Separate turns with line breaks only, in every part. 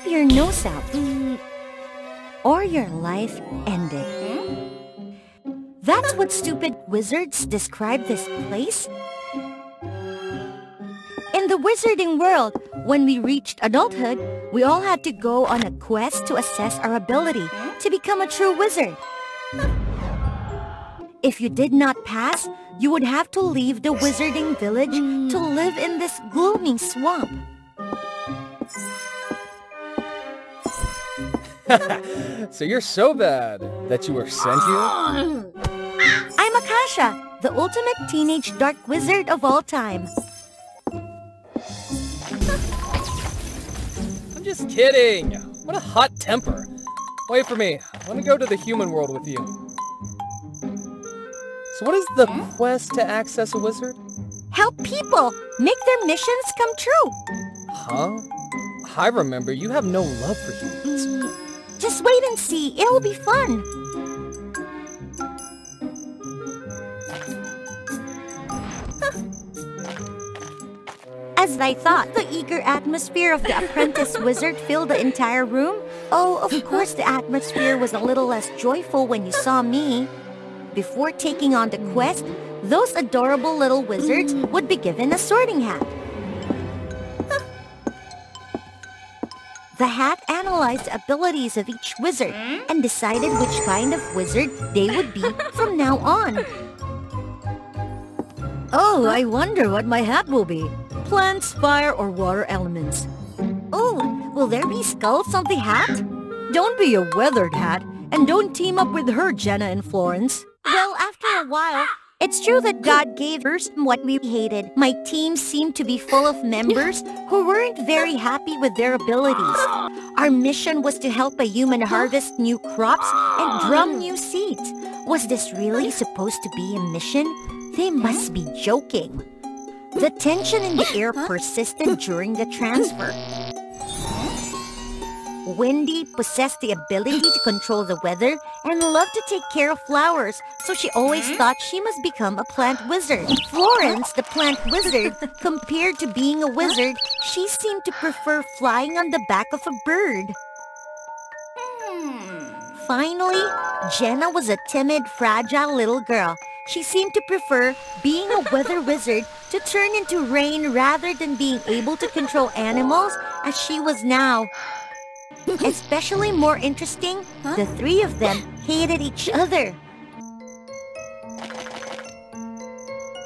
Your nose out, or your life ended. That's what stupid wizards describe this place. In the wizarding world, when we reached adulthood, we all had to go on a quest to assess our ability to become a true wizard. If you did not pass, you would have to leave the wizarding village to live in this gloomy swamp.
So you're so bad that you were sent here?
I'm Akasha, the ultimate teenage dark wizard of all time.
I'm just kidding. What a hot temper. Wait for me. I want to go to the human world with you. So what is the quest to access a wizard?
Help people make their missions come true.
Huh? I remember you have no love for humans.
Just wait and see. It'll be fun. As I thought, the eager atmosphere of the apprentice wizard filled the entire room. Oh, of course the atmosphere was a little less joyful when you saw me. Before taking on the quest, those adorable little wizards would be given a sorting hat. The hat analyzed the abilities of each wizard and decided which kind of wizard they would be from now on. Oh, I wonder what my hat will be. Plants, fire, or water elements. Oh, will there be skulls on the hat? Don't be a weathered hat, and don't team up with her, Jenna and Florence. Well, after a while, it's true that God gave us what we hated. My team seemed to be full of members who weren't very happy with their abilities. Our mission was to help a human harvest new crops and drum new seeds. Was this really supposed to be a mission? They must be joking. The tension in the air persisted during the transfer. Wendy possessed the ability to control the weather and loved to take care of flowers, so she always thought she must become a plant wizard. Florence, the plant wizard, compared to being a wizard, she seemed to prefer flying on the back of a bird. Finally, Jenna was a timid, fragile little girl. She seemed to prefer being a weather wizard to turn into rain rather than being able to control animals as she was now. Especially more interesting, the three of them hated each other.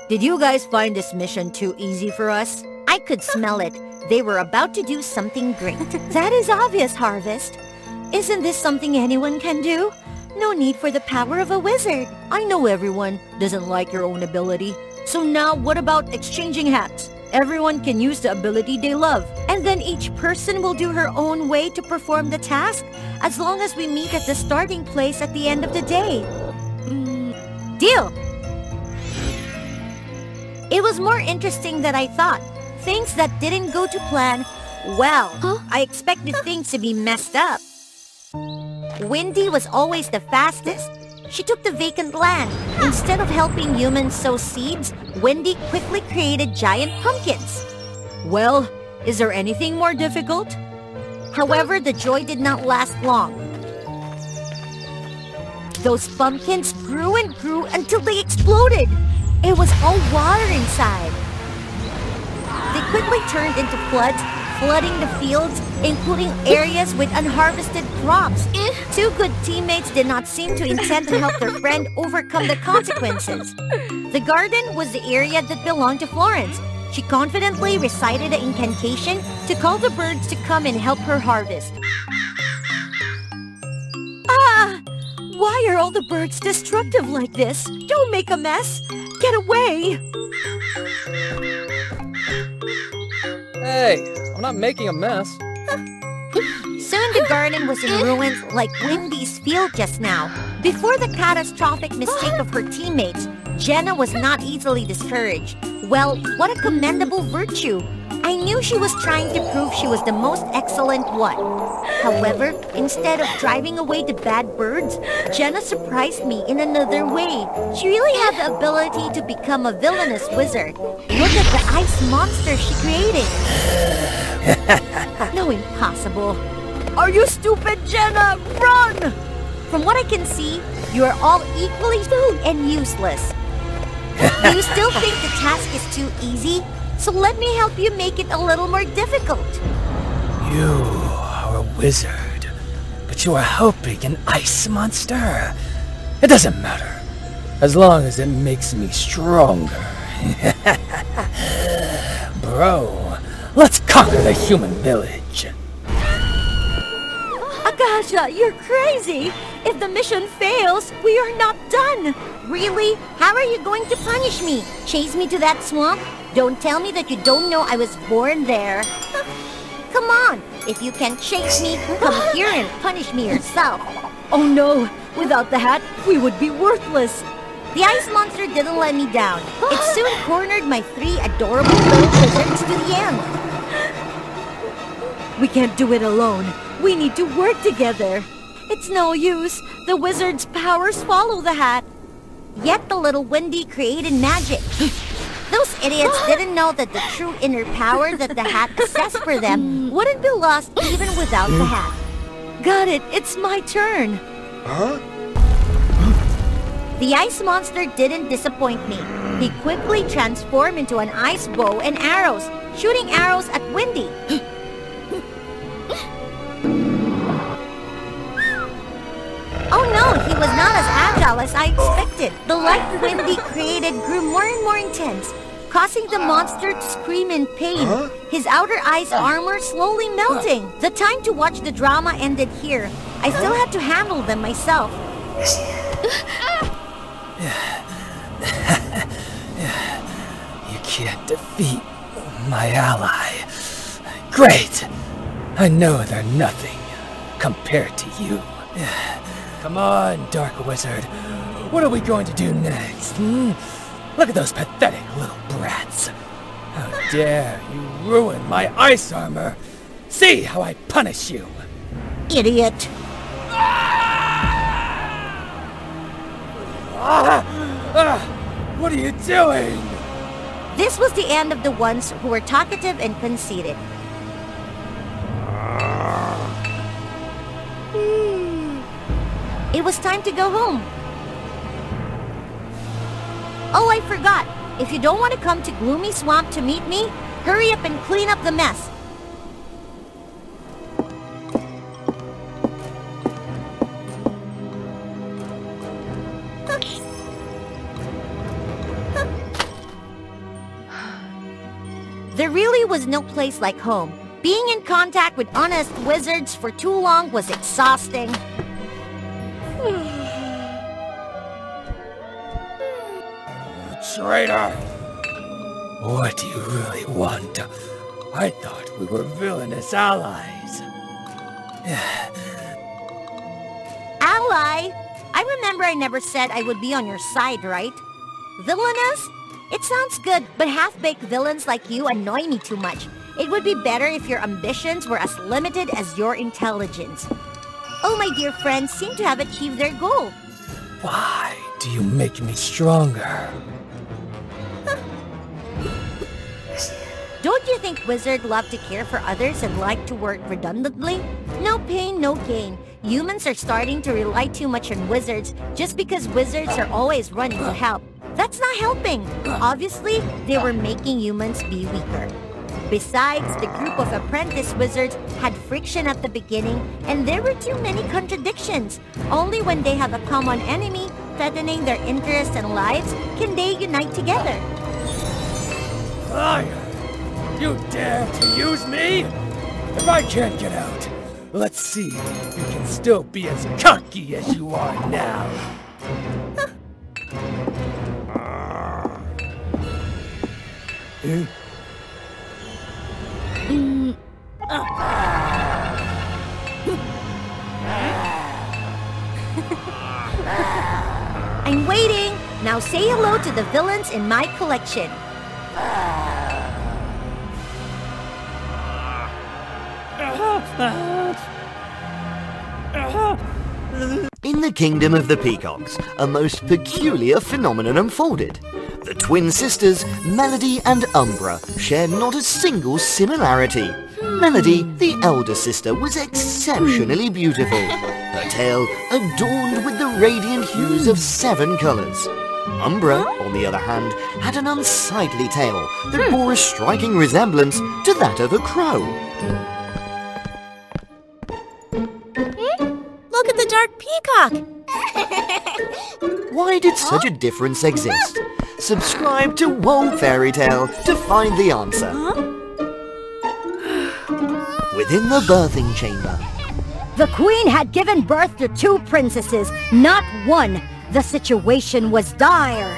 Did you guys find this mission too easy for us? I could smell it. They were about to do something great. That is obvious, Harvest. Isn't this something anyone can do? No need for the power of a wizard. I know everyone doesn't like your own ability. So now what about exchanging hats? Everyone can use the ability they love. And then each person will do her own way to perform the task, as long as we meet at the starting place at the end of the day. Deal! It was more interesting than I thought. Things that didn't go to plan, well, I expected things to be messed up. Wendy was always the fastest. She took the vacant land. Instead of helping humans sow seeds, Wendy quickly created giant pumpkins. Well, is there anything more difficult? However, the joy did not last long. Those pumpkins grew and grew until they exploded. It was all water inside. They quickly turned into floods, flooding the fields, including areas with unharvested crops. Two good teammates did not seem to intend to help their friend overcome the consequences. The garden was the area that belonged to Florence. She confidently recited an incantation to call the birds to come and help her harvest. Ah! Why are all the birds destructive like this? Don't make a mess! Get away!
Hey, I'm not making a mess.
Soon the garden was in ruins like Wendy's field just now. Before the catastrophic mistake of her teammates, Jenna was not easily discouraged. Well, what a commendable virtue. I knew she was trying to prove she was the most excellent one. However, instead of driving away the bad birds, Jenna surprised me in another way. She really had the ability to become a villainous wizard. Look at the ice monster she created. No, impossible. Are you stupid, Jenna? Run! From what I can see, you are all equally food and useless. Do you still think the task is too easy? So let me help you make it a little more difficult.
You are a wizard, but you are helping an ice monster. It doesn't matter, as long as it makes me stronger. Bro, let's conquer the human village.
Akasha, you're crazy! If the mission fails, we are not done! Really? How are you going to punish me? Chase me to that swamp? Don't tell me that you don't know I was born there. Come on! If you can't chase me, come here and punish me yourself. Oh no! Without the hat, we would be worthless! The ice monster didn't let me down. It soon cornered my 3 adorable little wizards to the end. We can't do it alone. We need to work together. It's no use. The wizard's powers follow the hat. Yet the little Wendy created magic. Those idiots didn't know that the true inner power that the hat possessed for them wouldn't be lost even without the hat. Got it. It's my turn.
Huh?
The ice monster didn't disappoint me. He quickly transformed into an ice bow and arrows, shooting arrows at Wendy. Oh no, he was not as agile as I expected. The light Wendy created grew more and more intense, causing the monster to scream in pain, his outer ice armor slowly melting. The time to watch the drama ended here. I still had to handle them myself.
You can't defeat my ally. Great! I know they're nothing compared to you. Come on, Dark Wizard. What are we going to do next? Look at those pathetic little brats. How dare you ruin my ice armor? See how I punish you.
Idiot.
What are you doing?
This was the end of the ones who were talkative and conceited. It was time to go home. Oh, I forgot. If you don't want to come to Gloomy Swamp to meet me, hurry up and clean up the mess. There really was no place like home. Being in contact with honest wizards for too long was exhausting.
Traitor! What do you really want? I thought we were villainous allies.
Ally? I remember I never said I would be on your side, right? Villainous? It sounds good, but half-baked villains like you annoy me too much. It would be better if your ambitions were as limited as your intelligence. Oh, my dear friends seem to have achieved their goal.
Why do you make me stronger?
Don't you think wizards love to care for others and like to work redundantly? No pain, no gain. Humans are starting to rely too much on wizards just because wizards are always running to help. That's not helping. Obviously, they were making humans be weaker. Besides, the group of apprentice wizards had friction at the beginning, and there were too many contradictions. Only when they have a common enemy threatening their interests and lives can they unite together.
Liar! You dare to use me? If I can't get out, let's see if you can still be as cocky as you are now.
I'm waiting! Now say hello to the villains in my collection.
In the kingdom of the peacocks, a most peculiar phenomenon unfolded. The twin sisters, Melody and Umbra, shared not a single similarity. Melody, the elder sister, was exceptionally beautiful. Her tail adorned with the radiant hues of 7 colors. Umbra, on the other hand, had an unsightly tail that bore a striking resemblance to that of a crow.
Look at the dark peacock!
Why did such a difference exist? Subscribe to WOA Fairy Tale to find the answer. Within the birthing chamber.
The queen had given birth to 2 princesses, not 1. The situation was dire.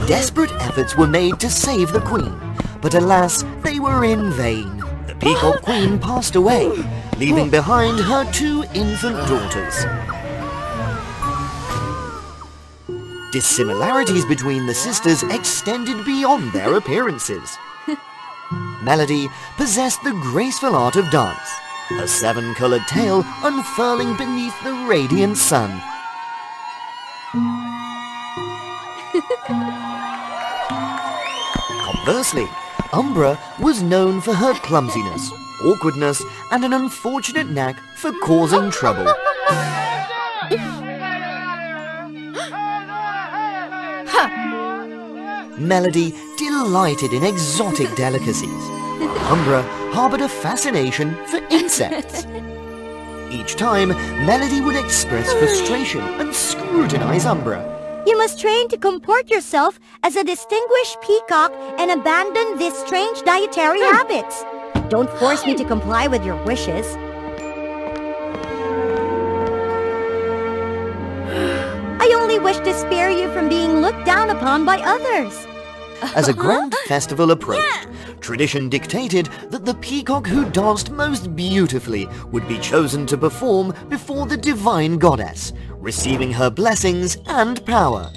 Desperate efforts were made to save the queen, but alas, they were in vain. The peacock queen passed away, leaving behind her 2 infant daughters. Dissimilarities between the sisters extended beyond their appearances. Melody possessed the graceful art of dance, her 7-colored tail unfurling beneath the radiant sun. Conversely, Umbra was known for her clumsiness, awkwardness, and an unfortunate knack for causing trouble. Melody delighted in exotic delicacies, while Umbra harbored a fascination for insects. Each time, Melody would express frustration and scrutinize Umbra.
You must train to comport yourself as a distinguished peacock and abandon these strange dietary habits. Don't force me to comply with your wishes. I only wish to spare you from being looked down upon by others.
As a grand festival approached, tradition dictated that the peacock who danced most beautifully would be chosen to perform before the divine goddess, receiving her blessings and power.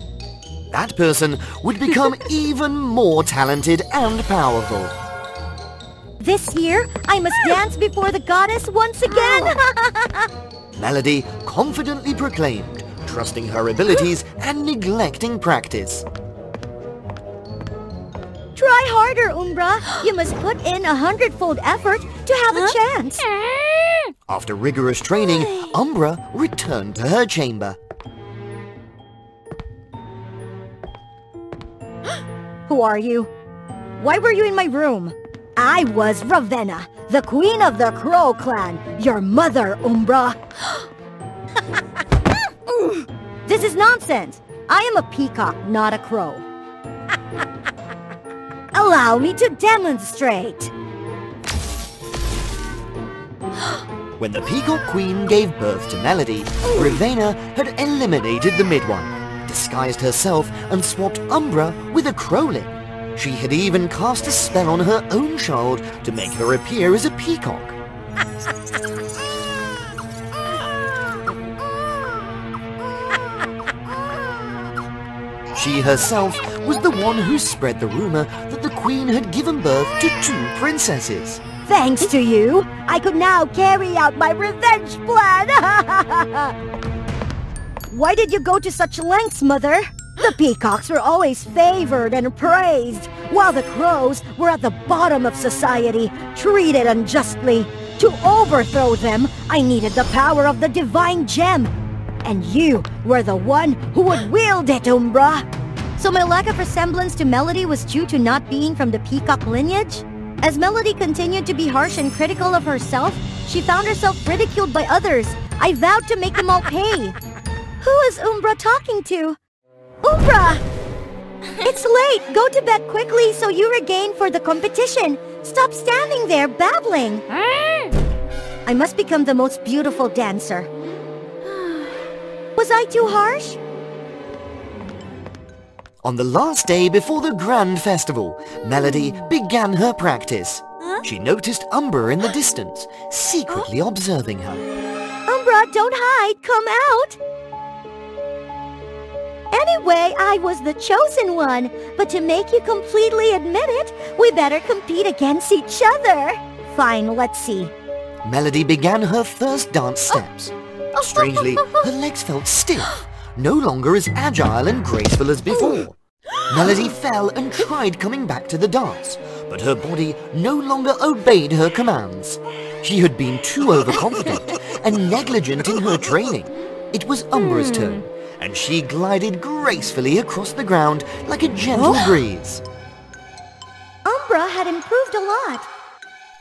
That person would become even more talented and powerful.
This year, I must dance before the goddess once again.
Melody confidently proclaimed, trusting her abilities and neglecting practice.
Try harder, Umbra. You must put in 100-fold effort to have a chance.
After rigorous training, Umbra returned to her chamber.
Who are you? Why were you in my room? I was Ravenna, the queen of the Crow clan, your mother, Umbra. This is nonsense. I am a peacock, not a crow. Allow me to demonstrate.
When the Peacock Queen gave birth to Melody, Ravenna had eliminated the midwife, disguised herself and swapped Umbra with a crowling. She had even cast a spell on her own child to make her appear as a peacock. She herself was the one who spread the rumor that the queen had given birth to 2 princesses.
Thanks to you, I could now carry out my revenge plan. Why did you go to such lengths, Mother? The peacocks were always favored and praised, while the crows were at the bottom of society, treated unjustly. To overthrow them, I needed the power of the divine gem. And you were the one who would wield it, Umbra. So my lack of resemblance to Melody was due to not being from the peacock lineage? As Melody continued to be harsh and critical of herself, she found herself ridiculed by others. I vowed to make them all pay. Who is Umbra talking to? Umbra! It's late. Go to bed quickly so you regain for the competition. Stop standing there babbling. I must become the most beautiful dancer. Was I too harsh?
On the last day before the grand festival, Melody began her practice. She noticed Umbra in the distance, secretly observing her.
Umbra, don't hide. Come out. Anyway, I was the chosen one. But to make you completely admit it, we better compete against each other. Fine, let's see.
Melody began her first dance steps. Strangely, her legs felt stiff, no longer as agile and graceful as before. Melody fell and tried coming back to the dance, but her body no longer obeyed her commands. She had been too overconfident and negligent in her training. It was Umbra's turn, and she glided gracefully across the ground like a gentle breeze.
Umbra had improved a lot.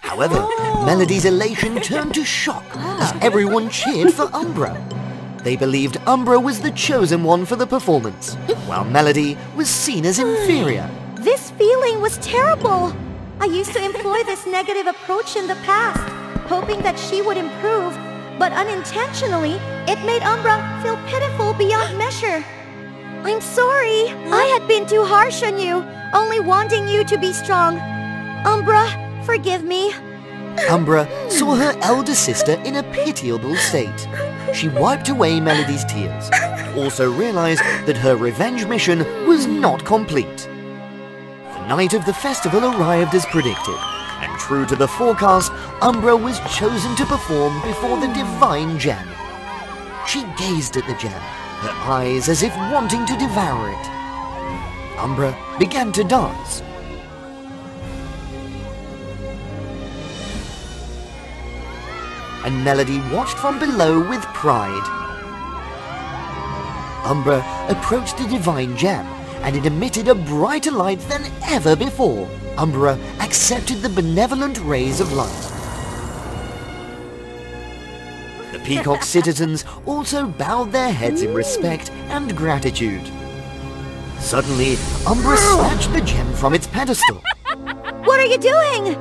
However, Melody's elation turned to shock as everyone cheered for Umbra. They believed Umbra was the chosen one for the performance, while Melody was seen as inferior.
This feeling was terrible. I used to employ this negative approach in the past, hoping that she would improve, but unintentionally, it made Umbra feel pitiful beyond measure. I'm sorry. I had been too harsh on you, only wanting you to be strong. Umbra, forgive me.
Umbra saw her elder sister in a pitiable state. She wiped away Melody's tears, also realized that her revenge mission was not complete. The night of the festival arrived as predicted, and true to the forecast, Umbra was chosen to perform before the divine gem. She gazed at the gem, her eyes as if wanting to devour it. Umbra began to dance. And Melody watched from below with pride. Umbra approached the divine gem, and it emitted a brighter light than ever before. Umbra accepted the benevolent rays of light. The Peacock citizens also bowed their heads in respect and gratitude. Suddenly, Umbra snatched the gem from its pedestal.
What are you doing?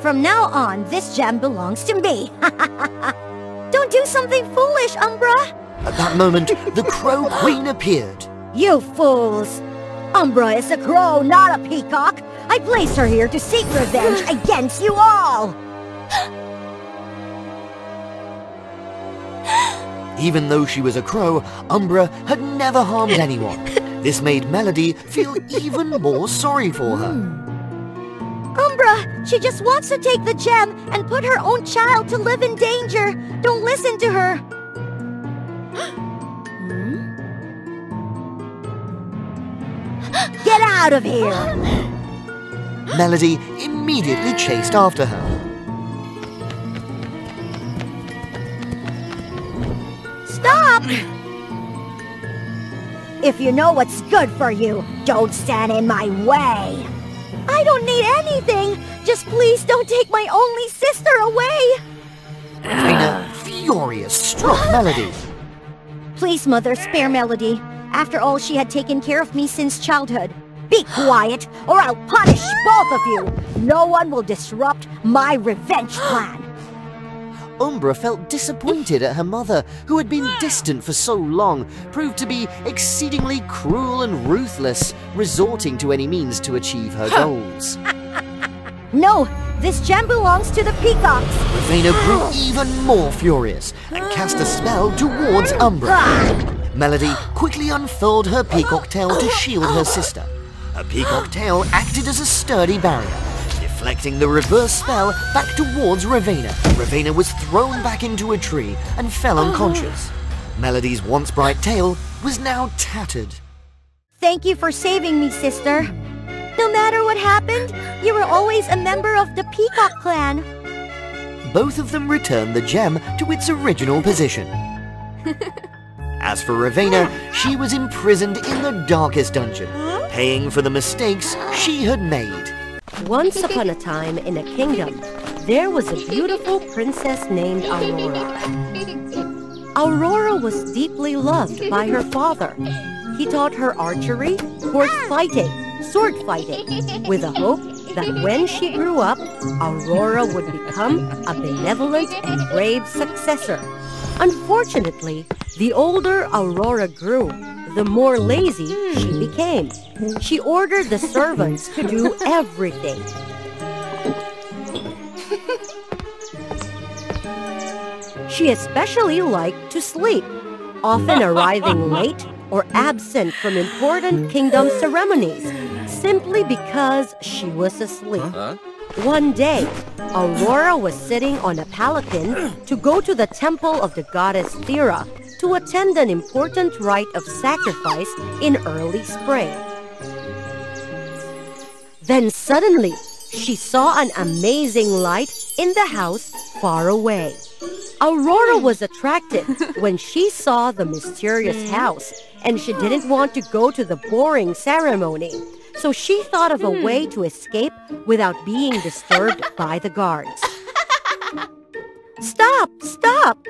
From now on, this gem belongs to me. Don't do something foolish, Umbra.
At that moment, the Crow Queen appeared.
You fools! Umbra is a crow, not a peacock. I placed her here to seek revenge against you all.
Even though she was a crow, Umbra had never harmed anyone. This made Melody feel even more sorry for her.
Umbra, she just wants to take the gem and put her own child to live in danger. Don't listen to her. Get out of here!
Melody immediately chased after her.
Stop! If you know what's good for you, don't stand in my way. I don't need anything. Just please don't take my only sister away.
Raveena, furious, struck Melody.
Please, Mother, spare Melody. After all, she had taken care of me since childhood. Be quiet, or I'll punish both of you. No one will disrupt my revenge plan.
Umbra felt disappointed at her mother, who had been distant for so long, proved to be exceedingly cruel and ruthless, resorting to any means to achieve her goals.
No, this gem belongs to the peacocks.
Raveena grew even more furious and cast a spell towards Umbra. Melody quickly unfurled her peacock tail to shield her sister. Her peacock tail acted as a sturdy barrier, deflecting the reverse spell back towards Raveena. Raveena was thrown back into a tree and fell unconscious. Melody's once bright tail was now tattered.
Thank you for saving me, sister. No matter what happened, you were always a member of the Peacock clan.
Both of them returned the gem to its original position. As for Raveena, she was imprisoned in the darkest dungeon, paying for the mistakes she had made.
Once upon a time in a kingdom, there was a beautiful princess named Aurora. Aurora was deeply loved by her father. He taught her archery, horse fighting, sword fighting, with the hope that when she grew up, Aurora would become a benevolent and brave successor. Unfortunately, the older Aurora grew, the more lazy she became. She ordered the servants to do everything. She especially liked to sleep, often arriving late or absent from important kingdom ceremonies, simply because she was asleep. One day, Aurora was sitting on a palanquin to go to the temple of the goddess Thera to attend an important rite of sacrifice in early spring. Then suddenly, she saw an amazing light in the house far away. Aurora was attracted when she saw the mysterious house, and she didn't want to go to the boring ceremony. So she thought of a way to escape without being disturbed by the guards. Stop! Stop!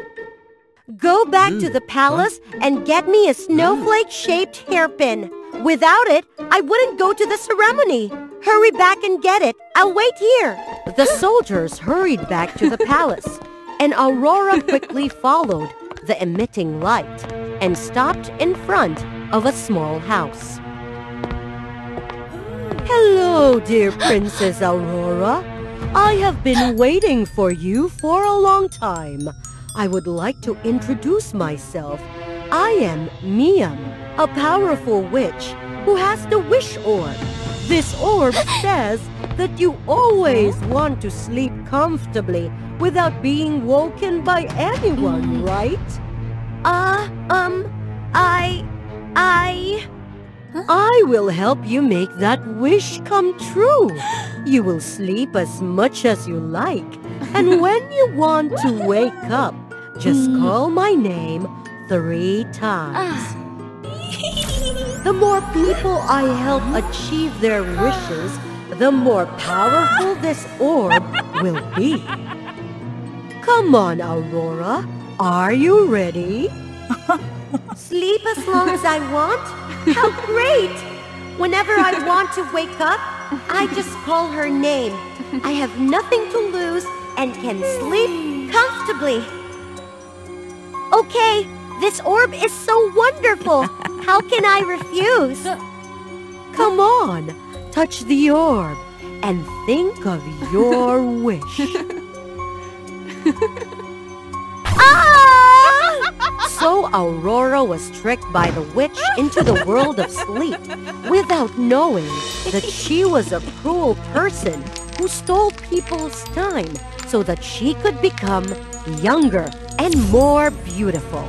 Go back to the palace and get me a snowflake-shaped hairpin. Without it, I wouldn't go to the ceremony. Hurry back and get it. I'll wait here. The soldiers hurried back to the palace, and Aurora quickly followed the emitting light and stopped in front of a small house. Hello, dear Princess Aurora. I have been waiting for you for a long time. I would like to introduce myself. I am Miam, a powerful witch who has the wish orb. This orb says that you always want to sleep comfortably without being woken by anyone, right? I will help you make that wish come true. You will sleep as much as you like, and when you want to wake up, just call my name 3 times. The more people I help achieve their wishes, the more powerful this orb will be. Come on, Aurora. Are you ready? Sleep as long as I want? How great! Whenever I want to wake up, I just call her name. I have nothing to lose and can sleep comfortably. Okay, this orb is so wonderful. How can I refuse? Come on, touch the orb and think of your wish. So Aurora was tricked by the witch into the world of sleep without knowing that she was a cruel person who stole people's time so that she could become younger and more beautiful.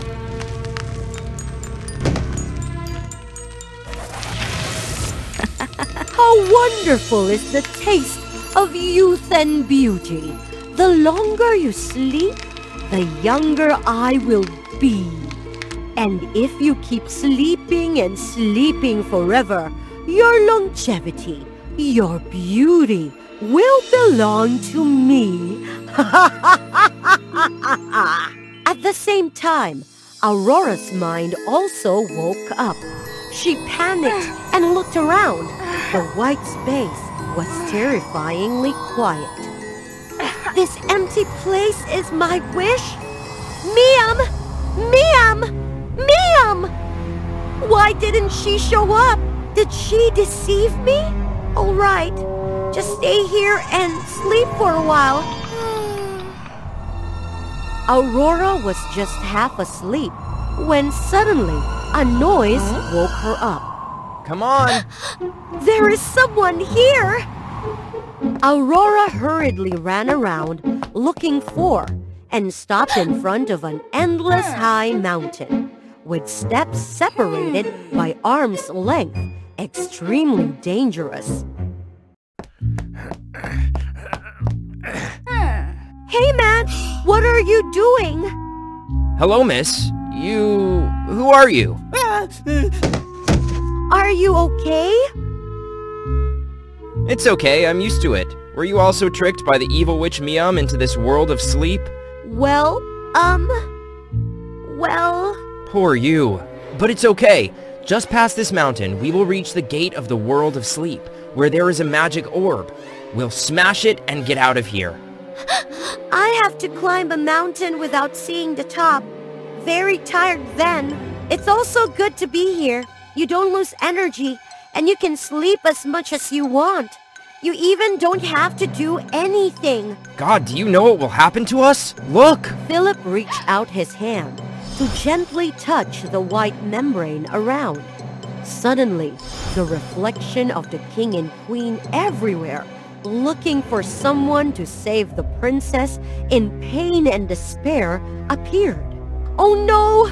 How wonderful is the taste of youth and beauty. The longer you sleep, the younger I will be. And if you keep sleeping and sleeping forever, your longevity, your beauty will belong to me. At the same time, Aurora's mind also woke up. She panicked and looked around. The white space was terrifyingly quiet. This empty place is my wish? Miam! Miam! Miam! Why didn't she show up? Did she deceive me? All right, just stay here and sleep for a while. Aurora was just half asleep when suddenly a noise woke her up.
Come on!
There is someone here! Aurora hurriedly ran around looking for and stopped in front of an endless high mountain with steps separated by arm's length, extremely dangerous. Hey man, what are you doing?
Hello, miss. Who are you?
Are you okay?
It's okay, I'm used to it. Were you also tricked by the evil witch Miam into this world of sleep?
Well...
Poor you. But it's okay. Just past this mountain, we will reach the gate of the world of sleep, where there is a magic orb. We'll smash it and get out of here.
I have to climb a mountain without seeing the top. Very tired then. It's also good to be here. You don't lose energy, and you can sleep as much as you want. You even don't have to do anything.
God, do you know what will happen to us? Look!
Philip reached out his hand to gently touch the white membrane around. Suddenly, the reflection of the king and queen everywhere, looking for someone to save the princess in pain and despair, appeared. Oh no!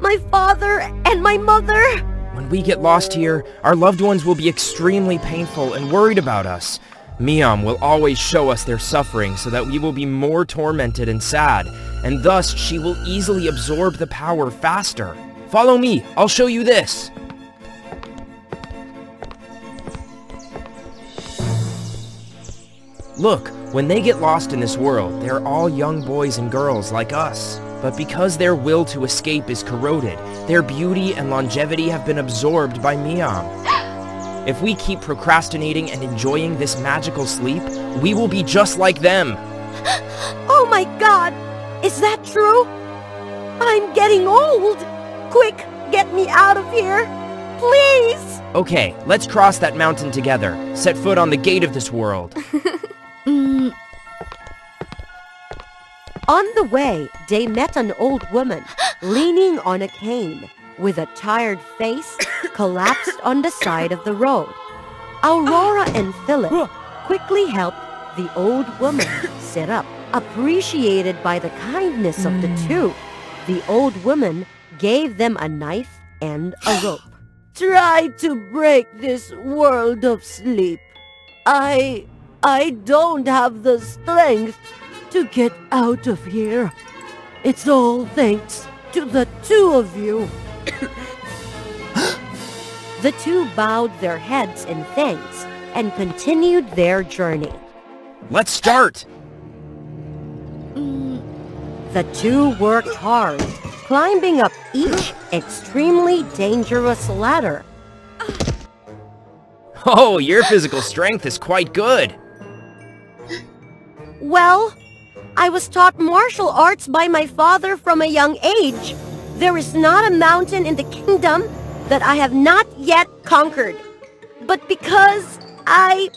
My father and my mother!
When we get lost here, our loved ones will be extremely painful and worried about us. Miam will always show us their suffering so that we will be more tormented and sad, and thus she will easily absorb the power faster. Follow me, I'll show you this. Look, when they get lost in this world, they're all young boys and girls like us. But because their will to escape is corroded, their beauty and longevity have been absorbed by Miam. If we keep procrastinating and enjoying this magical sleep, we will be just like them.
Oh my God! Is that true? I'm getting old! Quick, get me out of here! Please!
Okay, let's cross that mountain together. Set foot on the gate of this world.
On the way, they met an old woman leaning on a cane with a tired face collapsed on the side of the road. Aurora and Philip quickly helped the old woman sit up. Appreciated by the kindness of the two, the old woman gave them a knife and a rope. Try to break this world of sleep. I don't have the strength to get out of here. It's all thanks to the two of you. The two bowed their heads in thanks and continued their journey.
Let's start!
The two worked hard, climbing up each extremely dangerous ladder.
Oh, your physical strength is quite good.
Well, I was taught martial arts by my father from a young age. There is not a mountain in the kingdom that I have not yet conquered. But because I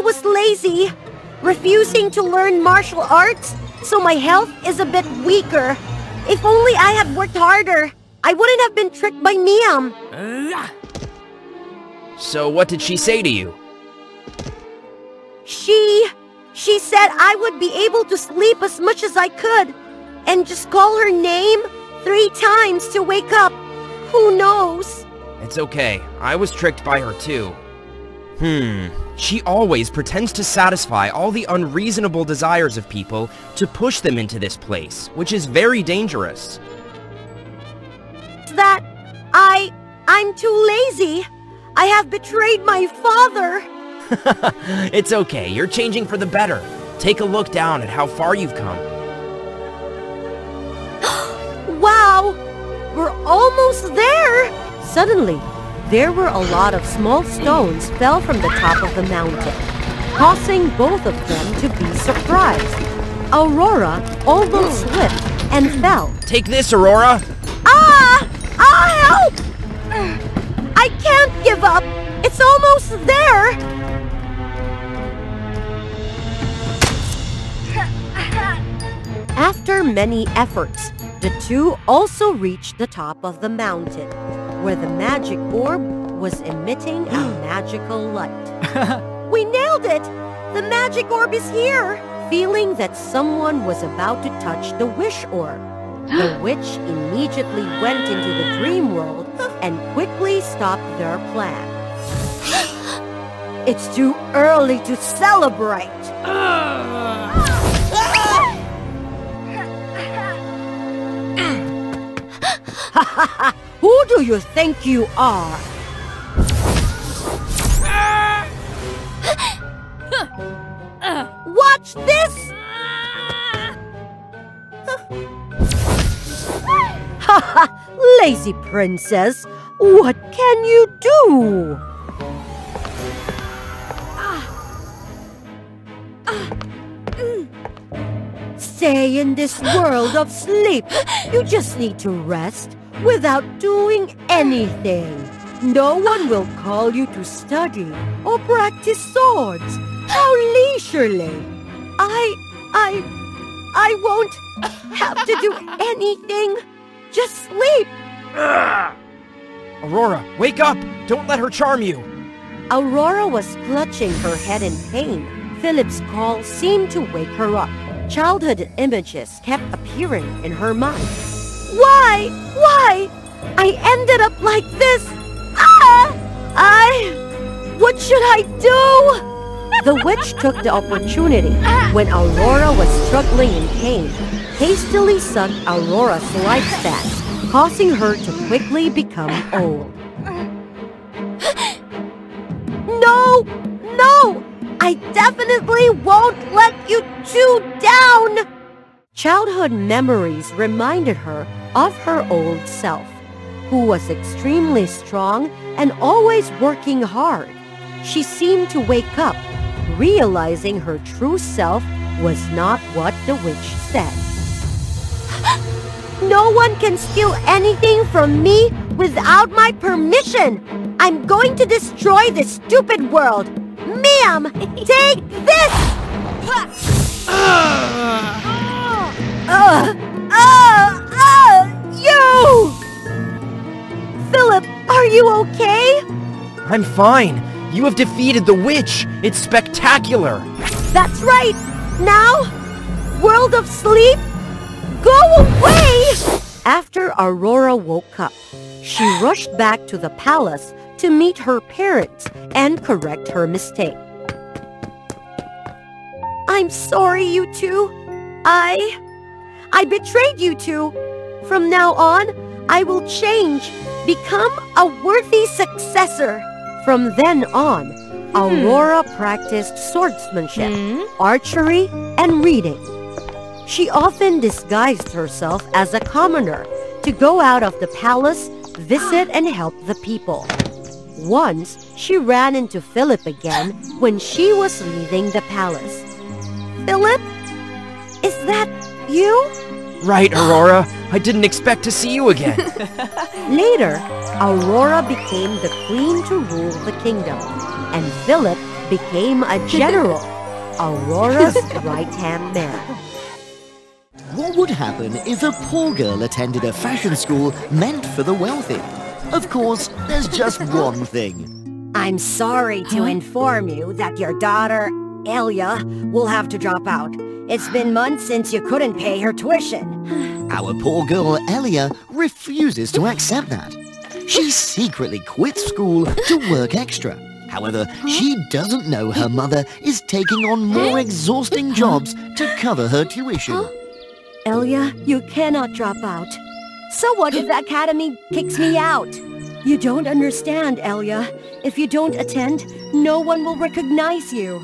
was lazy, refusing to learn martial arts, so my health is a bit weaker. If only I had worked harder, I wouldn't have been tricked by Miam.
So what did she say to you?
She said I would be able to sleep as much as I could, and just call her name 3 times to wake up. Who knows?
It's okay. I was tricked by her too. She always pretends to satisfy all the unreasonable desires of people to push them into this place, which is very dangerous.
That I'm too lazy. I have betrayed my father.
It's okay. You're changing for the better. Take a look down at how far you've come.
Wow! We're almost there! Suddenly, there were a lot of small stones fell from the top of the mountain, causing both of them to be surprised. Aurora almost slipped and fell.
Take this, Aurora!
Help! I can't give up! It's almost there! After many efforts, the two also reached the top of the mountain, where the magic orb was emitting a magical light. We nailed it! The magic orb is here! Feeling that someone was about to touch the wish orb, the witch immediately went into the dream world and quickly stopped their plan. It's too early to celebrate! Who do you think you are? Watch this! Haha, lazy princess, what can you do? Stay in this world of sleep. You just need to rest without doing anything. No one will call you to study or practice swords. How leisurely. I won't have to do anything. Just sleep.
Aurora, wake up! Don't let her charm you!
Aurora was clutching her head in pain. Philip's call seemed to wake her up. Childhood images kept appearing in her mind. Why? I ended up like this! What should I do? The witch took the opportunity when Aurora was struggling in pain, hastily sucked Aurora's lifespan, causing her to quickly become old. No! No! I definitely won't let you two down! Childhood memories reminded her of her old self, who was extremely strong and always working hard. She seemed to wake up, realizing her true self was not what the witch said. No one can steal anything from me without my permission! I'm going to destroy this stupid world! Ma'am, take this! You! Philip, are you okay?
I'm fine. You have defeated the witch. It's spectacular.
That's right. Now, world of sleep, go away! After Aurora woke up, she rushed back to the palace to meet her parents and correct her mistake. I'm sorry, you two. I betrayed you two. From now on, I will change, become a worthy successor. From then on, Aurora practiced swordsmanship, archery, and reading. She often disguised herself as a commoner to go out of the palace, visit, and help the people. Once, she ran into Philip again when she was leaving the palace. Philip? Is that you?
Right, Aurora. I didn't expect to see you again.
Later, Aurora became the queen to rule the kingdom, and Philip became a general, Aurora's right-hand man.
What would happen if a poor girl attended a fashion school meant for the wealthy? Of course, there's just one thing.
I'm sorry to inform you that your daughter, Elia, will have to drop out. It's been months since you couldn't pay her tuition.
Our poor girl, Elia, refuses to accept that. She secretly quits school to work extra. However, she doesn't know her mother is taking on more exhausting jobs to cover her tuition.
Elia, you cannot drop out. So what if the academy kicks me out? You don't understand, Elia. If you don't attend, no one will recognize you.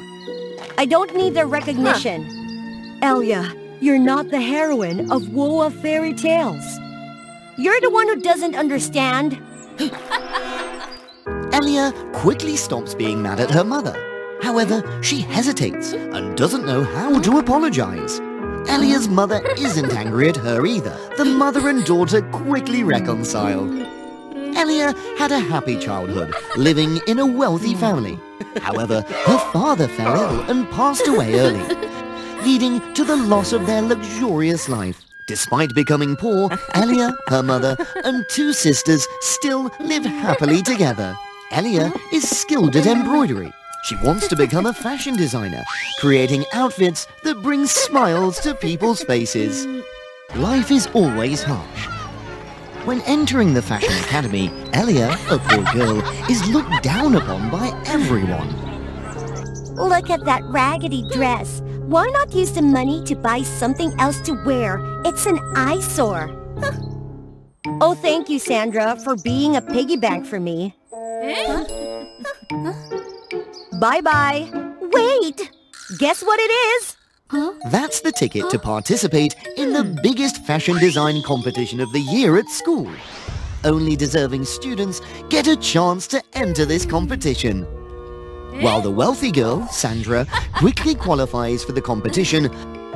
I don't need their recognition. Elia, you're not the heroine of WOA Fairy Tales. You're the one who doesn't understand.
Elia quickly stops being mad at her mother. However, she hesitates and doesn't know how to apologize. Elia's mother isn't angry at her either. The mother and daughter quickly reconcile. Elia had a happy childhood, living in a wealthy family. However, her father fell ill and passed away early, leading to the loss of their luxurious life. Despite becoming poor, Elia, her mother, and two sisters still live happily together. Elia is skilled at embroidery. She wants to become a fashion designer, creating outfits that bring smiles to people's faces. Life is always harsh. When entering the fashion academy, Elia, a poor girl, is looked down upon by everyone.
Look at that raggedy dress. Why not use the money to buy something else to wear? It's an eyesore.
Oh, thank you, Sandra, for being a piggy bank for me. Bye-bye.
Wait!
Guess what it is?
That's the ticket to participate in the biggest fashion design competition of the year at school. Only deserving students get a chance to enter this competition. While the wealthy girl, Sandra, quickly qualifies for the competition,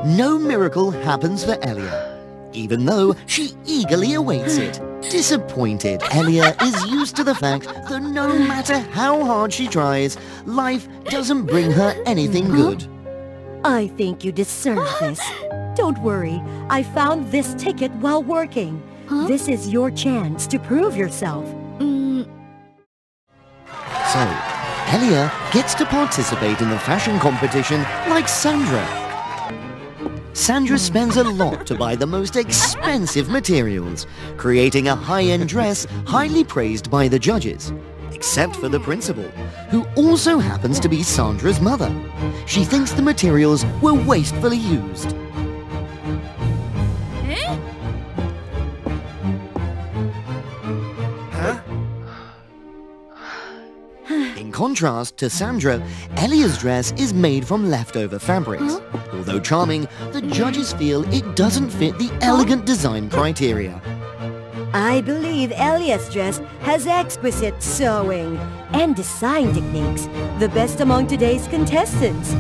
no miracle happens for Elia, even though she eagerly awaits it. Disappointed, Elia is used to the fact that no matter how hard she tries, life doesn't bring her anything good.
I think you deserve this. Don't worry, I found this ticket while working. This is your chance to prove yourself.
So, Elia gets to participate in the fashion competition like Sandra. Sandra spends a lot to buy the most expensive materials, creating a high-end dress highly praised by the judges. except for the principal, who also happens to be Sandra's mother. She thinks the materials were wastefully used. In contrast to Sandra, Elia's dress is made from leftover fabrics. Although charming, the judges feel it doesn't fit the elegant design criteria.
I believe Elia's dress has exquisite sewing and design techniques, the best among today's contestants.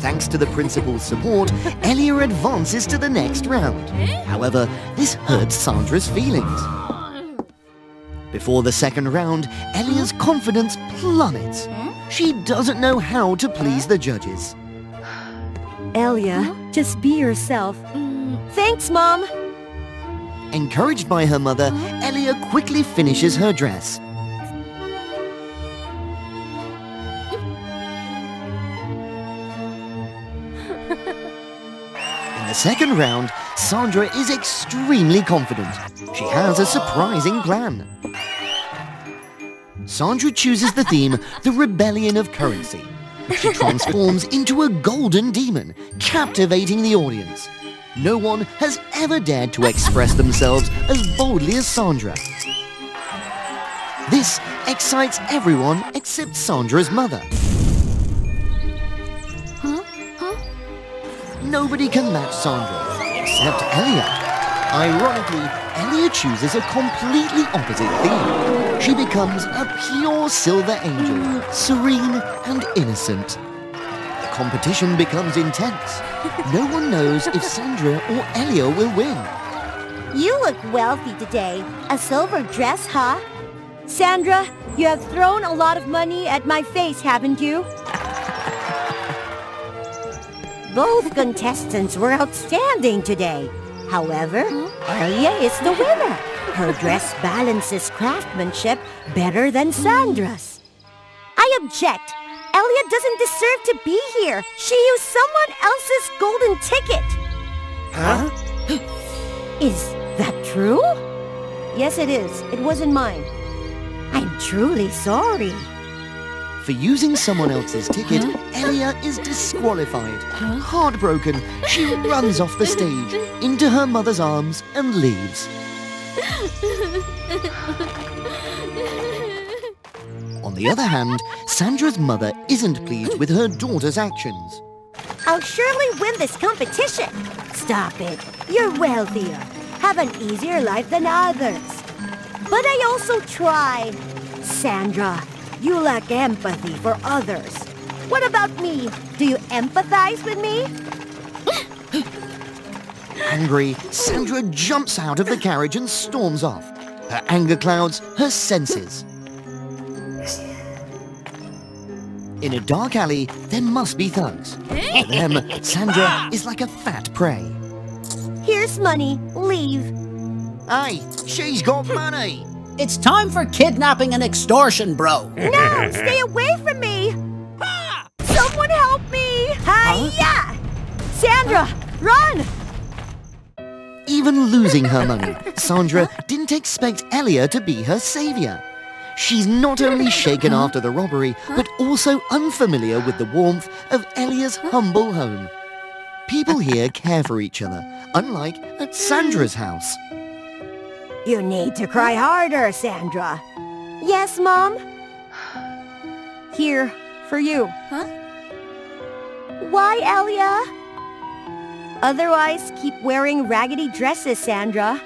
Thanks to the principal's support, Elia advances to the next round. However, this hurts Sandra's feelings. Before the second round, Elia's confidence plummets. She doesn't know how to please the judges.
Elia, just be yourself. Thanks, Mom.
Encouraged by her mother, Elia quickly finishes her dress. In the second round, Sandra is extremely confident. She has a surprising plan. Sandra chooses the theme, the Rebellion of Currency. She transforms into a golden demon, captivating the audience. No one has ever dared to express themselves as boldly as Sandra. This excites everyone except Sandra's mother. Nobody can match Sandra, except Elia. Ironically, Elia chooses a completely opposite theme. She becomes a pure silver angel, serene and innocent. The competition becomes intense. No one knows if Sandra or Elia will win.
You look wealthy today. A silver dress, huh?
Sandra, you have thrown a lot of money at my face, haven't you?
Both contestants were outstanding today. However, Elia is the winner. Her dress balances craftsmanship better than Sandra's. I object. Elia doesn't deserve to be here. She used someone else's golden ticket.
Huh?
Is that true?
Yes, it is. It wasn't mine.
I'm truly sorry.
For using someone else's ticket, Elia is disqualified. Heartbroken, she runs off the stage, into her mother's arms, and leaves. On the other hand, Sandra's mother isn't pleased with her daughter's actions.
I'll surely win this competition. Stop it. You're wealthier. Have an easier life than others. But I also tried. Sandra, you lack empathy for others. What about me? Do you empathize with me?
Angry, Sandra jumps out of the carriage and storms off. Her anger clouds her senses. In a dark alley, there must be thugs. For them, Sandra is like a fat prey.
Here's money. Leave.
Hey, she's got money!
It's time for kidnapping and extortion, bro.
No! Stay away from me! Someone help me! Hi-ya!
Sandra, run!
Even losing her money, Sandra didn't expect Elia to be her savior. She's not only shaken after the robbery, but also unfamiliar with the warmth of Elia's humble home. People here care for each other, unlike at Sandra's house.
You need to cry harder, Sandra.
Yes, Mom?
Here, for you.
Why, Elia?
Otherwise, keep wearing raggedy dresses, Sandra.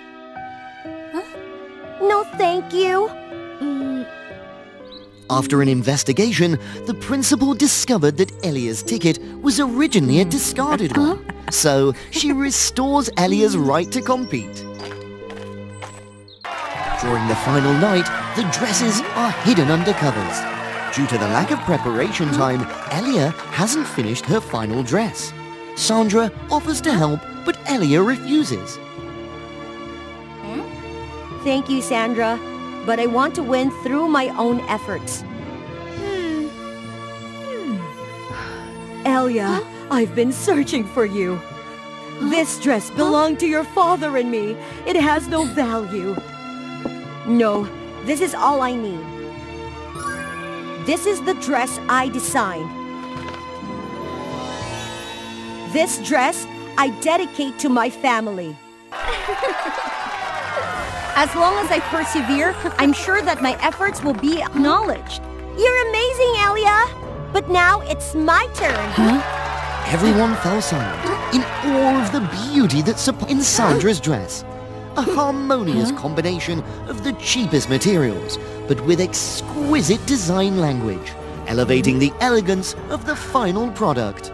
No, thank you.
After an investigation, the principal discovered that Elia's ticket was originally a discarded one. So, she restores Elia's right to compete. During the final night, the dresses are hidden under covers. Due to the lack of preparation time, Elia hasn't finished her final dress. Sandra offers to help, but Elia refuses.
Thank you, Sandra, but I want to win through my own efforts. Elia, I've been searching for you. This dress belonged to your father and me. It has no value. No, this is all I need.
This is the dress I designed. This dress I dedicate to my family. As long as I persevere, I'm sure that my efforts will be acknowledged. You're amazing, Elia! But now it's my turn.
Everyone fell silent, in awe of the beauty that's in Sandra's dress. A harmonious combination of the cheapest materials, but with exquisite design language, elevating the elegance of the final product.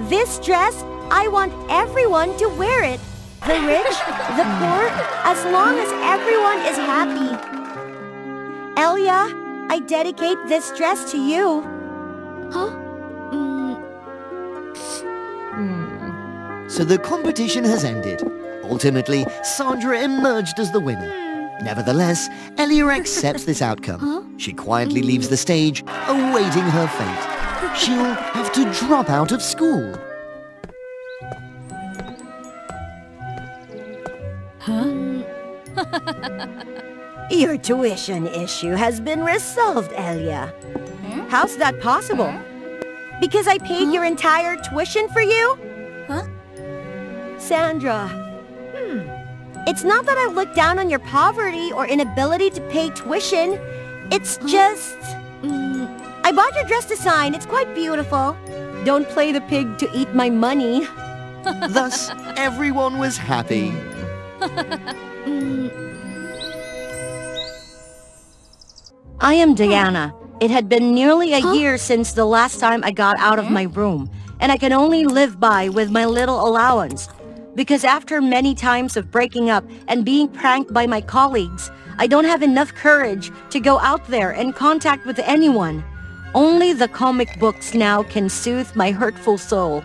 This dress, I want everyone to wear it. The rich, the poor, as long as everyone is happy. Elia, I dedicate this dress to you.
So the competition has ended. Ultimately, Sandra emerged as the winner. Nevertheless, Elia accepts this outcome. She quietly leaves the stage, awaiting her fate. She'll have to drop out of school.
Your tuition issue has been resolved, Elia. How's that possible? Because I paid your entire tuition for you? Sandra, it's not that I look down on your poverty or inability to pay tuition. It's just... I bought your dress design. It's quite beautiful. Don't play the pig to eat my money.
Thus, everyone was happy.
I am Diana. It had been nearly a year since the last time I got out of my room, and I can only live by with my little allowance. Because after many times of breaking up and being pranked by my colleagues, I don't have enough courage to go out there and contact with anyone. Only the comic books now can soothe my hurtful soul.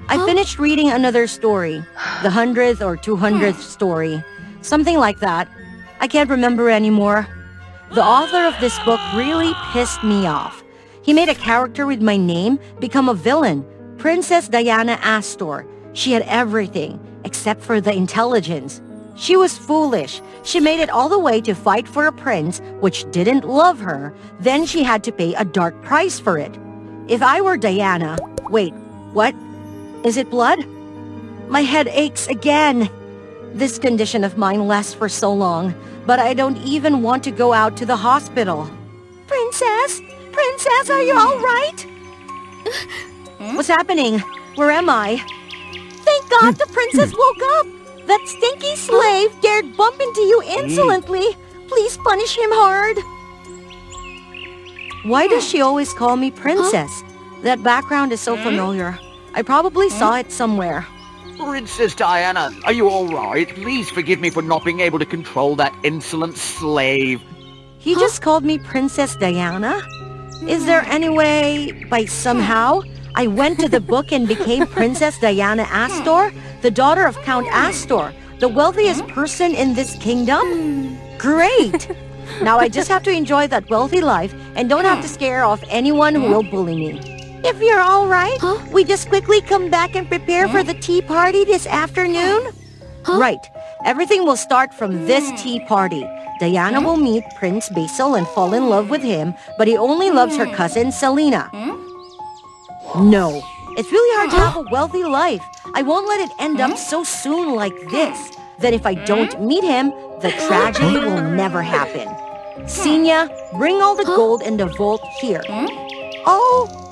I finished reading another story, the 100th or 200th story, something like that. I can't remember anymore. The author of this book really pissed me off. He made a character with my name become a villain, Princess Diana Astor. She had everything, except for the intelligence. She was foolish. She made it all the way to fight for a prince which didn't love her. Then she had to pay a dark price for it. If I were Diana... Wait, what? Is it blood? My head aches again. This condition of mine lasts for so long, but I don't even want to go out to the hospital. Princess? Princess, are you all right? What's happening? Where am I? Thank God the princess woke up! That stinky slave dared bump into you insolently. Please punish him hard. Why does she always call me princess? That background is so familiar. I probably saw it somewhere.
Princess Diana, are you all right? Please forgive me for not being able to control that insolent slave.
He just called me Princess Diana? Is there any way, by somehow, I went to the book and became Princess Diana Astor, the daughter of Count Astor, the wealthiest person in this kingdom? Great! Now I just have to enjoy that wealthy life and don't have to scare off anyone who will bully me. If you're all right, we just quickly come back and prepare for the tea party this afternoon? Right. Everything will start from this tea party. Diana will meet Prince Basil and fall in love with him, but he only loves her cousin Selena. No. It's really hard to have a wealthy life. I won't let it end up so soon like this. That if I don't meet him, the tragedy will never happen. Senya, bring all the gold in the vault here.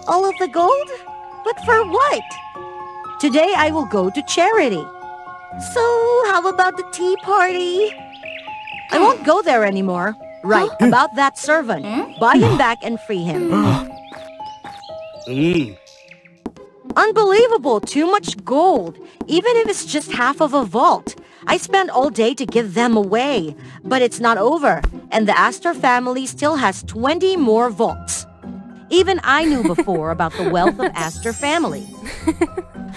All of the gold? But for what? Today I will go to charity. So, how about the tea party? I won't go there anymore. Right, about that servant. Buy him back and free him. Unbelievable, too much gold. Even if it's just half of a vault. I spent all day to give them away. But it's not over. And the Astor family still has 20 more vaults. Even I knew before about the wealth of Astor family.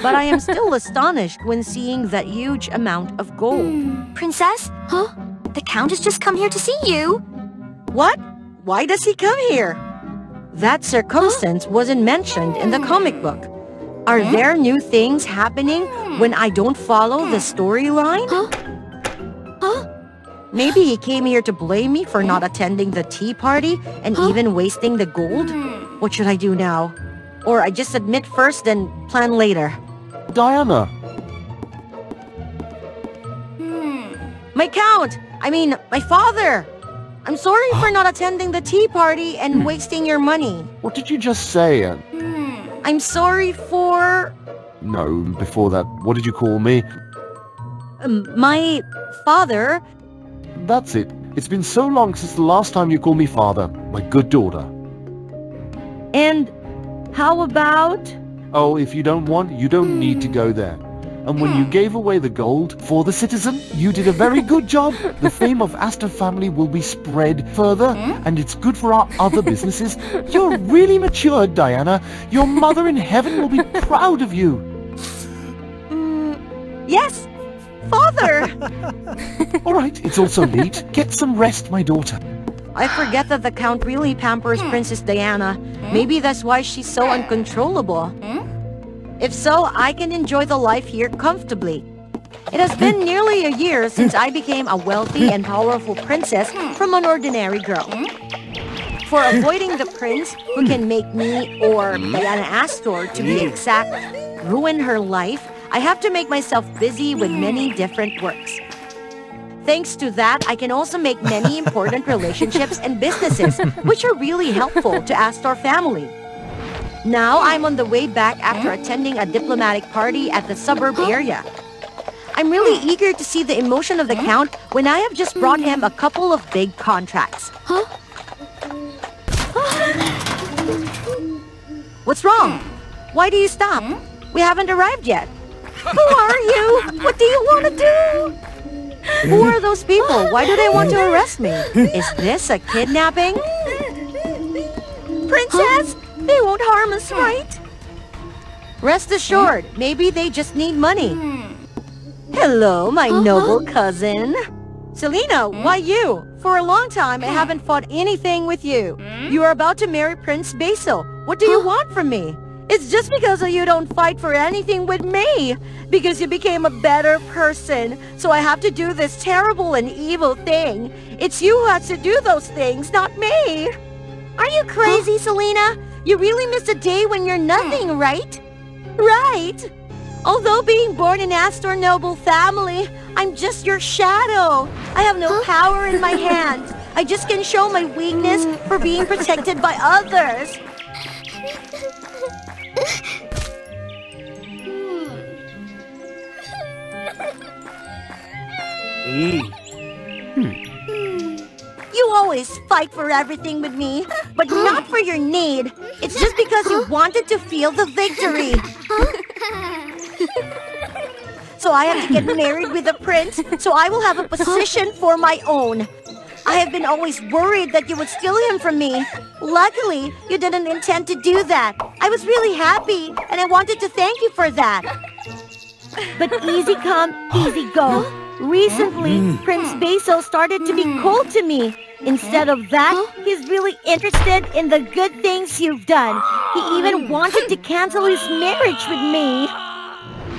But I am still astonished when seeing that huge amount of gold.
Princess? The Count has just come here to see you.
What? Why does he come here? That circumstance wasn't mentioned in the comic book. Are there new things happening when I don't follow the storyline? Maybe he came here to blame me for not attending the tea party and even wasting the gold? What should I do now? Or I just admit first and plan later?
Diana!
My count! I mean, my father! I'm sorry for not attending the tea party and wasting your money.
What did you just say?
I'm sorry for...
No, before that, what did you call me?
My father.
That's it. It's been so long since the last time you called me father, my good daughter.
And how about...
Oh, if you don't want, you don't need to go there. And when you gave away the gold for the citizen, you did a very good job. The fame of Astor family will be spread further, and it's good for our other businesses. You're really matured, Diana. Your mother in heaven will be proud of you.
Yes, father!
All right, it's also late. Get some rest, my daughter.
I forget that the Count really pampers Princess Diana. Maybe that's why she's so uncontrollable. If so, I can enjoy the life here comfortably. It has been nearly a year since I became a wealthy and powerful princess from an ordinary girl. For avoiding the prince who can make me, or Diana Astor to be exact, ruin her life, I have to make myself busy with many different works. Thanks to that, I can also make many important relationships and businesses, which are really helpful to Astor family. Now I'm on the way back after attending a diplomatic party at the suburb area. I'm really eager to see the emotion of the Count when I have just brought him a couple of big contracts. What's wrong? Why do you stop? We haven't arrived yet. Who are you? What do you want to do? Who are those people? Why do they want to arrest me? Is this a kidnapping? Princess! They won't harm us, right? Rest assured, maybe they just need money. Hello, my noble cousin. Selena, why you? For a long time, I haven't fought anything with you. You are about to marry Prince Basil. What do you want from me? It's just because you don't fight for anything with me. Because you became a better person. So I have to do this terrible and evil thing. It's you who has to do those things, not me. Are you crazy, Selena? You really miss a day when you're nothing, right? Right. Although being born in Astor noble family, I'm just your shadow. I have no power in my hands. I just can show my weakness for being protected by others. You always fight for everything with me, but not for your need. It's just because you wanted to feel the victory. So I have to get married with a prince, so I will have a position for my own. I have been always worried that you would steal him from me. Luckily, you didn't intend to do that. I was really happy, and I wanted to thank you for that. But easy come, easy go. Recently, Prince Basil started to be cold to me. Instead of that, he's really interested in the good things you've done. He even wanted to cancel his marriage with me.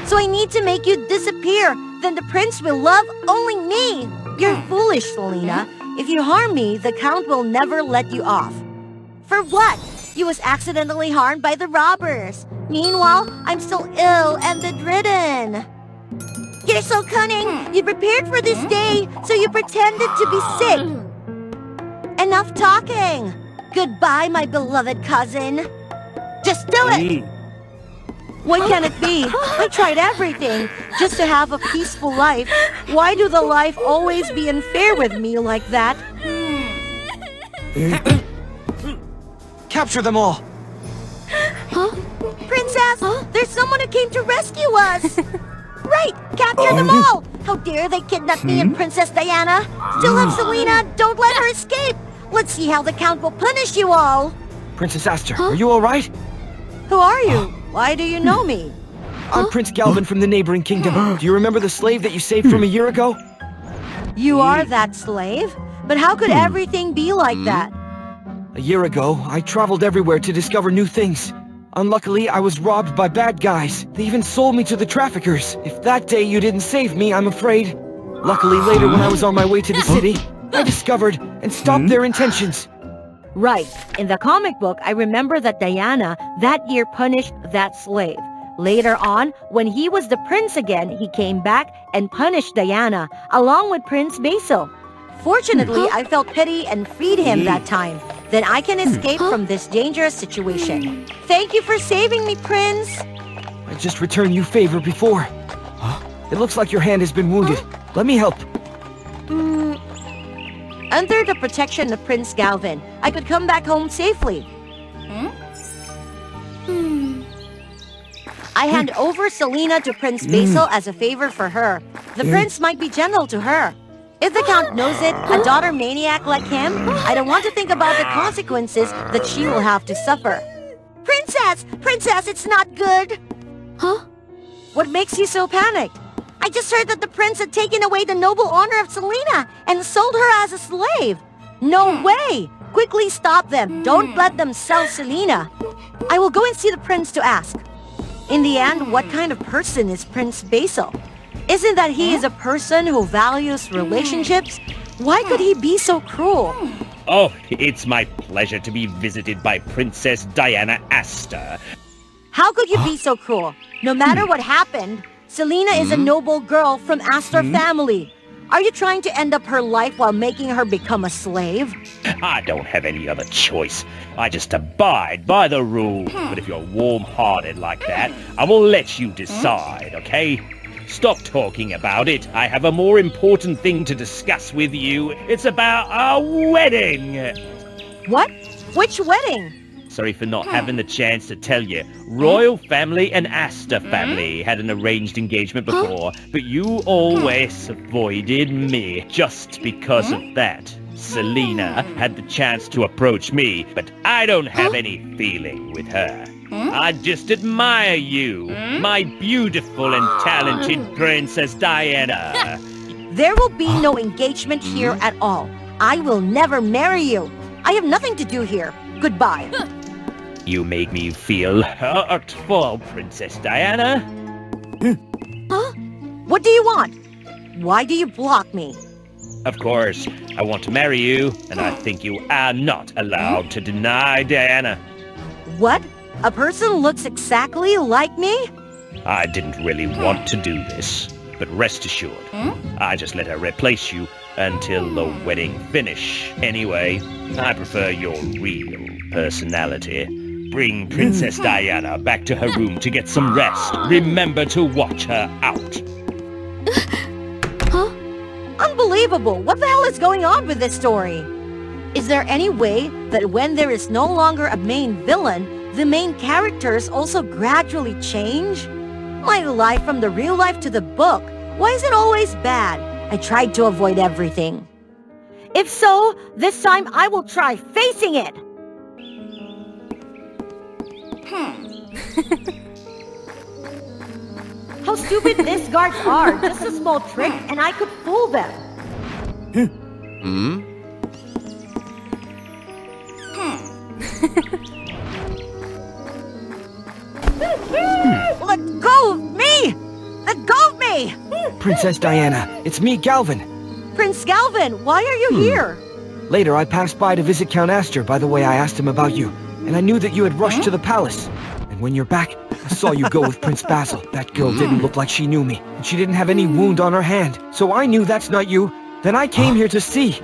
So I need to make you disappear. Then the prince will love only me. You're foolish, Selena. If you harm me, the Count will never let you off. For what? You was accidentally harmed by the robbers. Meanwhile, I'm still ill and bedridden. You're so cunning. You prepared for this day, so you pretended to be sick. Enough talking. Goodbye, my beloved cousin. Just do it. Why can't it be? I tried everything just to have a peaceful life. Why do the life always be unfair with me like that?
Capture them all!
Princess, there's someone who came to rescue us. Right, capture them all. How dare they kidnap me and Princess Diana? Still have Selena. Don't let her escape. Let's see how the Count will punish you all.
Princess Astor, are you alright?
Who are you? Why do you know me?
I'm Prince Galvin from the neighboring kingdom. Do you remember the slave that you saved from a year ago?
You are that slave? But how could everything be like that?
A year ago, I traveled everywhere to discover new things. Unluckily, I was robbed by bad guys. They even sold me to the traffickers. If that day you didn't save me, I'm afraid... Luckily later when I was on my way to the city, I discovered and stopped their intentions.
Right. In the comic book, I remember that Diana that year punished that slave. Later on, when he was the prince again, he came back and punished Diana, along with Prince Basil. Fortunately, I felt pity and freed him that time. Then I can escape from this dangerous situation. Thank you for saving me, Prince!
I just returned you favor before. It looks like your hand has been wounded. Let me help.
Under the protection of Prince Galvin, I could come back home safely. I hand over Selena to Prince Basil as a favor for her. The prince might be gentle to her. If the Count knows it, a daughter maniac like him, I don't want to think about the consequences that she will have to suffer. Princess! Princess, it's not good! Huh? What makes you so panicked? I just heard that the prince had taken away the noble honor of Selena and sold her as a slave. No way! Quickly stop them. Don't let them sell Selena. I will go and see the prince to ask. In the end, what kind of person is Prince Basil? Isn't that he is a person who values relationships? Why could he be so cruel?
Oh, it's my pleasure to be visited by Princess Diana Astor.
How could you be so cruel? No matter what happened, Selena is a noble girl from Astor family. Are you trying to end up her life while making her become a slave?
I don't have any other choice. I just abide by the rules. But if you're warm-hearted like that, I will let you decide, okay? Stop talking about it. I have a more important thing to discuss with you. It's about our wedding.
What? Which wedding?
Sorry for not having the chance to tell you. Royal family and Astor family had an arranged engagement before, but you always avoided me just because of that. Selena had the chance to approach me, but I don't have any feeling with her. I just admire you, my beautiful and talented Princess Diana.
There will be no engagement here at all. I will never marry you. I have nothing to do here. Goodbye.
You make me feel hurtful, Princess Diana.
What do you want? Why do you block me?
Of course, I want to marry you, and I think you are not allowed to deny Diana.
What? A person looks exactly like me?
I didn't really want to do this, but rest assured, I just let her replace you until the wedding finish. Anyway, I prefer your real personality. Bring Princess Diana back to her room to get some rest. Remember to watch her out.
Unbelievable! What the hell is going on with this story? Is there any way that when there is no longer a main villain, the main characters also gradually change? My life from the real life to the book, why is it always bad? I tried to avoid everything. If so, this time I will try facing it! How stupid these guards are! Just a small trick and I could fool them! Let go of me! Let go of me!
Princess Diana, it's me, Galvin.
Prince Galvin, why are you here?
Later, I passed by to visit Count Astor by the way I asked him about you, and I knew that you had rushed to the palace. And when you're back, I saw you go with Prince Basil. That girl didn't look like she knew me, and she didn't have any wound on her hand, so I knew that's not you. Then I came here to see.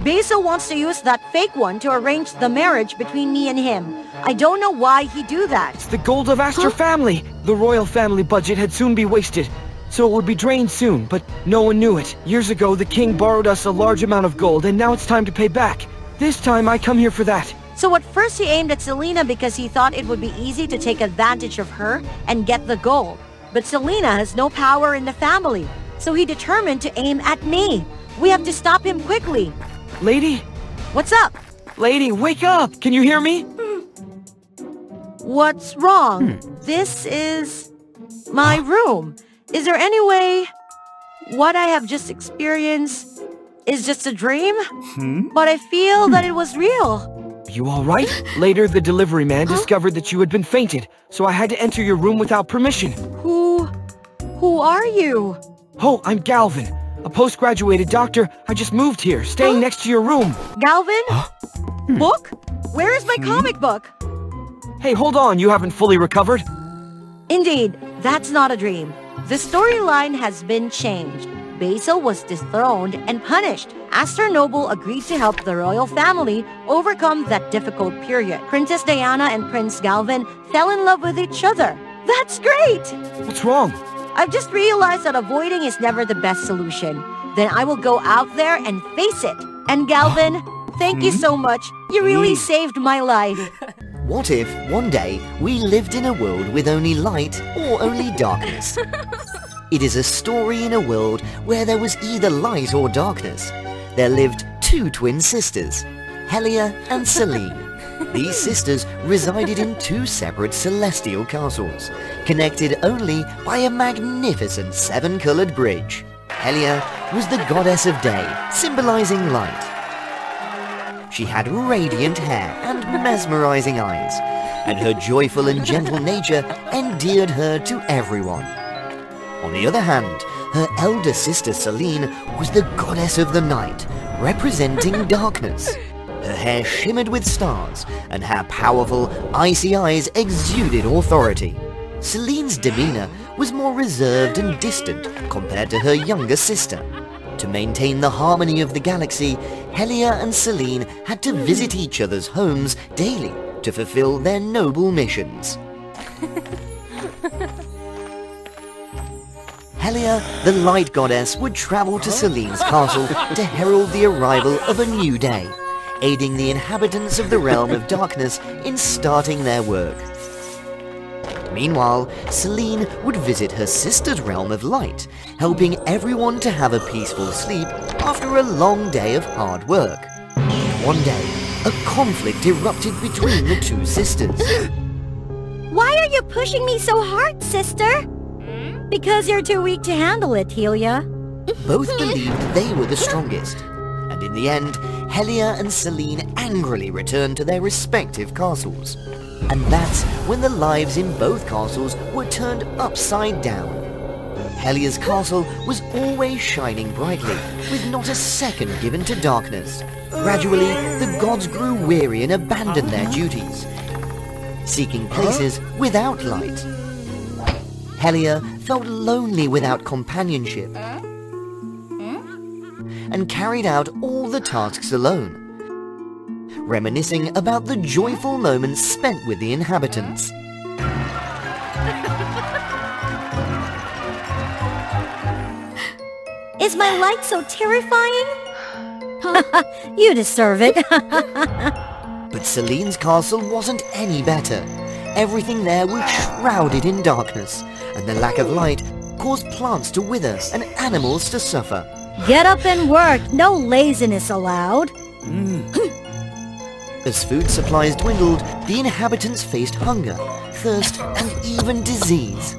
Basil wants to use that fake one to arrange the marriage between me and him. I don't know why he'd do that.
It's the gold of Astor family. The royal family budget had soon be wasted, so it would be drained soon, but no one knew it. Years ago, the king borrowed us a large amount of gold, and now it's time to pay back. This time, I come here for that.
So at first he aimed at Selena because he thought it would be easy to take advantage of her and get the gold. But Selena has no power in the family, so he determined to aim at me. We have to stop him quickly.
Lady?
What's up?
Lady, wake up! Can you hear me?
What's wrong? This is my room. Is there any way what I have just experienced is just a dream? But I feel that it was real.
You all right? Later, the delivery man discovered that you had been fainted, so I had to enter your room without permission.
Who are you?
Oh, I'm Galvin. A post-graduated doctor. I just moved here, staying next to your room.
Galvin? Book? Where is my comic book?
Hey, hold on, you haven't fully recovered?
Indeed, that's not a dream. The storyline has been changed. Basil was dethroned and punished. Aster Noble agreed to help the royal family overcome that difficult period. Princess Diana and Prince Galvin fell in love with each other. That's great!
What's wrong?
I've just realized that avoiding is never the best solution. Then I will go out there and face it. And Galvin, thank you so much. You really saved my life.
What if, one day, we lived in a world with only light or only darkness? It is a story in a world where there was either light or darkness. There lived two twin sisters, Helia and Selene. These sisters resided in two separate celestial castles, connected only by a magnificent 7-colored bridge. Helia was the goddess of day, symbolizing light. She had radiant hair and mesmerizing eyes, and her joyful and gentle nature endeared her to everyone. On the other hand, her elder sister Selene was the goddess of the night, representing darkness. Her hair shimmered with stars, and her powerful, icy eyes exuded authority. Selene's demeanor was more reserved and distant compared to her younger sister. To maintain the harmony of the galaxy, Helia and Selene had to visit each other's homes daily to fulfill their noble missions. Helia, the light goddess, would travel to Selene's castle to herald the arrival of a new day, aiding the inhabitants of the realm of darkness in starting their work. Meanwhile, Selene would visit her sister's realm of light, helping everyone to have a peaceful sleep after a long day of hard work. One day, a conflict erupted between the two sisters.
Why are you pushing me so hard, sister? Because you're too weak to handle it, Helia.
Both believed they were the strongest, and in the end, Helia and Selene angrily returned to their respective castles. And that's when the lives in both castles were turned upside down. Helia's castle was always shining brightly, with not a second given to darkness. Gradually, the gods grew weary and abandoned their duties, seeking places without light. Helia felt lonely without companionship and carried out all the tasks alone, reminiscing about the joyful moments spent with the inhabitants.
Is my light so terrifying? You deserve it.
But Selene's castle wasn't any better. Everything there was shrouded in darkness, and the lack of light caused plants to wither and animals to suffer.
Get up and work. No laziness allowed.
As food supplies dwindled, the inhabitants faced hunger, thirst, and even disease.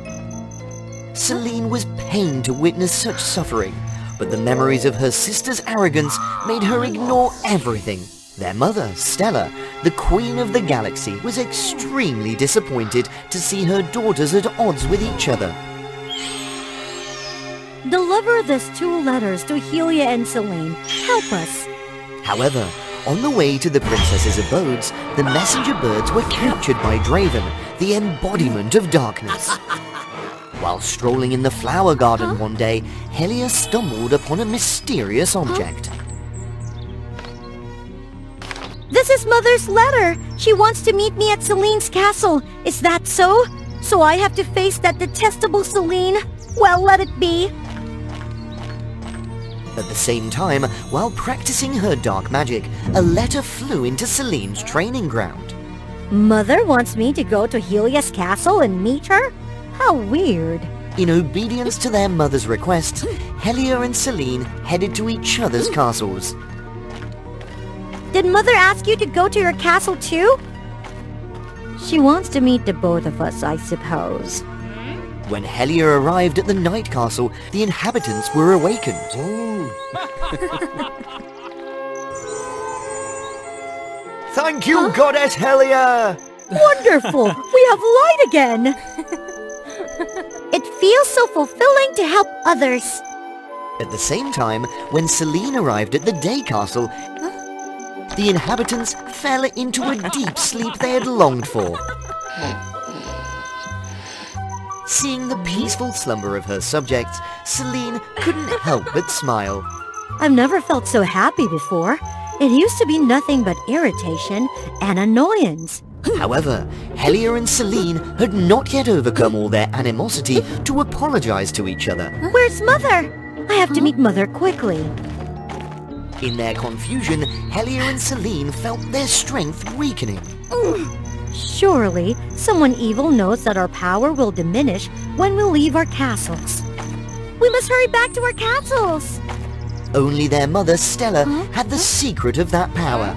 Selene was pained to witness such suffering, but the memories of her sister's arrogance made her ignore everything. Their mother, Stella, the queen of the galaxy, was extremely disappointed to see her daughters at odds with each other.
Deliver these 2 letters to Helia and Selene. Help us.
However, on the way to the princess's abodes, the messenger birds were captured by Draven, the embodiment of darkness. While strolling in the flower garden one day, Helia stumbled upon a mysterious object.
This is Mother's letter. She wants to meet me at Selene's castle. Is that so? So I have to face that detestable Selene? Well, let it be.
At the same time, while practicing her dark magic, a letter flew into Selene's training ground.
Mother wants me to go to Helia's castle and meet her? How weird.
In obedience to their mother's requests, Helia and Selene headed to each other's castles.
Did Mother ask you to go to your castle too? She wants to meet the both of us, I suppose.
When Helia arrived at the Night Castle, the inhabitants were awakened. Thank you, Goddess Helia!
Wonderful! We have light again! It feels so fulfilling to help others.
At the same time, when Celine arrived at the day castle, the inhabitants fell into a deep sleep they had longed for. Seeing the peaceful slumber of her subjects, Celine couldn't help but smile.
I've never felt so happy before. It used to be nothing but irritation and annoyance.
However, Helia and Celine had not yet overcome all their animosity to apologize to each other.
Where's Mother? I have to meet Mother quickly.
In their confusion, Helia and Celine felt their strength weakening.
Surely, someone evil knows that our power will diminish when we leave our castles. We must hurry back to our castles!
Only their mother, Stella, had the secret of that power.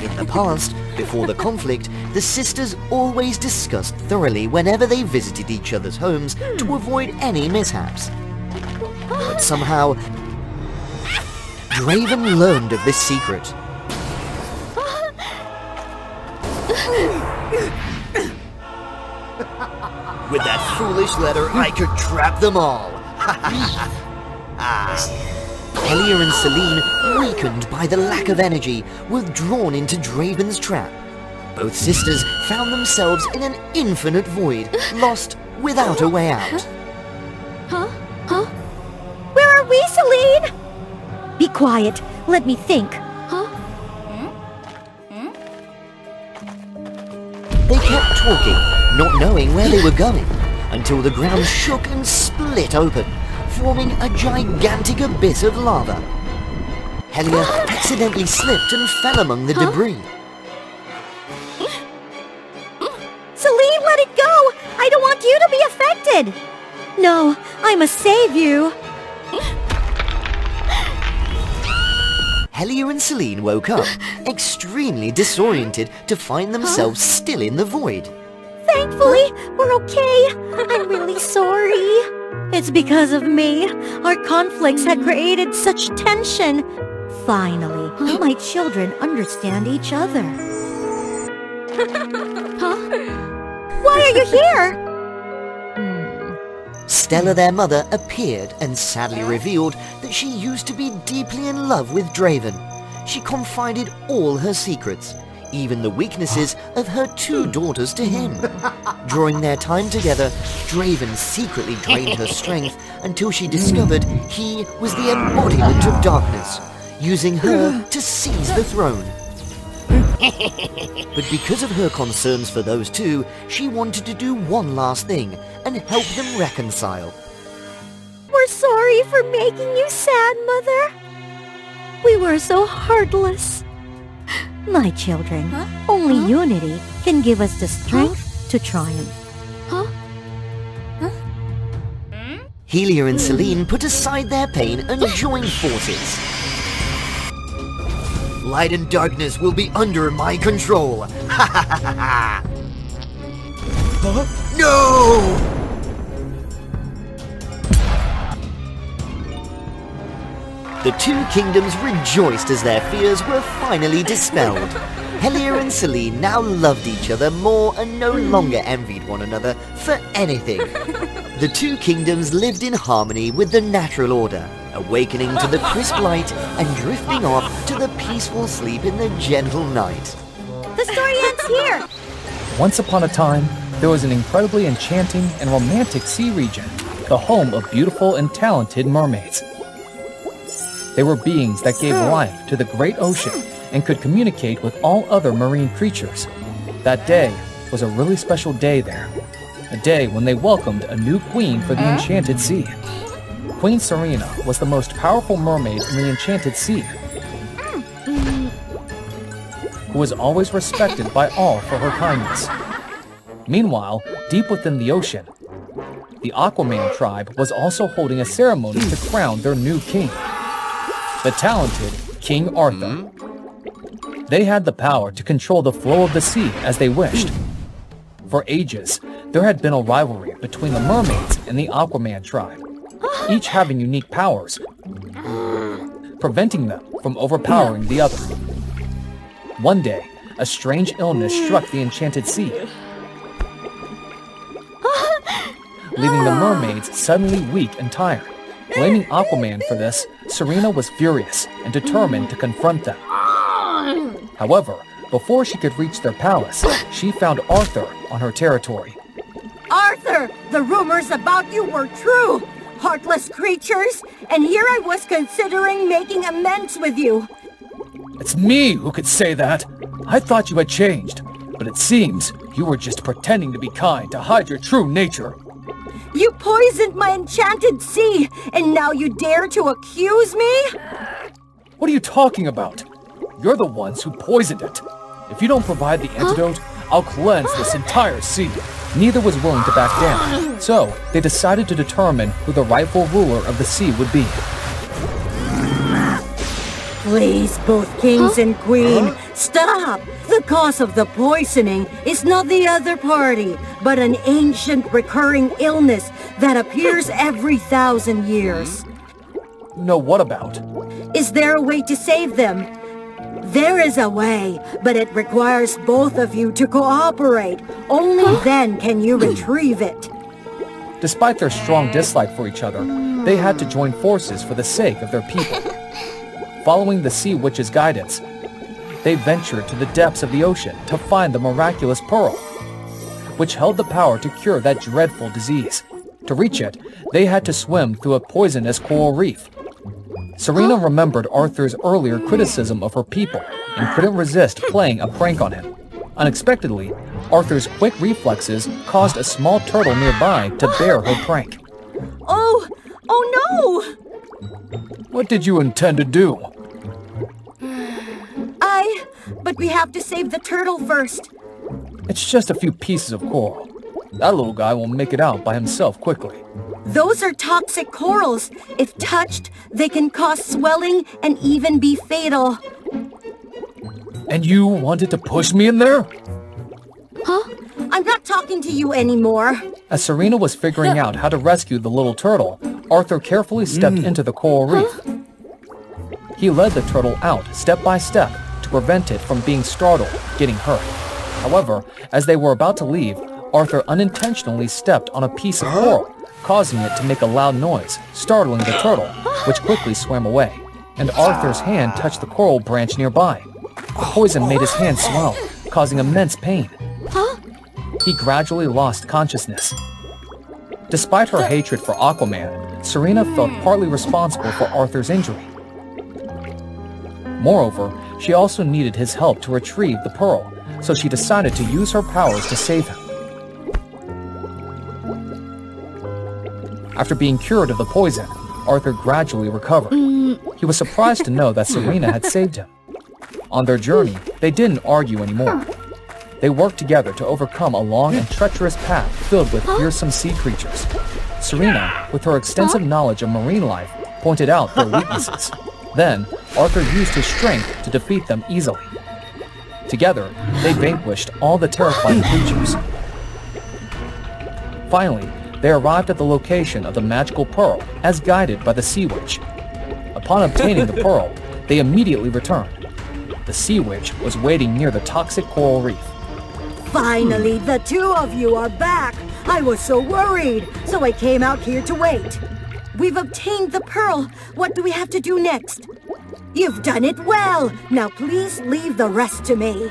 In the past, before the conflict, the sisters always discussed thoroughly whenever they visited each other's homes to avoid any mishaps. But somehow, Draven learned of this secret. With that foolish letter, I could trap them all. Helia and Celine, weakened by the lack of energy, were drawn into Draven's trap. Both sisters found themselves in an infinite void, lost without a way out.
Where are we, Celine? Be quiet. Let me think.
They kept talking, not knowing where they were going, until the ground shook and split open, forming a gigantic abyss of lava. Helia accidentally slipped and fell among the debris.
Celine, let it go! I don't want you to be affected! No, I must save you!
Helia and Celine woke up, extremely disoriented to find themselves still in the void.
Thankfully, we're okay. I'm really sorry. It's because of me. Our conflicts had created such tension. Finally, my children understand each other. Why are you here?
Stella, their mother, appeared and sadly revealed that she used to be deeply in love with Draven. She confided all her secrets, even the weaknesses of her two daughters, to him. During their time together, Draven secretly drained her strength until she discovered he was the embodiment of darkness, using her to seize the throne. But because of her concerns for those two, she wanted to do one last thing and help them reconcile.
We're sorry for making you sad, Mother. We were so heartless. My children, only unity can give us the strength to triumph.
Helia and Celine put aside their pain and joined forces. Light and darkness will be under my control. Ha ha ha ha! No! The two kingdoms rejoiced as their fears were finally dispelled. Helia and Celine now loved each other more and no longer envied one another for anything. The two kingdoms lived in harmony with the natural order, awakening to the crisp light and drifting off to the peaceful sleep in the gentle night.
The story ends here!
Once upon a time, there was an incredibly enchanting and romantic sea region, the home of beautiful and talented mermaids. They were beings that gave life to the great ocean and could communicate with all other marine creatures. That day was a really special day there, a day when they welcomed a new queen for the Enchanted Sea. Queen Serena was the most powerful mermaid in the Enchanted Sea, who was always respected by all for her kindness. Meanwhile, deep within the ocean, the Aquaman tribe was also holding a ceremony to crown their new king, the talented King Arthur. They had the power to control the flow of the sea as they wished. For ages, there had been a rivalry between the mermaids and the Aquaman tribe, each having unique powers, preventing them from overpowering the other. One day, a strange illness struck the Enchanted Sea, leaving the mermaids suddenly weak and tired. Blaming Aquaman for this, Serena was furious and determined to confront them. However, before she could reach their palace, she found Arthur on her territory.
Arthur, the rumors about you were true! Heartless creatures! And here I was considering making amends with you!
It's me who could say that! I thought you had changed, but it seems you were just pretending to be kind to hide your true nature.
You poisoned my enchanted sea, and now you dare to accuse me?
What are you talking about? You're the ones who poisoned it. If you don't provide the antidote, I'll cleanse this entire sea. Neither was willing to back down, so they decided to determine who the rightful ruler of the sea would be.
Please, both kings and queen, stop! The cause of the poisoning is not the other party, but an ancient recurring illness that appears every 1,000 years.
No, what about?
Is there a way to save them? There is a way, but it requires both of you to cooperate. Only then can you retrieve it.
Despite their strong dislike for each other, they had to join forces for the sake of their people. Following the Sea Witch's guidance, they ventured to the depths of the ocean to find the miraculous pearl, which held the power to cure that dreadful disease. To reach it, they had to swim through a poisonous coral reef. Serena remembered Arthur's earlier criticism of her people and couldn't resist playing a prank on him. Unexpectedly, Arthur's quick reflexes caused a small turtle nearby to bear her prank.
Oh no!
What did you intend to do?
But we have to save the turtle first.
It's just a few pieces of coral. That little guy will make it out by himself quickly.
Those are toxic corals. If touched, they can cause swelling and even be fatal.
And you wanted to push me in there?
Huh? I'm not talking to you anymore.
As Serena was figuring out how to rescue the little turtle, Arthur carefully stepped into the coral reef. He led the turtle out step by step to prevent it from being startled, getting hurt. However, as they were about to leave, Arthur unintentionally stepped on a piece of coral, causing it to make a loud noise, startling the turtle, which quickly swam away. And Arthur's hand touched the coral branch nearby. The poison made his hand swell, causing immense pain. He gradually lost consciousness. Despite her hatred for Aquaman, Serena felt partly responsible for Arthur's injury. Moreover, she also needed his help to retrieve the pearl, so she decided to use her powers to save him. After being cured of the poison, Arthur gradually recovered. He was surprised to know that Serena had saved him. On their journey, they didn't argue anymore. They worked together to overcome a long and treacherous path filled with fearsome sea creatures. Serena, with her extensive knowledge of marine life, pointed out their weaknesses. Then, Arthur used his strength to defeat them easily. Together, they vanquished all the terrifying creatures. Finally, they arrived at the location of the magical pearl, as guided by the Sea Witch. Upon obtaining the pearl, they immediately returned. The Sea Witch was waiting near the toxic coral reef.
Finally, the two of you are back! I was so worried, so I came out here to wait. We've obtained the pearl. What do we have to do next? You've done it well. Now please leave the rest to me.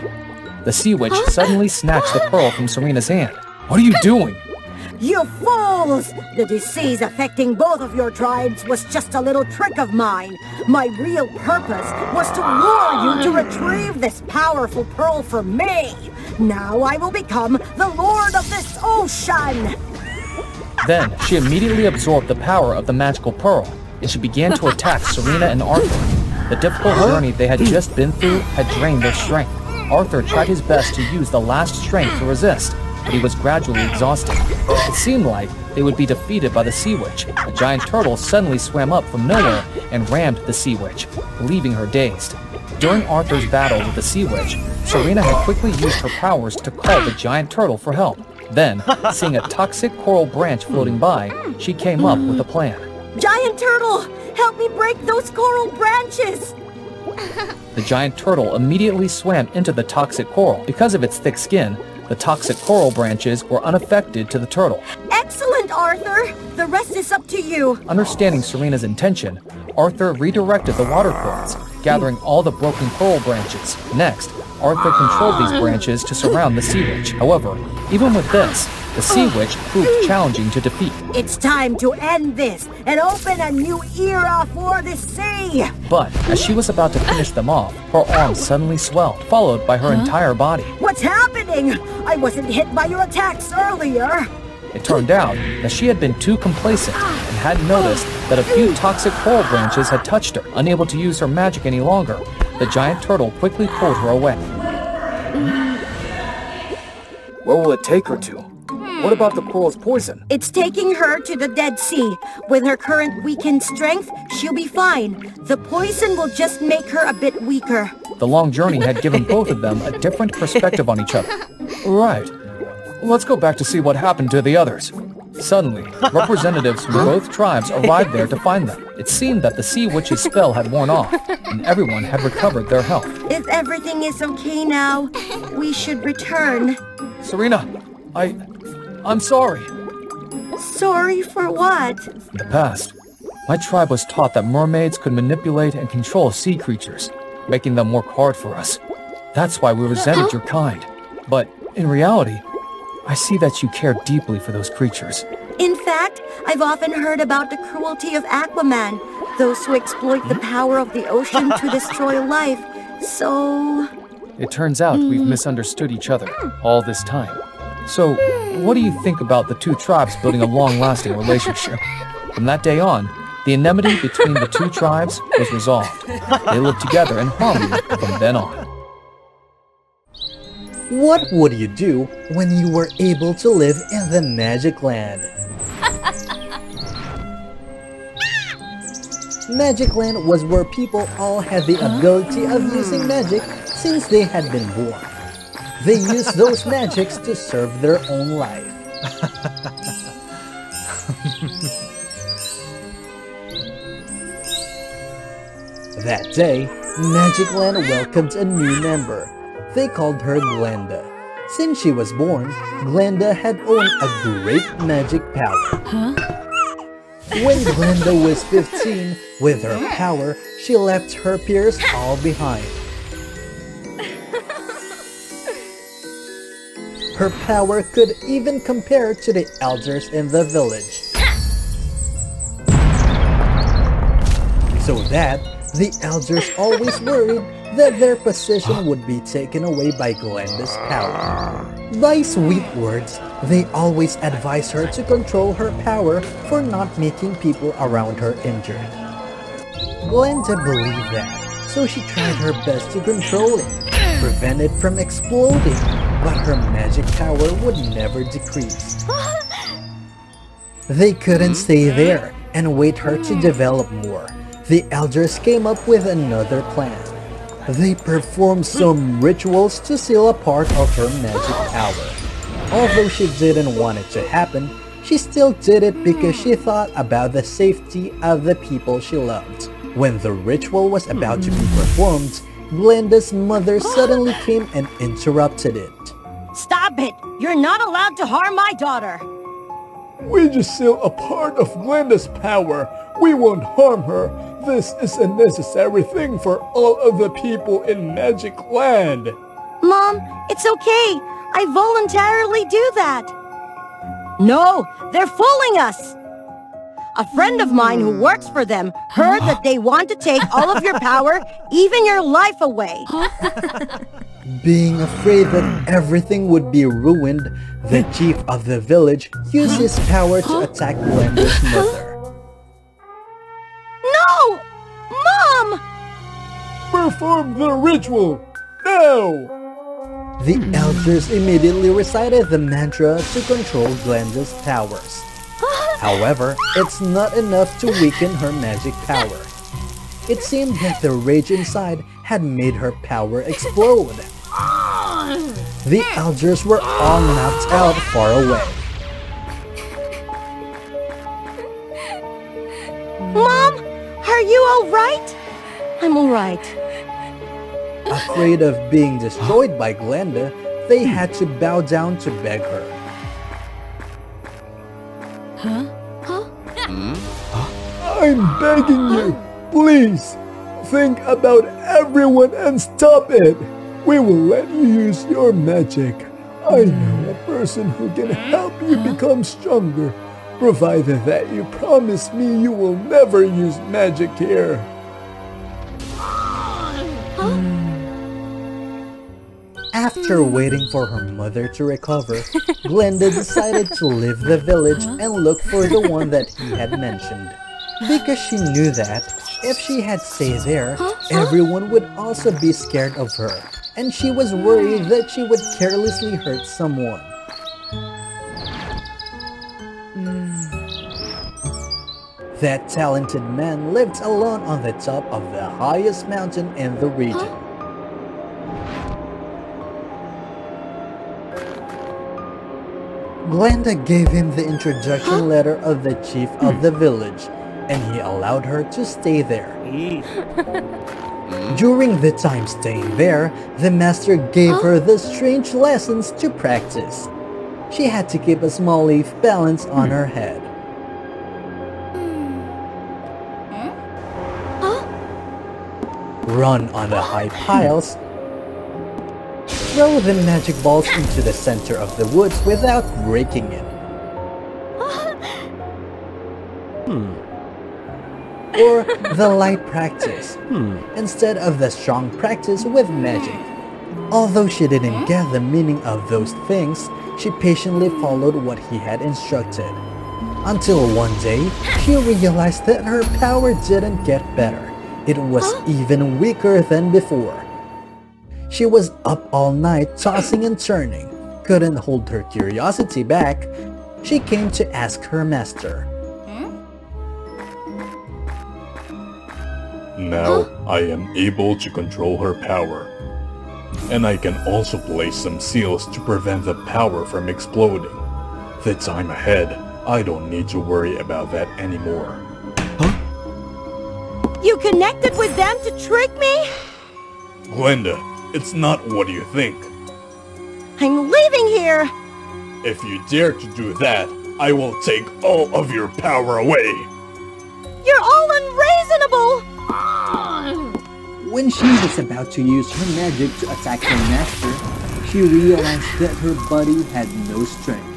The Sea Witch suddenly snatched the pearl from Serena's hand. What are you doing?
You fools! The disease affecting both of your tribes was just a little trick of mine. My real purpose was to lure you to retrieve this powerful pearl from me. Now I will become the lord of this ocean!
Then, she immediately absorbed the power of the magical pearl, and she began to attack Serena and Arthur. The difficult journey they had just been through had drained their strength. Arthur tried his best to use the last strength to resist, but he was gradually exhausted. It seemed like they would be defeated by the Sea Witch. A giant turtle suddenly swam up from nowhere and rammed the Sea Witch, leaving her dazed. During Arthur's battle with the Sea Witch, Serena had quickly used her powers to call the giant turtle for help. Then, seeing a toxic coral branch floating by, she came up with a plan.
Giant turtle! Help me break those coral branches!
The giant turtle immediately swam into the toxic coral. Because of its thick skin, The toxic coral branches were unaffected to the turtle.
Excellent, Arthur! The rest is up to you.
Understanding Serena's intention, Arthur redirected the water currents, gathering all the broken coral branches. Next, Arthur controlled these branches to surround the sea witch. However, even with this, the sea witch proved challenging to defeat.
It's time to end this and open a new era for the sea!
But as she was about to finish them off, her arm suddenly swelled, followed by her entire body.
What's happening? I wasn't hit by your attacks earlier!
It turned out that she had been too complacent and hadn't noticed that a few toxic coral branches had touched her. Unable to use her magic any longer, the giant turtle quickly pulled her away. Where will it take her to? What about the coral's poison?
It's taking her to the Dead Sea. With her current weakened strength, she'll be fine. The poison will just make her a bit weaker.
The long journey had given both of them a different perspective on each other. Right. Let's go back to see what happened to the others. Suddenly, representatives from both tribes arrived there to find them. It seemed that the sea witch's spell had worn off, and everyone had recovered their health.
If everything is okay now, we should return.
Serena, I'm sorry.
Sorry for what?
In the past, my tribe was taught that mermaids could manipulate and control sea creatures, making them work hard for us. That's why we resented your kind. But in reality, I see that you care deeply for those creatures.
In fact, I've often heard about the cruelty of Aquaman, those who exploit the power of the ocean to destroy life. So...
It turns out we've misunderstood each other all this time. So, what do you think about the two tribes building a long-lasting relationship? From that day on, the enmity between the two tribes was resolved. They lived together in harmony from then on.
What would you do when you were able to live in the Magic Land? Magic Land was where people all had the ability of using magic since they had been born. They used those magics to serve their own life. That day, Magic Land welcomed a new member. They called her Glenda. Since she was born, Glenda had owned a great magic power. When Glenda was 15, with her power, she left her peers all behind. Her power could even compare to the elders in the village. So that, the elders always worried that their position would be taken away by Glenda's power. By sweet words, they always advised her to control her power for not making people around her injured. Glenda believed that, so she tried her best to control it, prevent it from exploding, but her magic power would never decrease. They couldn't stay there and wait her to develop more. The elders came up with another plan. They performed some rituals to seal a part of her magic power. Although she didn't want it to happen, she still did it because she thought about the safety of the people she loved. When the ritual was about to be performed, Glenda's mother suddenly came and interrupted it.
Stop it! You're not allowed to harm my daughter!
We just seal a part of Glenda's power. We won't harm her. This is a necessary thing for all of the people in Magic Land.
Mom, it's okay. I voluntarily do that. No, they're fooling us. A friend of mine who works for them heard that they want to take all of your power, even your life away.
Being afraid that everything would be ruined, the chief of the village used his power to attack Glenda's mother.
No! Mom!
Perform the ritual, now!
The elders immediately recited the mantra to control Glenda's powers. However, it's not enough to weaken her magic power. It seemed that the rage inside had made her power explode. The elders were all knocked out far away.
Mom, are you alright? I'm alright.
Afraid of being destroyed by Glenda, they had to bow down to beg her.
I'm begging you, please, think about everyone and stop it. We will let you use your magic. I know a person who can help you become stronger, provided that you promise me you will never use magic here.
After waiting for her mother to recover, Glenda decided to leave the village and look for the one that he had mentioned. Because she knew that, if she had stayed there, everyone would also be scared of her, and she was worried that she would carelessly hurt someone. That talented man lived alone on the top of the highest mountain in the region. Glenda gave him the introduction letter of the chief of the village, and he allowed her to stay there. During the time staying there, the master gave her the strange lessons to practice. She had to keep a small leaf balanced on her head. Run on the high piles, throw the magic balls into the center of the woods without breaking it. Or the light practice, instead of the strong practice with magic. Although she didn't get the meaning of those things, she patiently followed what he had instructed. Until one day, she realized that her power didn't get better. It was even weaker than before. She was up all night tossing and turning, couldn't hold her curiosity back. She came to ask her master.
Now I am able to control her power. And I can also place some seals to prevent the power from exploding. The time ahead, I don't need to worry about that anymore.
You connected with them to trick me?
Glenda, it's not what you think.
I'm leaving here!
If you dare to do that, I will take all of your power away.
You're all unreasonable!
When she was about to use her magic to attack her master, she realized that her body had no strength.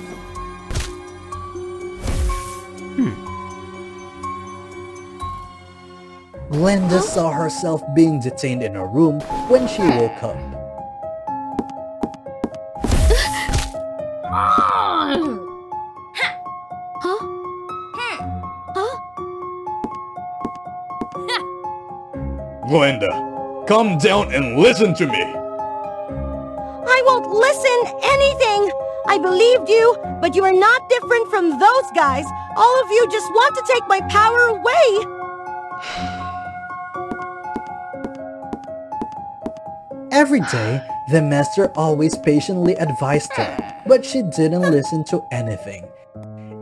Glenda saw herself being detained in a room when she woke up.
Glenda, calm down and listen to me.
I won't listen anything! I believed you, but you are not different from those guys. All of you just want to take my power away!
Every day, the master always patiently advised her, but she didn't listen to anything.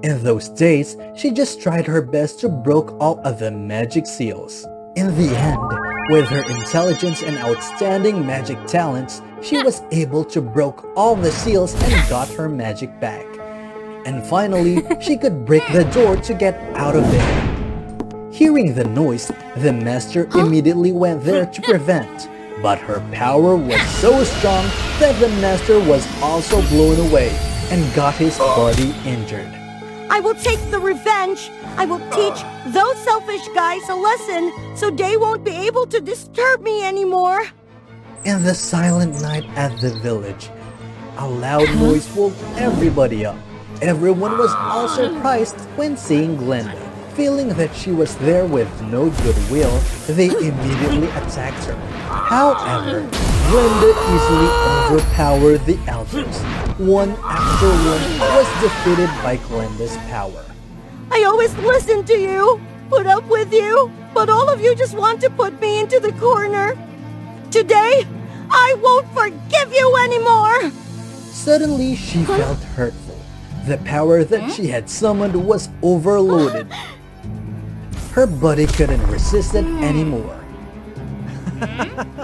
In those days, she just tried her best to break all of the magic seals. In the end, with her intelligence and outstanding magic talents, she was able to break all the seals and got her magic back. And finally, she could break the door to get out of it. Hearing the noise, the master immediately went there to prevent. But her power was so strong that the master was also blown away and got his body injured.
I will take the revenge. I will teach those selfish guys a lesson so they won't be able to disturb me anymore.
In the silent night at the village, a loud noise woke everybody up. Everyone was all surprised when seeing Glenda. Feeling that she was there with no goodwill, they immediately attacked her. However, Glenda easily overpowered the elders. One after one was defeated by Glenda's power.
I always listened to you, put up with you, but all of you just want to put me into the corner. Today, I won't forgive you anymore!
Suddenly, she felt hurtful. The power that she had summoned was overloaded. Her body couldn't resist it anymore.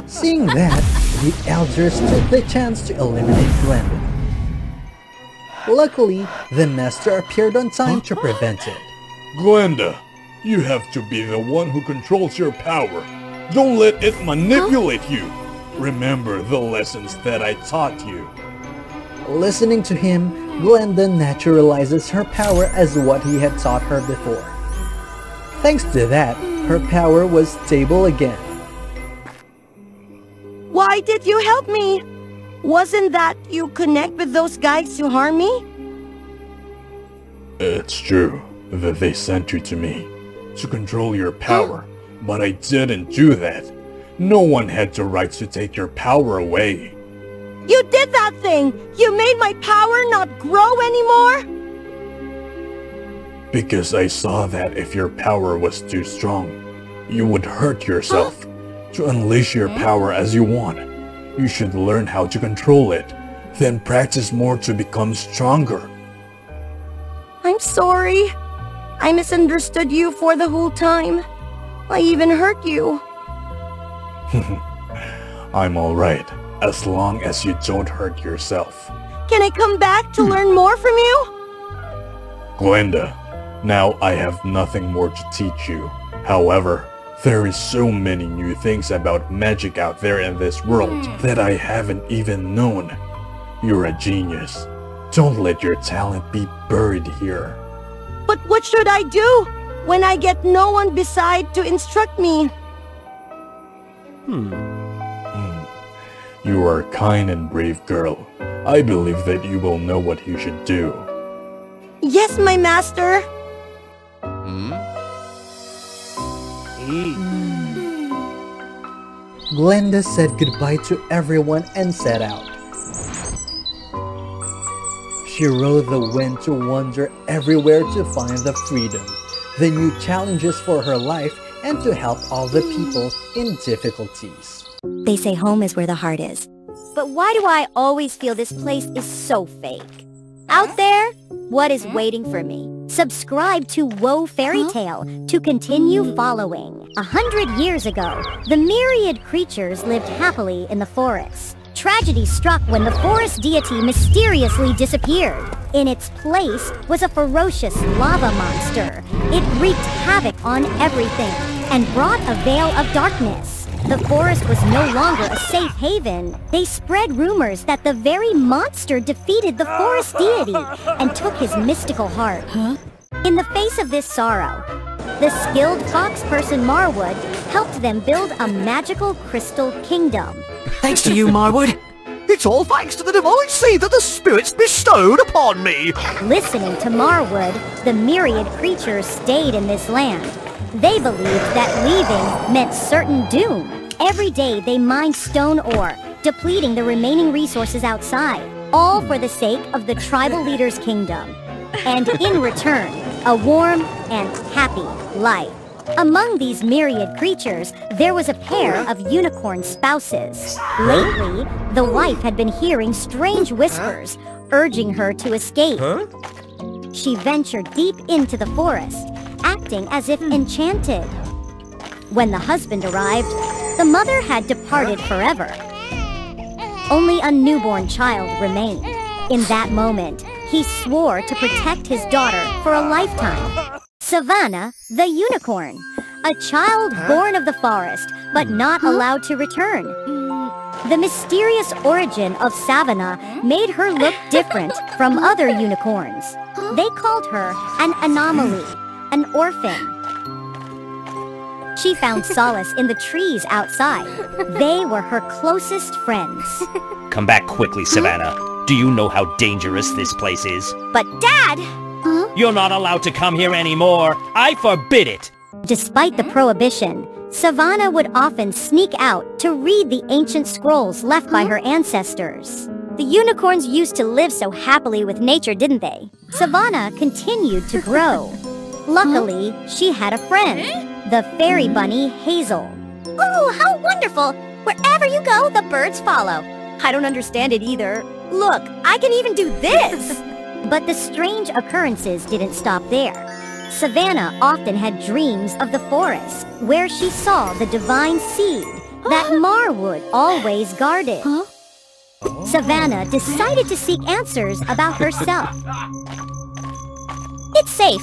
Seeing that, the elders took the chance to eliminate Glenda. Luckily, the master appeared on time to prevent it.
Glenda, you have to be the one who controls your power. Don't let it manipulate you. Remember the lessons that I taught you.
Listening to him, Glenda naturalizes her power as what he had taught her before. Thanks to that, her power was stable again.
Why did you help me? Wasn't that you connect with those guys to harm me?
It's true that they sent you to me to control your power, but I didn't do that. No one had the right to take your power away.
You did that thing! You made my power not grow anymore?
Because I saw that if your power was too strong, you would hurt yourself. To unleash your power as you want, you should learn how to control it, then practice more to become stronger.
I'm sorry. I misunderstood you for the whole time. I even hurt you.
I'm alright, as long as you don't hurt yourself.
Can I come back to learn more from you?
Glenda, now I have nothing more to teach you. However, there is so many new things about magic out there in this world that I haven't even known. You're a genius. Don't let your talent be buried here.
But what should I do when I get no one beside to instruct me?
You are a kind and brave girl. I believe that you will know what you should do.
Yes, my master.
Glenda said goodbye to everyone and set out. She rode the wind to wander everywhere to find the freedom, the new challenges for her life, and to help all the people in difficulties.
They say home is where the heart is. But why do I always feel this place is so fake? Out there, what is waiting for me? Subscribe to WOA Fairy Tale to continue following. 100 years ago, the myriad creatures lived happily in the forest. Tragedy struck when the forest deity mysteriously disappeared. In its place was a ferocious lava monster. It wreaked havoc on everything and brought a veil of darkness. The forest was no longer a safe haven. They spread rumors that the very monster defeated the forest deity and took his mystical heart. In the face of this sorrow, the skilled fox person Marwood helped them build a magical crystal kingdom.
Thanks to you, Marwood. It's all thanks to the divine seed that the spirits bestowed upon me.
Listening to Marwood, the myriad creatures stayed in this land. They believed that leaving meant certain doom. Every day they mined stone ore, depleting the remaining resources outside, all for the sake of the tribal leader's kingdom. And in return, a warm and happy life. Among these myriad creatures, there was a pair of unicorn spouses. Lately, the wife had been hearing strange whispers, urging her to escape. She ventured deep into the forest, acting as if enchanted. When the husband arrived, the mother had departed forever. Only a newborn child remained. In that moment, he swore to protect his daughter for a lifetime. Savannah, the unicorn, a child born of the forest, but not allowed to return. The mysterious origin of Savannah made her look different from other unicorns. They called her an anomaly, an orphan. She found solace in the trees outside. They were her closest friends.
Come back quickly, Savannah. Do you know how dangerous this place is?
But Dad!
You're not allowed to come here anymore. I forbid it.
Despite the prohibition, Savannah would often sneak out to read the ancient scrolls left by her ancestors. The unicorns used to live so happily with nature, didn't they? Savannah continued to grow. Luckily, she had a friend, the fairy bunny Hazel.
Oh, how wonderful! Wherever you go, the birds follow.
I don't understand it either. Look, I can even do this! But the strange occurrences didn't stop there. Savannah often had dreams of the forest, where she saw the divine seed that Marwood always guarded. Savannah decided to seek answers about herself. It's safe.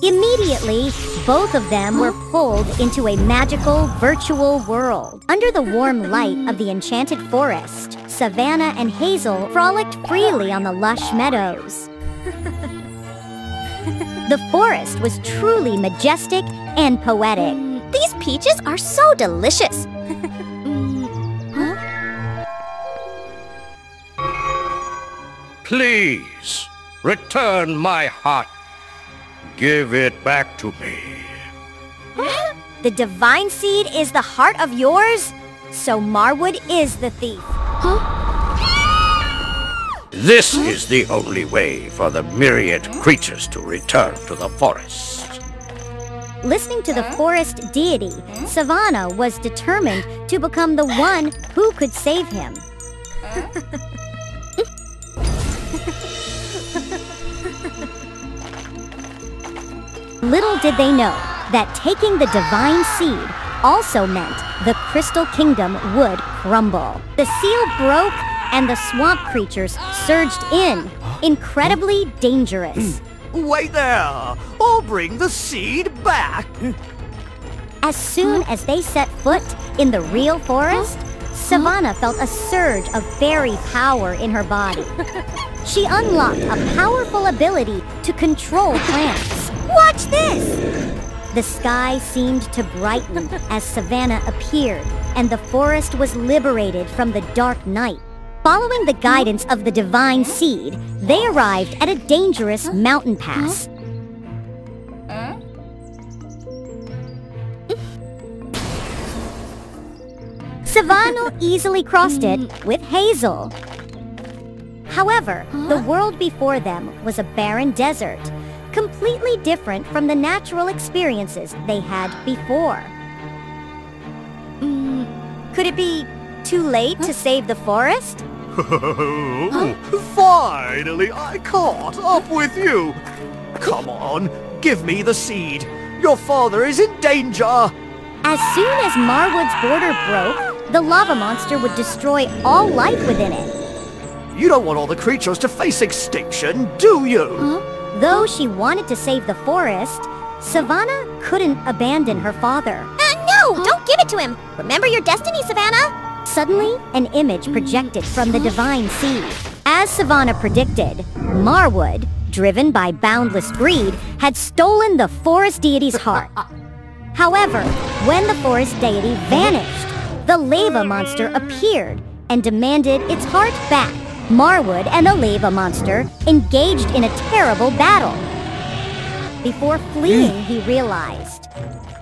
Immediately, both of them were pulled into a magical, virtual world. Under the warm light of the enchanted forest, Savannah and Hazel frolicked freely on the lush meadows. The forest was truly majestic and poetic.
These peaches are so delicious.
Please, return my heart. Give it back to me.
The divine seed is the heart of yours? So Marwood is the thief.
This is the only way for the myriad creatures to return to the forest.
Listening to the forest deity, Savannah was determined to become the one who could save him. Little did they know that taking the divine seed also meant the Crystal Kingdom would crumble. The seal broke and the swamp creatures surged in, incredibly dangerous.
Wait there! I'll bring the seed back!
As soon as they set foot in the real forest, Savannah felt a surge of fairy power in her body. She unlocked a powerful ability to control plants. Watch this! The sky seemed to brighten as Savannah appeared, and the forest was liberated from the dark night. Following the guidance of the divine seed, they arrived at a dangerous mountain pass. Savannah easily crossed it with Hazel. However, the world before them was a barren desert, completely different from the natural experiences they had before. Could it be too late to save the forest?
Finally, I caught up with you! Come on, give me the seed! Your father is in danger!
As soon as Marwood's border broke, the lava monster would destroy all life within it.
You don't want all the creatures to face extinction, do you?
Though she wanted to save the forest, Savannah couldn't abandon her father.
No! Don't give it to him! Remember your destiny, Savannah!
Suddenly, an image projected from the divine seed. As Savannah predicted, Marwood, driven by boundless greed, had stolen the forest deity's heart. However, when the forest deity vanished, the lava monster appeared and demanded its heart back. Marwood and the lava monster engaged in a terrible battle. Before fleeing, he realized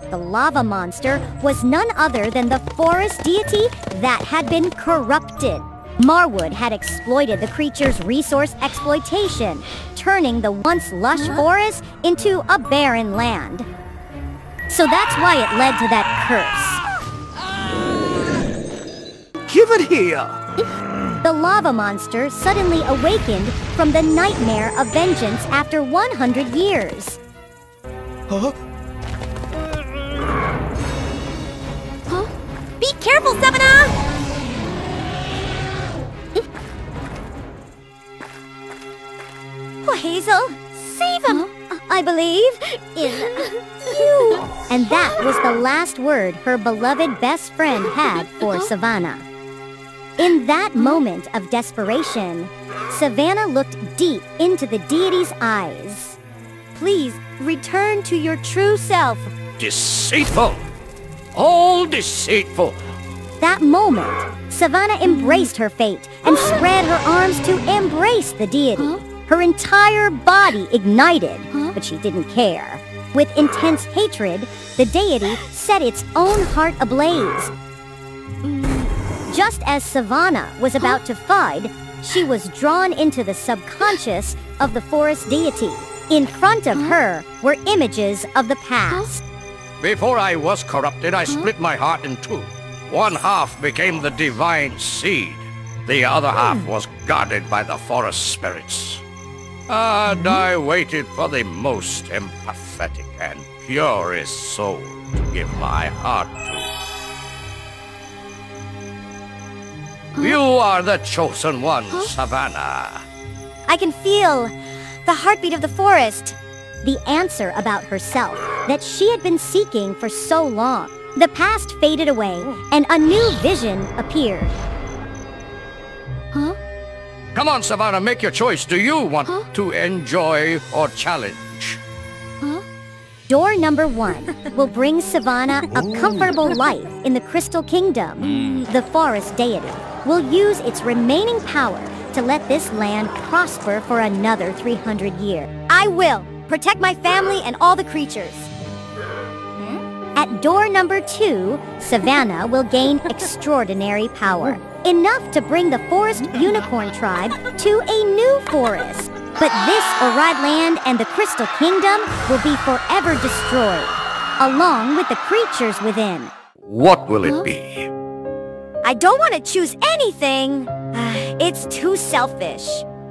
the lava monster was none other than the forest deity that had been corrupted. Marwood had exploited the creature's resource exploitation, turning the once lush forest into a barren land. So that's why it led to that curse.
Give it here!
The lava monster suddenly awakened from the nightmare of vengeance after 100 years.
Be careful, Savannah!
Oh, Hazel, save him! I believe in you. And that was the last word her beloved best friend had for Savannah. In that moment of desperation, Savannah looked deep into the deity's eyes. Please return to your true self.
Deceitful! All deceitful!
That moment, Savannah embraced her fate and spread her arms to embrace the deity. Her entire body ignited, but she didn't care. With intense hatred, the deity set its own heart ablaze. Just as Savannah was about to fight, she was drawn into the subconscious of the forest deity. In front of her were images of the past.
Before I was corrupted, I split my heart in two. One half became the divine seed. The other half was guarded by the forest spirits. And I waited for the most empathetic and purest soul to give my heart to. You are the chosen one, Savannah.
I can feel the heartbeat of the forest. The answer about herself that she had been seeking for so long. The past faded away, and a new vision appeared. Huh?
Come on, Savannah, make your choice. Do you want to enjoy or challenge?
Huh? Door number 1 will bring Savannah a comfortable life in the Crystal Kingdom. The forest deity will use its remaining power to let this land prosper for another 300 years. I will protect my family and all the creatures. At door number 2, Savannah will gain extraordinary power. Enough to bring the Forest Unicorn Tribe to a new forest. But this Oride land and the Crystal Kingdom will be forever destroyed, along with the creatures within.
What will it be?
I don't want to choose anything. It's too selfish.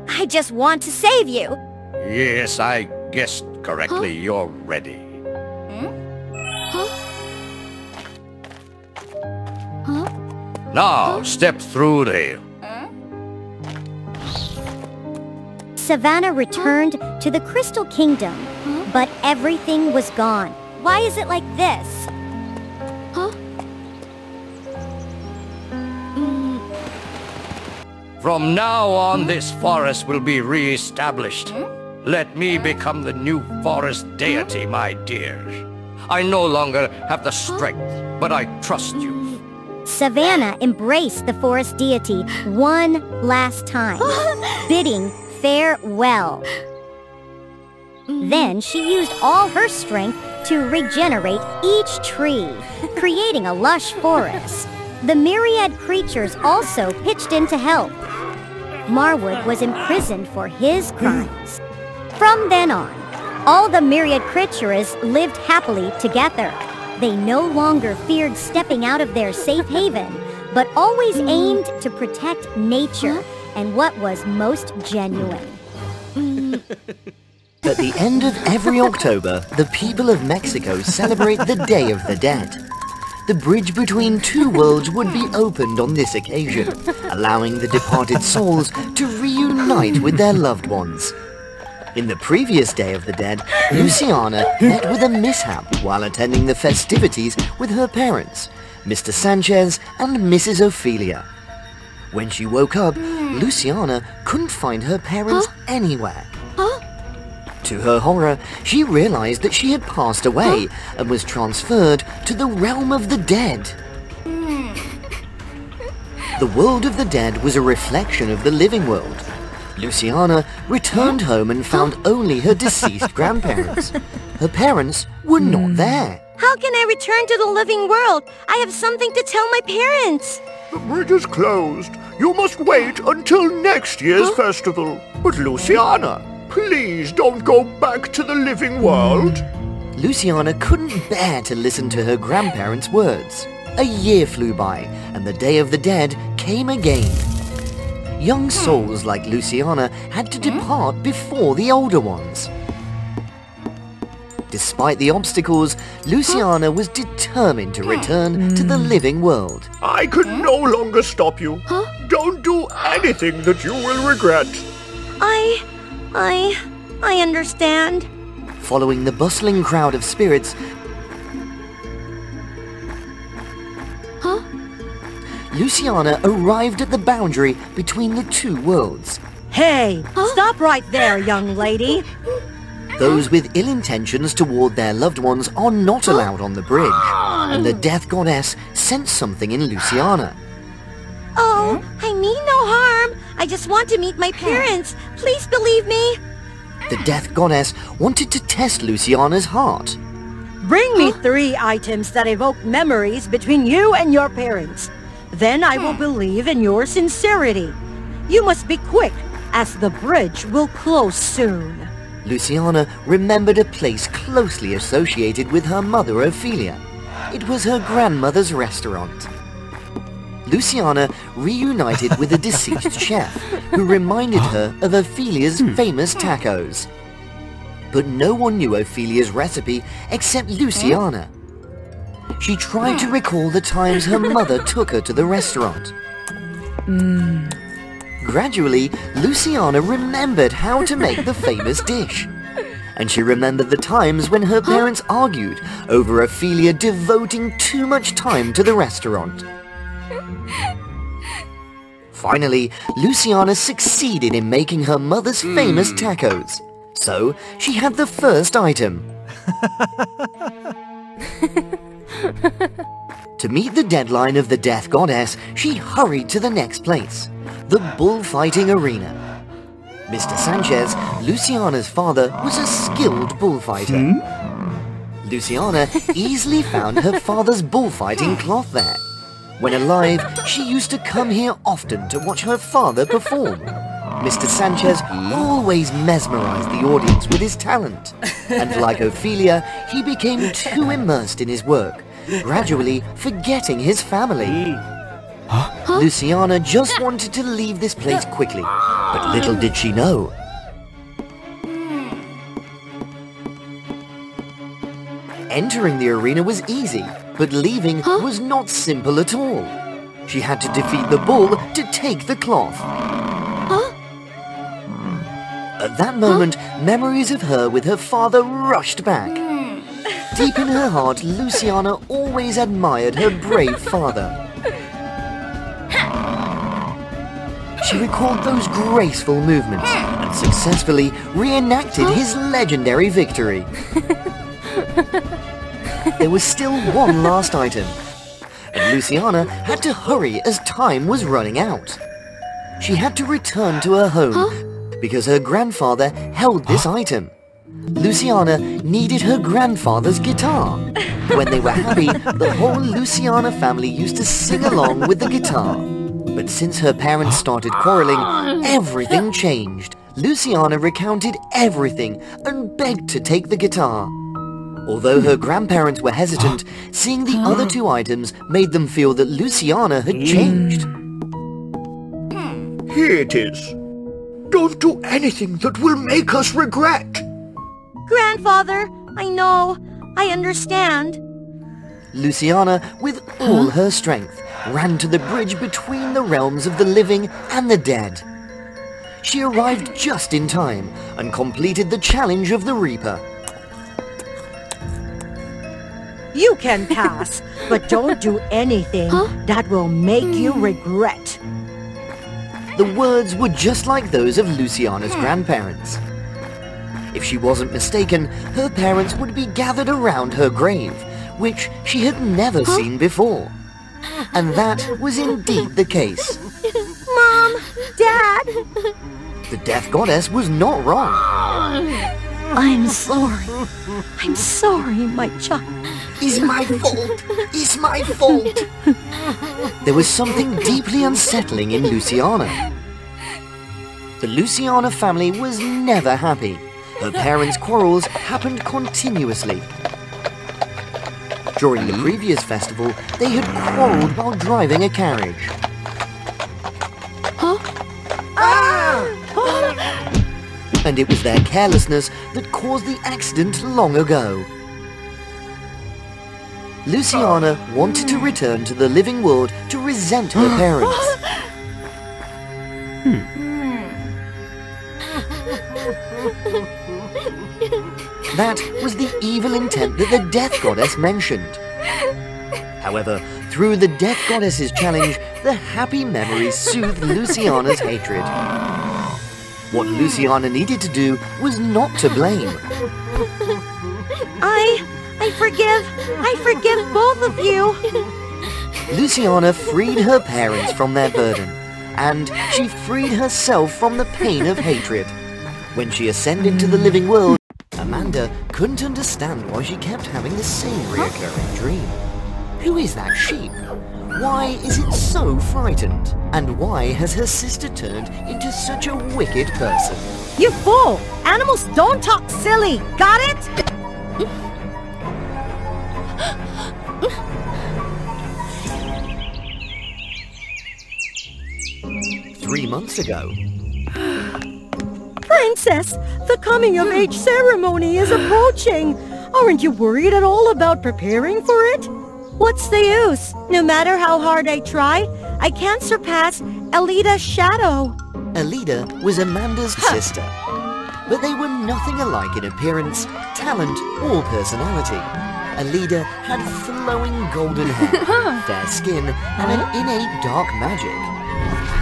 I just want to save you.
Yes, I guessed correctly. You're ready. Now, step through the...
Savannah returned to the Crystal Kingdom, but everything was gone. Why is it like this?
From now on, this forest will be re-established. Let me become the new forest deity, my dear. I no longer have the strength, but I trust you.
Savannah embraced the forest deity one last time, bidding farewell. Then she used all her strength to regenerate each tree, creating a lush forest. The myriad creatures also pitched in to help. Marwood was imprisoned for his crimes. From then on, all the myriad creatures lived happily together. They no longer feared stepping out of their safe haven, but always aimed to protect nature and what was most genuine.
At the end of every October, the people of Mexico celebrate the Day of the Dead. The bridge between two worlds would be opened on this occasion, allowing the departed souls to reunite with their loved ones. In the previous Day of the Dead, Luciana met with a mishap while attending the festivities with her parents, Mr. Sanchez and Mrs. Ophelia. When she woke up, Luciana couldn't find her parents anywhere. To her horror, she realized that she had passed away and was transferred to the realm of the dead. The world of the dead was a reflection of the living world. Luciana returned home and found only her deceased grandparents. Her parents were not there.
How can I return to the living world? I have something to tell my parents.
The bridge is closed. You must wait until next year's festival. But Luciana, please don't go back to the living world.
Luciana couldn't bear to listen to her grandparents' words. A year flew by, and the Day of the Dead came again. Young souls like Luciana had to depart before the older ones. Despite the obstacles, Luciana was determined to return to the living world.
I can no longer stop you. Don't do anything that you will regret.
I understand.
Following the bustling crowd of spirits, Luciana arrived at the boundary between the two worlds.
Hey, stop right there, young lady.
Those with ill intentions toward their loved ones are not allowed on the bridge, and the Death Goddess sensed something in Luciana.
Oh, I mean no harm. I just want to meet my parents. Please believe me.
The Death Goddess wanted to test Luciana's heart.
Bring me 3 items that evoke memories between you and your parents. Then I will believe in your sincerity. You must be quick, as the bridge will close soon.
Luciana remembered a place closely associated with her mother Ophelia. It was her grandmother's restaurant. Luciana reunited with a deceased chef who reminded her of Ophelia's famous tacos. But no one knew Ophelia's recipe except Luciana. She tried to recall the times her mother took her to the restaurant. Gradually, Luciana remembered how to make the famous dish. And she remembered the times when her parents argued over Ophelia devoting too much time to the restaurant. Finally, Luciana succeeded in making her mother's famous tacos. So, she had the first item. To meet the deadline of the Death Goddess, she hurried to the next place, the bullfighting arena. Mr. Sanchez, Luciana's father, was a skilled bullfighter. Luciana easily found her father's bullfighting cloth there. When alive, she used to come here often to watch her father perform. Mr. Sanchez always mesmerized the audience with his talent. And like Ophelia, he became too immersed in his work, gradually forgetting his family. Luciana just wanted to leave this place quickly, but little did she know. Entering the arena was easy, but leaving was not simple at all. She had to defeat the bull to take the cloth. At that moment, memories of her with her father rushed back. Deep in her heart, Luciana always admired her brave father. She recalled those graceful movements and successfully reenacted his legendary victory. There was still one last item, and Luciana had to hurry as time was running out. She had to return to her home because her grandfather held this item. Luciana needed her grandfather's guitar. When they were happy, the whole Luciana family used to sing along with the guitar. But since her parents started quarreling, everything changed. Luciana recounted everything and begged to take the guitar. Although her grandparents were hesitant, seeing the other two items made them feel that Luciana had changed.
Here it is. Don't do anything that will make us regret.
Grandfather, I know. I understand.
Luciana, with all her strength, ran to the bridge between the realms of the living and the dead. She arrived just in time and completed the challenge of the Reaper.
You can pass, but don't do anything that will make you regret.
The words were just like those of Luciana's grandparents. If she wasn't mistaken, her parents would be gathered around her grave, which she had never seen before. And that was indeed the case.
Mom! Dad!
The Death Goddess was not wrong.
I'm sorry. I'm sorry, my child.
It's my fault. It's my fault. There was something deeply unsettling in Luciana. The Luciana family was never happy. Her parents' quarrels happened continuously. During the previous festival, they had quarreled while driving a carriage. And it was their carelessness that caused the accident long ago. Luciana wanted to return to the living world to resent her parents. That was the evil intent that the Death Goddess mentioned. However, through the Death Goddess's challenge, the happy memories soothed Luciana's hatred. What Luciana needed to do was not to blame.
I forgive both of you.
Luciana freed her parents from their burden, and she freed herself from the pain of hatred. When she ascended to the living world, Amanda couldn't understand why she kept having the same reoccurring dream. Who is that sheep? Why is it so frightened? And why has her sister turned into such a wicked person?
You fool! Animals don't talk silly, got it?
3 months ago.
Princess, the coming-of-age ceremony is approaching. Aren't you worried at all about preparing for it? What's the use? No matter how hard I try, I can't surpass Elida's shadow.
Elida was Amanda's sister, but they were nothing alike in appearance, talent, or personality. Elida had flowing golden hair, fair skin, and an innate dark magic.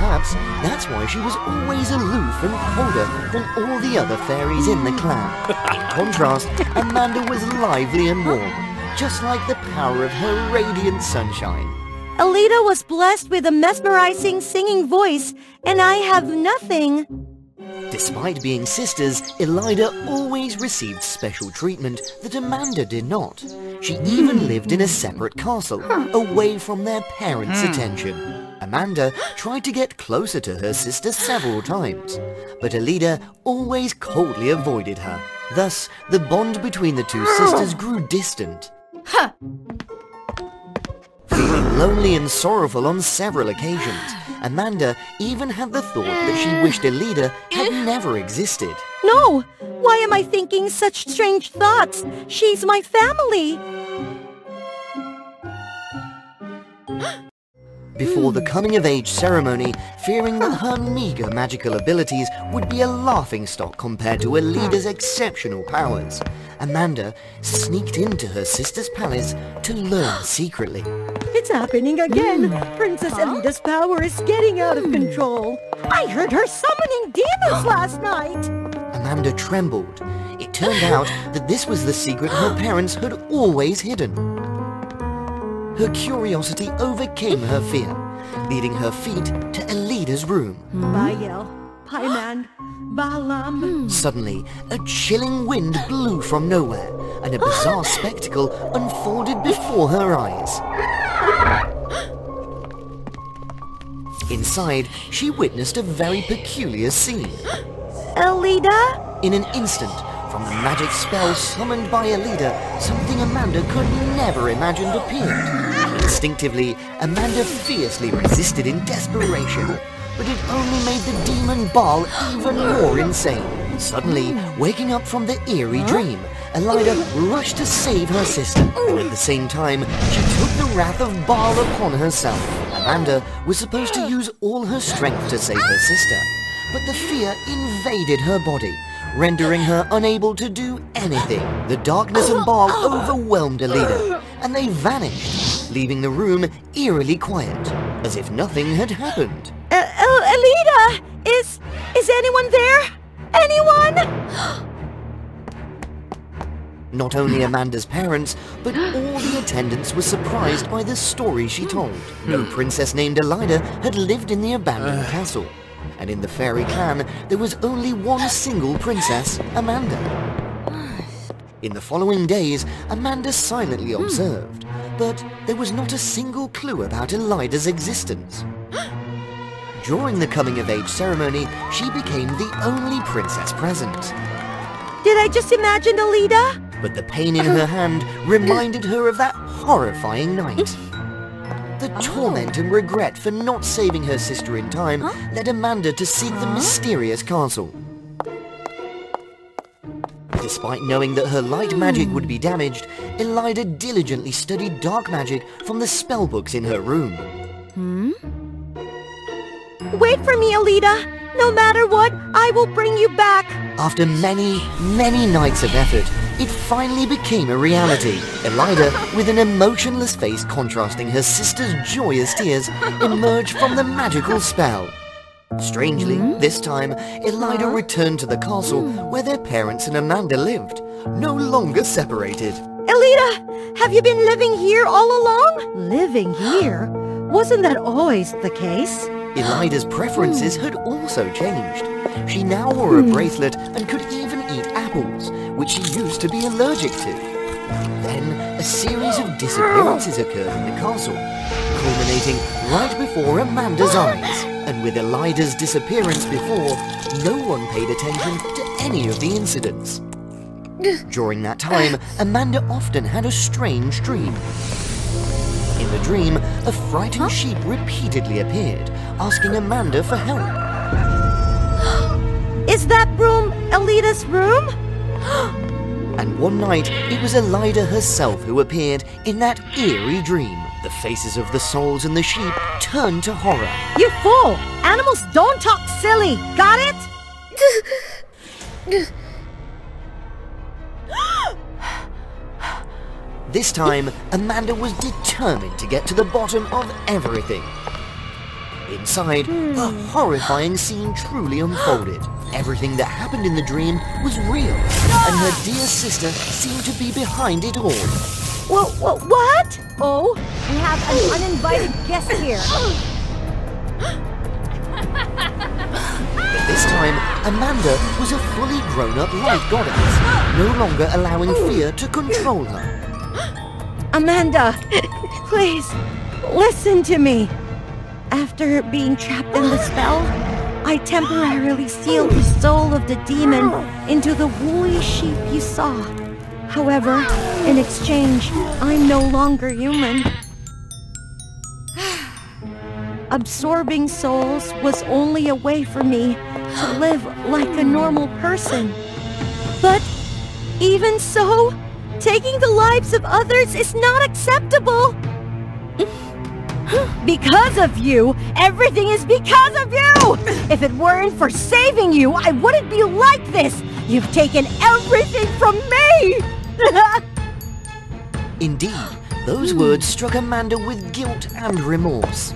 Perhaps that's why she was always aloof and colder than all the other fairies in the clan. In contrast, Amanda was lively and warm, just like the power of her radiant sunshine.
Elida was blessed with a mesmerizing singing voice, and I have nothing.
Despite being sisters, Elida always received special treatment that Amanda did not. She even lived in a separate castle, away from their parents' attention. Amanda tried to get closer to her sister several times, but Elida always coldly avoided her. Thus, the bond between the two sisters grew distant. Feeling lonely and sorrowful on several occasions, Amanda even had the thought that she wished Elida had never existed.
No! Why am I thinking such strange thoughts? She's my family!
Before the coming-of-age ceremony, fearing that her meager magical abilities would be a laughingstock compared to Elida's exceptional powers, Amanda sneaked into her sister's palace to learn secretly.
It's happening again! Princess Elida's power is getting out of control! I heard her summoning demons last night!
Amanda trembled. It turned out that this was the secret her parents had always hidden. Her curiosity overcame her fear, leading her feet to Elida's room.
Bayel, Paiman, Balam.
Suddenly, a chilling wind blew from nowhere, and a bizarre spectacle unfolded before her eyes. Inside, she witnessed a very peculiar scene.
Elida?
In an instant, from the magic spell summoned by Elida, something Amanda could never imagine appeared. Instinctively, Amanda fiercely resisted in desperation, but it only made the demon Baal even more insane. Suddenly, waking up from the eerie dream, Elida rushed to save her sister, and at the same time, she took the wrath of Baal upon herself. Amanda was supposed to use all her strength to save her sister, but the fear invaded her body, rendering her unable to do anything. The darkness and Baal overwhelmed Elida, and they vanished, leaving the room eerily quiet, as if nothing had happened.
Elida! Is anyone there? Anyone?
Not only Amanda's parents, but all the attendants were surprised by the story she told. No princess named Elida had lived in the abandoned castle, and in the fairy clan, there was only one single princess, Amanda. In the following days, Amanda silently observed, but there was not a single clue about Elida's existence. During the coming-of-age ceremony, she became the only princess present.
Did I just imagine Elida?
But the pain in her hand reminded her of that horrifying night. The torment and regret for not saving her sister in time led Amanda to seek the mysterious castle. Despite knowing that her light magic would be damaged, Elida diligently studied dark magic from the spellbooks in her room.
Wait for me, Elida! No matter what, I will bring you back!
After many, many nights of effort, it finally became a reality. Elida, with an emotionless face contrasting her sister's joyous tears, emerged from the magical spell. Strangely, this time, Elida returned to the castle where their parents and Amanda lived, no longer separated.
Elida, have you been living here all along? Living here? Wasn't that always the case?
Elida's preferences had also changed. She now wore a bracelet and could even eat apples, which she used to be allergic to. Then, a series of disappearances occurred in the castle, culminating right before Amanda's eyes. And with Elida's disappearance before, no one paid attention to any of the incidents. During that time, Amanda often had a strange dream. In the dream, a frightened sheep repeatedly appeared, asking Amanda for help.
Is that room Elida's room?
And one night, it was Elida herself who appeared in that eerie dream. The faces of the souls and the sheep turned to horror.
You fool! Animals don't talk silly! Got it?
This time, Amanda was determined to get to the bottom of everything. Inside, a horrifying scene truly unfolded. Everything that happened in the dream was real, and her dear sister seemed to be behind it all.
What? Oh, we have an uninvited guest here.
But this time, Amanda was a fully grown-up light goddess, no longer allowing fear to control her.
Amanda, please, listen to me. After being trapped in the spell, I temporarily sealed the soul of the demon into the woolly sheep you saw. However, in exchange, I'm no longer human. Absorbing souls was only a way for me to live like a normal person. But even so, taking the lives of others is not acceptable. Because of you! Everything is because of you! If it weren't for saving you, I wouldn't be like this! You've taken everything from me!
Indeed, those words struck Amanda with guilt and remorse.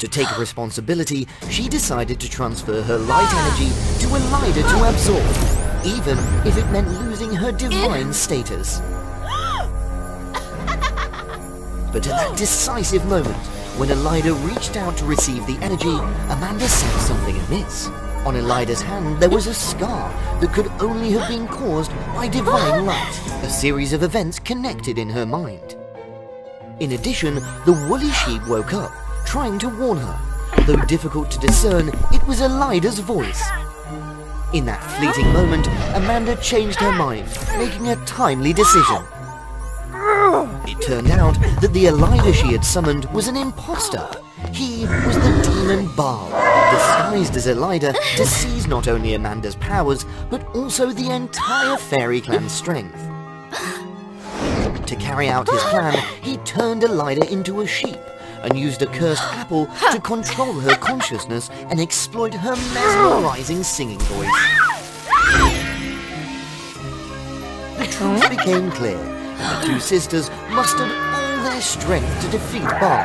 To take responsibility, she decided to transfer her light energy to Elida to absorb, even if it meant losing her divine status. But at that decisive moment, when Elida reached out to receive the energy, Amanda sensed something amiss. On Elida's hand, there was a scar that could only have been caused by divine light, a series of events connected in her mind. In addition, the woolly sheep woke up, trying to warn her. Though difficult to discern, it was Elida's voice. In that fleeting moment, Amanda changed her mind, making a timely decision. It turned out that the Elida she had summoned was an imposter. He was the demon Baal, disguised as Elida to seize not only Amanda's powers, but also the entire fairy clan's strength. To carry out his plan, he turned Elida into a sheep, and used a cursed apple to control her consciousness and exploit her mesmerizing singing voice. The truth became clear, and the two sisters mustered all their strength to defeat Baal,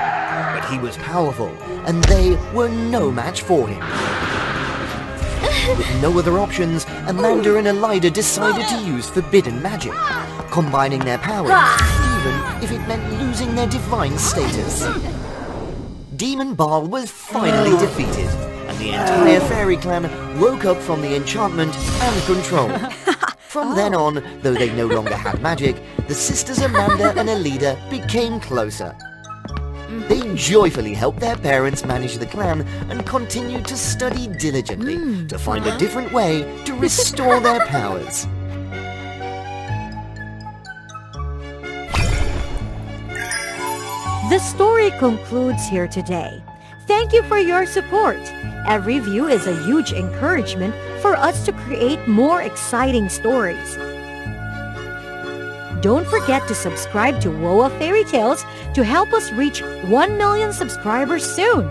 but he was powerful, and they were no match for him. With no other options, Amanda and Elida decided to use forbidden magic, combining their powers, even if it meant losing their divine status. Demon Baal was finally defeated, and the entire fairy clan woke up from the enchantment and control. From then on, though they no longer had magic, the sisters Amanda and Elida became closer. They joyfully helped their parents manage the clan and continued to study diligently to find a different way to restore their powers.
The story concludes here today. Thank you for your support. Every view is a huge encouragement for us to create more exciting stories. Don't forget to subscribe to WOA Fairy Tales to help us reach 1 million subscribers soon.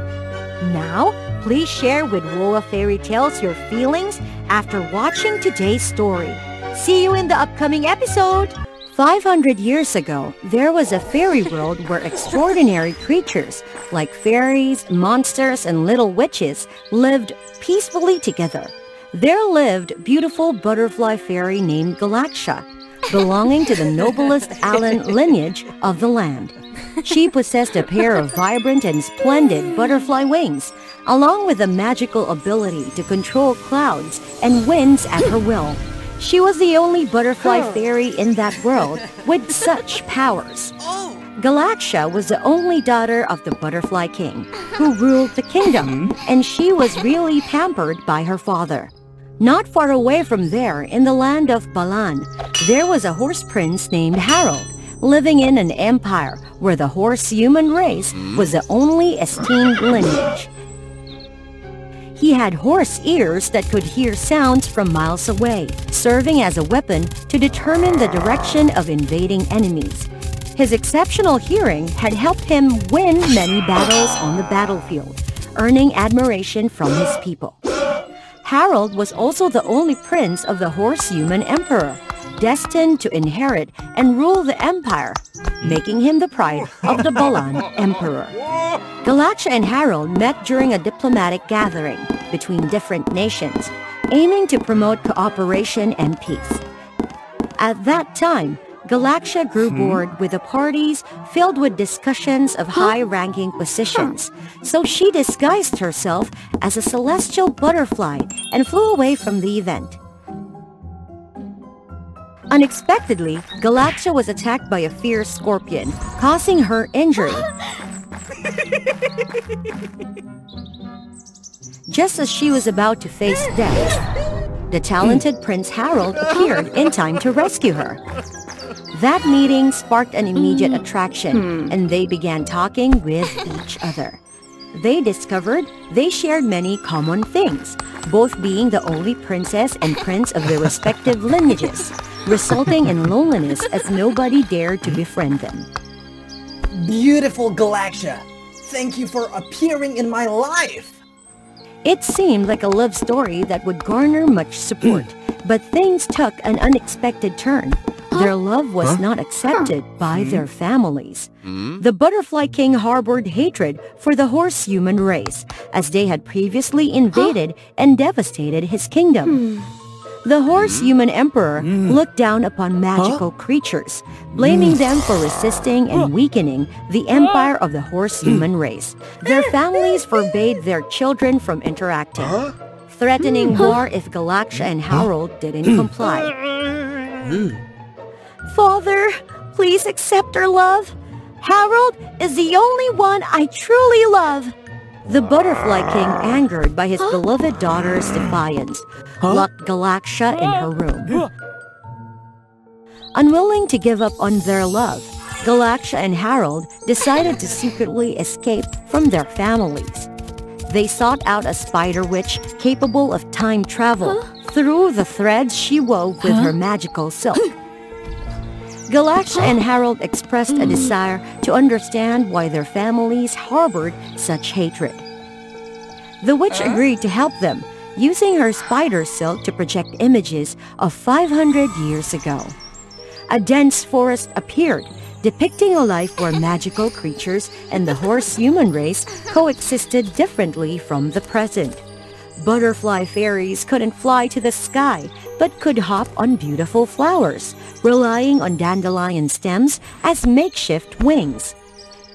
Now, please share with WOA Fairy Tales your feelings after watching today's story. See you in the upcoming episode! 500 years ago, there was a fairy world where extraordinary creatures like fairies, monsters, and little witches lived peacefully together. There lived beautiful butterfly fairy named Galaxia, belonging to the noblest Alan lineage of the land. She possessed a pair of vibrant and splendid butterfly wings, along with a magical ability to control clouds and winds at her will. She was the only butterfly fairy in that world with such powers. Galaxia was the only daughter of the Butterfly King, who ruled the kingdom, and she was really pampered by her father. Not far away from there, in the land of Balan, there was a horse prince named Harold, living in an empire where the horse human race was the only esteemed lineage.
He had horse ears that could hear sounds from miles away, serving as a weapon to determine the direction of invading enemies. His exceptional hearing had helped him win many battles on the battlefield, earning admiration from his people. Harold was also the only prince of the horse-human emperor, destined to inherit and rule the empire, making him the pride of the Balan emperor. Galaksha and Harold met during a diplomatic gathering between different nations, aiming to promote cooperation and peace. At that time, Galaksha grew bored with the parties filled with discussions of high-ranking positions, so she disguised herself as a celestial butterfly and flew away from the event. Unexpectedly, Galaksha was attacked by a fierce scorpion, causing her injury. Just as she was about to face death, the talented Prince Harold appeared in time to rescue her. That meeting sparked an immediate attraction, and they began talking with each other. They discovered they shared many common things, both being the only princess and prince of their respective lineages, resulting in loneliness as nobody dared to befriend them.
Beautiful Galaksha! Thank you for appearing in my life!
It seemed like a love story that would garner much support, but things took an unexpected turn. Their love was not accepted by their families. The Butterfly King harbored hatred for the horse-human race, as they had previously invaded and devastated his kingdom. The horse-human emperor looked down upon magical creatures, blaming them for resisting and weakening the empire of the horse-human race. Their families forbade their children from interacting, threatening war if Galaksha and Harold didn't comply. Father, please accept our love. Harold is the only one I truly love. The Butterfly King, angered by his beloved daughter's defiance, locked Galaksha in her room. Unwilling to give up on their love, Galaksha and Harold decided to secretly escape from their families. They sought out a spider witch capable of time travel through the threads she wove with her magical silk. Galaksha and Harold expressed a desire to understand why their families harbored such hatred. The witch agreed to help them, using her spider silk to project images of 500 years ago. A dense forest appeared, depicting a life where magical creatures and the horse-human race coexisted differently from the present. Butterfly fairies couldn't fly to the sky, but could hop on beautiful flowers, relying on dandelion stems as makeshift wings.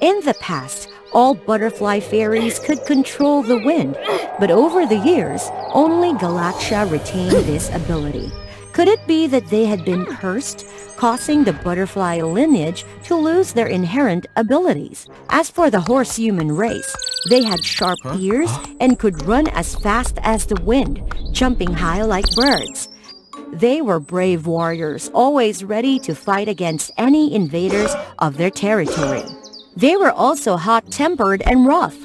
In the past, all butterfly fairies could control the wind, but over the years, only Galaksha retained this ability. Could it be that they had been cursed, causing the butterfly lineage to lose their inherent abilities? As for the horse-human race, they had sharp ears and could run as fast as the wind, jumping high like birds. They were brave warriors, always ready to fight against any invaders of their territory. They were also hot-tempered and rough,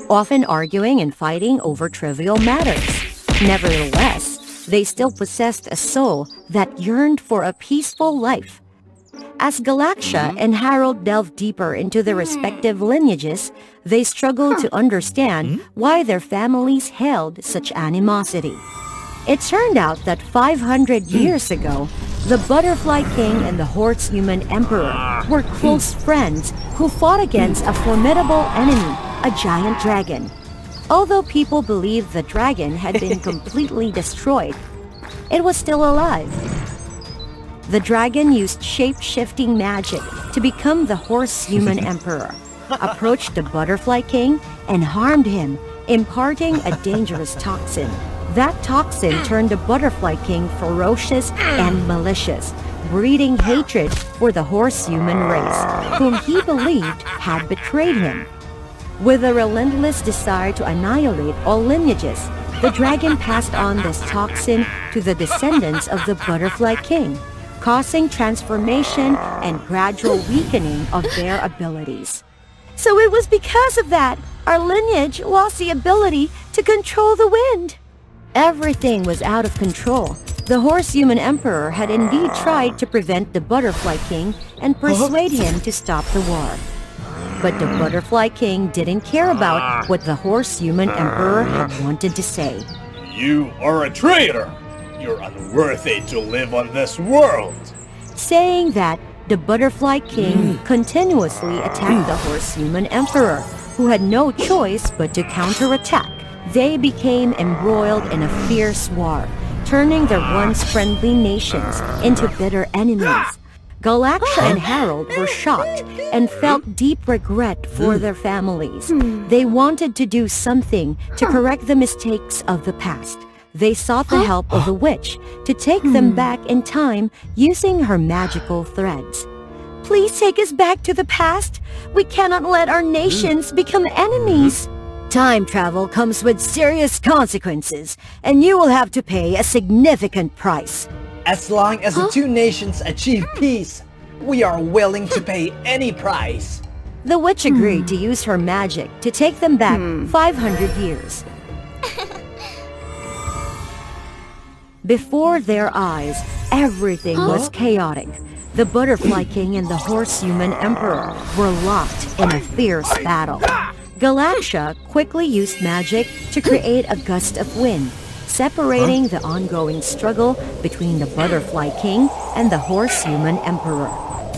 often arguing and fighting over trivial matters. Nevertheless, they still possessed a soul that yearned for a peaceful life. As Galaksha and Harold delved deeper into their respective lineages, they struggled to understand why their families held such animosity. It turned out that 500 years ago, the Butterfly King and the Horse-Human Emperor were close friends who fought against a formidable enemy, a giant dragon. Although people believed the dragon had been completely destroyed, it was still alive. The dragon used shape-shifting magic to become the Horse-Human Emperor, approached the Butterfly King, and harmed him, imparting a dangerous toxin. That toxin turned the Butterfly King ferocious and malicious, breeding hatred for the horse-human race, whom he believed had betrayed him. With a relentless desire to annihilate all lineages, the dragon passed on this toxin to the descendants of the Butterfly King, causing transformation and gradual weakening of their abilities. So it was because of that
Our lineage lost the ability to control the wind. Everything was out of control. The horse-human emperor had indeed tried to prevent the Butterfly King and persuade him to stop the war. But the Butterfly King didn't care about what the horse-human emperor had wanted to say.
You are a traitor! You're unworthy to live on this world!
Saying that, the Butterfly King continuously attacked the horse-human emperor, who had no choice but to counterattack. They became embroiled in a fierce war, turning their once friendly nations into bitter enemies. Galaxia and Harold were shocked and felt deep regret for their families. They wanted to do something to correct the mistakes of the past. They sought the help of a witch to take them back in time using her magical threads. Please take us back to the past. We cannot let our nations become enemies. Time travel comes with serious consequences, and you will have to pay a significant price.
As long as the two nations achieve peace, we are willing to pay any price.
The witch agreed to use her magic to take them back 500 years. Before their eyes, everything was chaotic. The Butterfly King and the Horse-Human Emperor were locked in a fierce battle. Galaxia quickly used magic to create a gust of wind, separating the ongoing struggle between the Butterfly King and the Horse-Human Emperor.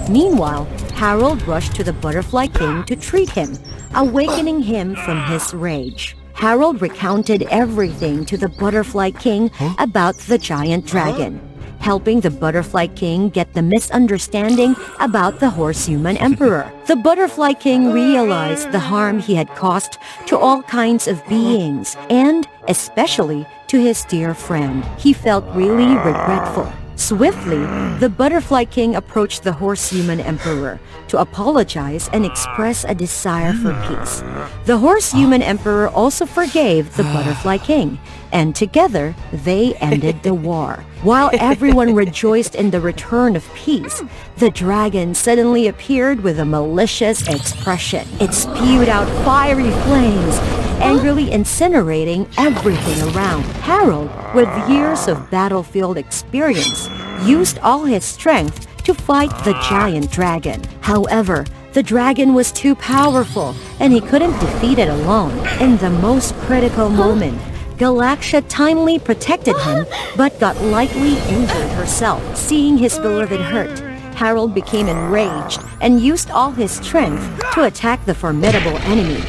Meanwhile, Harold rushed to the Butterfly King to treat him, awakening him from his rage. Harold recounted everything to the Butterfly King about the giant dragon, helping the Butterfly King get the misunderstanding about the Horse-Human Emperor. The Butterfly King realized the harm he had caused to all kinds of beings, and especially to his dear friend. He felt really regretful. Swiftly, the Butterfly King approached the Horse-Human Emperor to apologize and express a desire for peace. The Horse-Human Emperor also forgave the Butterfly King, and together they ended the war. While everyone rejoiced in the return of peace, the dragon suddenly appeared with a malicious expression. It spewed out fiery flames, angrily incinerating everything around. Harold, with years of battlefield experience, used all his strength to fight the giant dragon. However, the dragon was too powerful, and he couldn't defeat it alone. In the most critical moment, Galaxia timely protected him, but got lightly injured herself. Seeing his beloved hurt, Harold became enraged and used all his strength to attack the formidable enemy.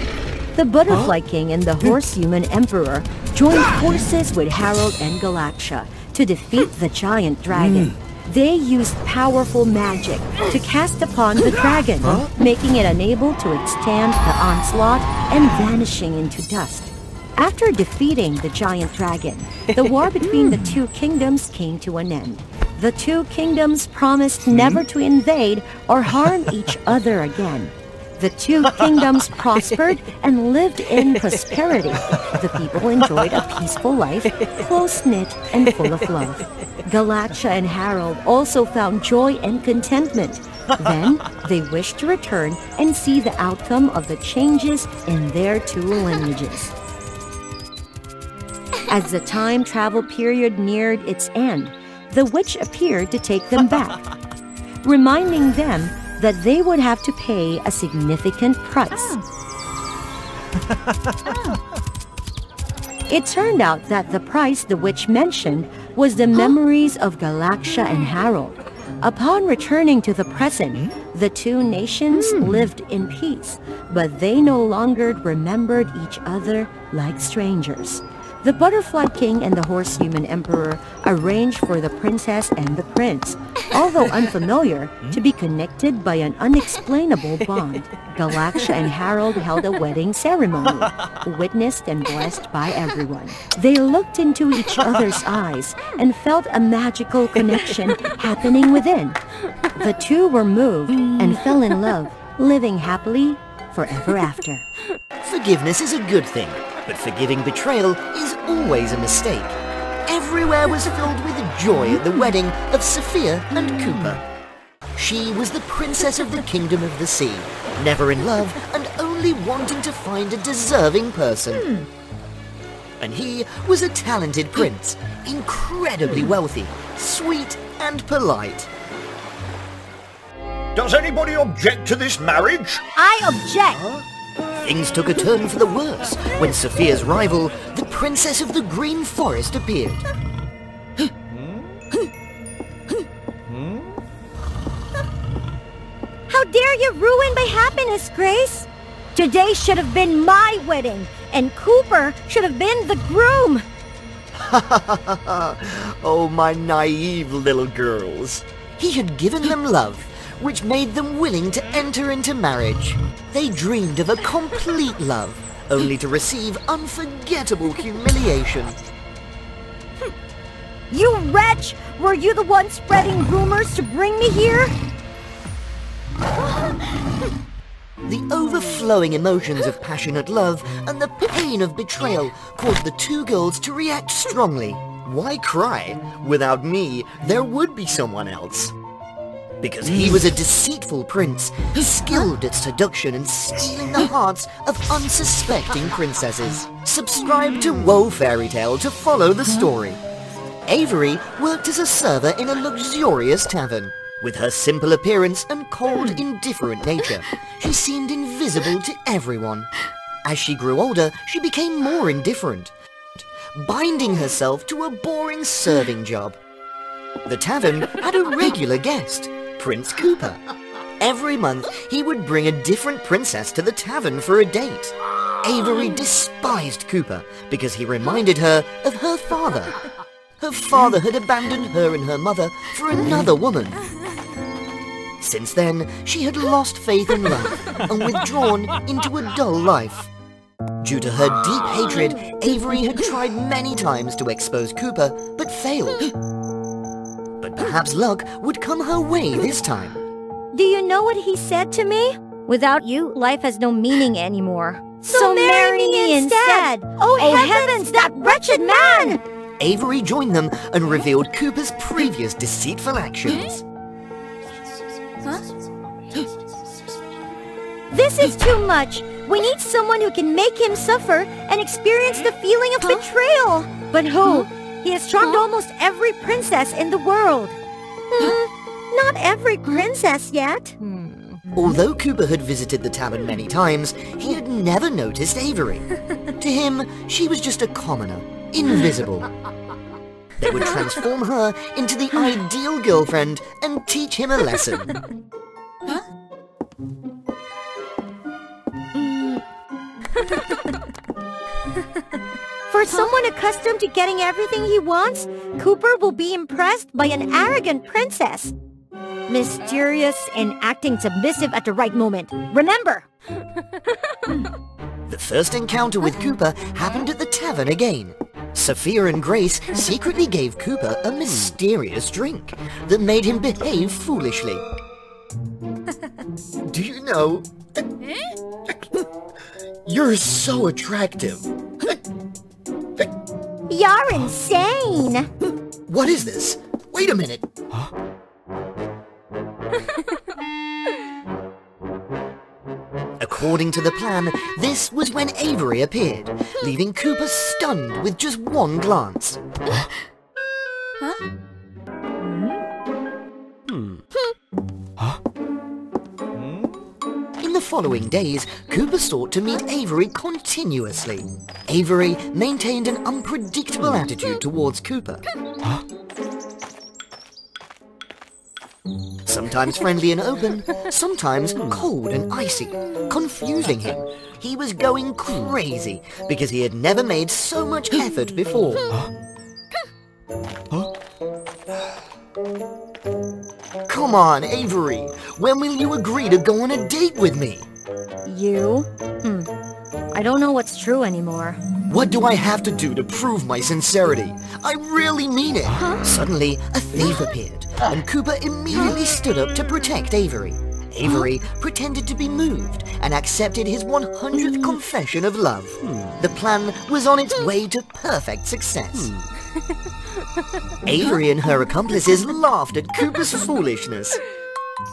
The Butterfly King and the Horse-Human Emperor joined forces with Harold and Galaxia to defeat the giant dragon. They used powerful magic to cast upon the dragon, making it unable to withstand the onslaught and vanishing into dust. After defeating the giant dragon, the war between the two kingdoms came to an end. The two kingdoms promised never to invade or harm each other again. The two kingdoms prospered and lived in prosperity. The people enjoyed a peaceful life, close-knit and full of love. Galaxia and Harold also found joy and contentment. Then, they wished to return and see the outcome of the changes in their two lineages. As the time travel period neared its end, the witch appeared to take them back, reminding them that they would have to pay a significant price. It turned out that the price the witch mentioned was the memories of Galaxia and Harold. Upon returning to the present, the two nations lived in peace, but they no longer remembered each other like strangers. The Butterfly King and the Horse-Human Emperor arranged for the princess and the prince, although unfamiliar, to be connected by an unexplainable bond. Galaxia and Harold held a wedding ceremony, witnessed and blessed by everyone. They looked into each other's eyes and felt a magical connection happening within. The two were moved and fell in love, living happily forever after.
Forgiveness is a good thing, but forgiving betrayal is always a mistake. Everywhere was filled with joy at the wedding of Sophia and Cooper. She was the princess of the Kingdom of the Sea, never in love and only only wanting to find a deserving person. And he was a talented prince, incredibly wealthy, sweet and polite.
Does anybody object to this marriage?
I object!
Things took a turn for the worse when Sophia's rival, the Princess of the Green Forest, appeared.
How dare you ruin my happiness, Grace? Today should have been my wedding, and Cooper should have been the groom.
Oh, my naive little girls. He had given them love, which made them willing to enter into marriage. They dreamed of a complete love, only to receive unforgettable humiliation.
You wretch! Were you the one spreading rumors to bring me here?
The overflowing emotions of passionate love and the pain of betrayal caused the two girls to react strongly. Why cry? Without me, there would be someone else. Because he was a deceitful prince, skilled at seduction and stealing the hearts of unsuspecting princesses. Subscribe to WOA Fairy Tale to follow the story. Avery worked as a server in a luxurious tavern. With her simple appearance and cold, indifferent nature, she seemed invisible to everyone. As she grew older, she became more indifferent, binding herself to a boring serving job. The tavern had a regular guest, Prince Cooper. Every month, he would bring a different princess to the tavern for a date. Avery despised Cooper because he reminded her of her father. Her father had abandoned her and her mother for another woman. Since then, she had lost faith in love and withdrawn into a dull life. Due to her deep hatred, Avery had tried many times to expose Cooper, but failed. But perhaps luck would come her way this time.
Do you know what he said to me? Without you, life has no meaning anymore. So marry me instead! Oh heavens, that wretched man!
Avery joined them and revealed Cooper's previous deceitful actions.
This is too much. We need someone who can make him suffer and experience the feeling of betrayal. But who? He has charmed almost every princess in the world. Not every princess yet.
Although Cooper had visited the tavern many times, he had never noticed Avery. To him, she was just a commoner, invisible. They would transform her into the ideal girlfriend and teach him a lesson.
For someone accustomed to getting everything he wants, Cooper will be impressed by an arrogant princess. Mysterious and acting submissive at the right moment. Remember!
The first encounter with Cooper happened at the tavern again. Sophia and Grace secretly gave Cooper a mysterious drink that made him behave foolishly. Do you know? You're so attractive.
You're insane!
What is this? Wait a minute. According to the plan, this was when Avery appeared, leaving Cooper stunned with just one glance. In the following days, Cooper sought to meet Avery continuously. Avery maintained an unpredictable attitude towards Cooper. Sometimes friendly and open, sometimes cold and icy, confusing him. He was going crazy because he had never made so much effort before. Come on, Avery. When will you agree to go on a date with me?
You? I don't know what's true anymore.
What do I have to do to prove my sincerity? I really mean it. Suddenly, a thief appeared, and Cooper immediately stood up to protect Avery. Avery pretended to be moved and accepted his 100th confession of love. The plan was on its way to perfect success. Avery and her accomplices laughed at Cooper's foolishness.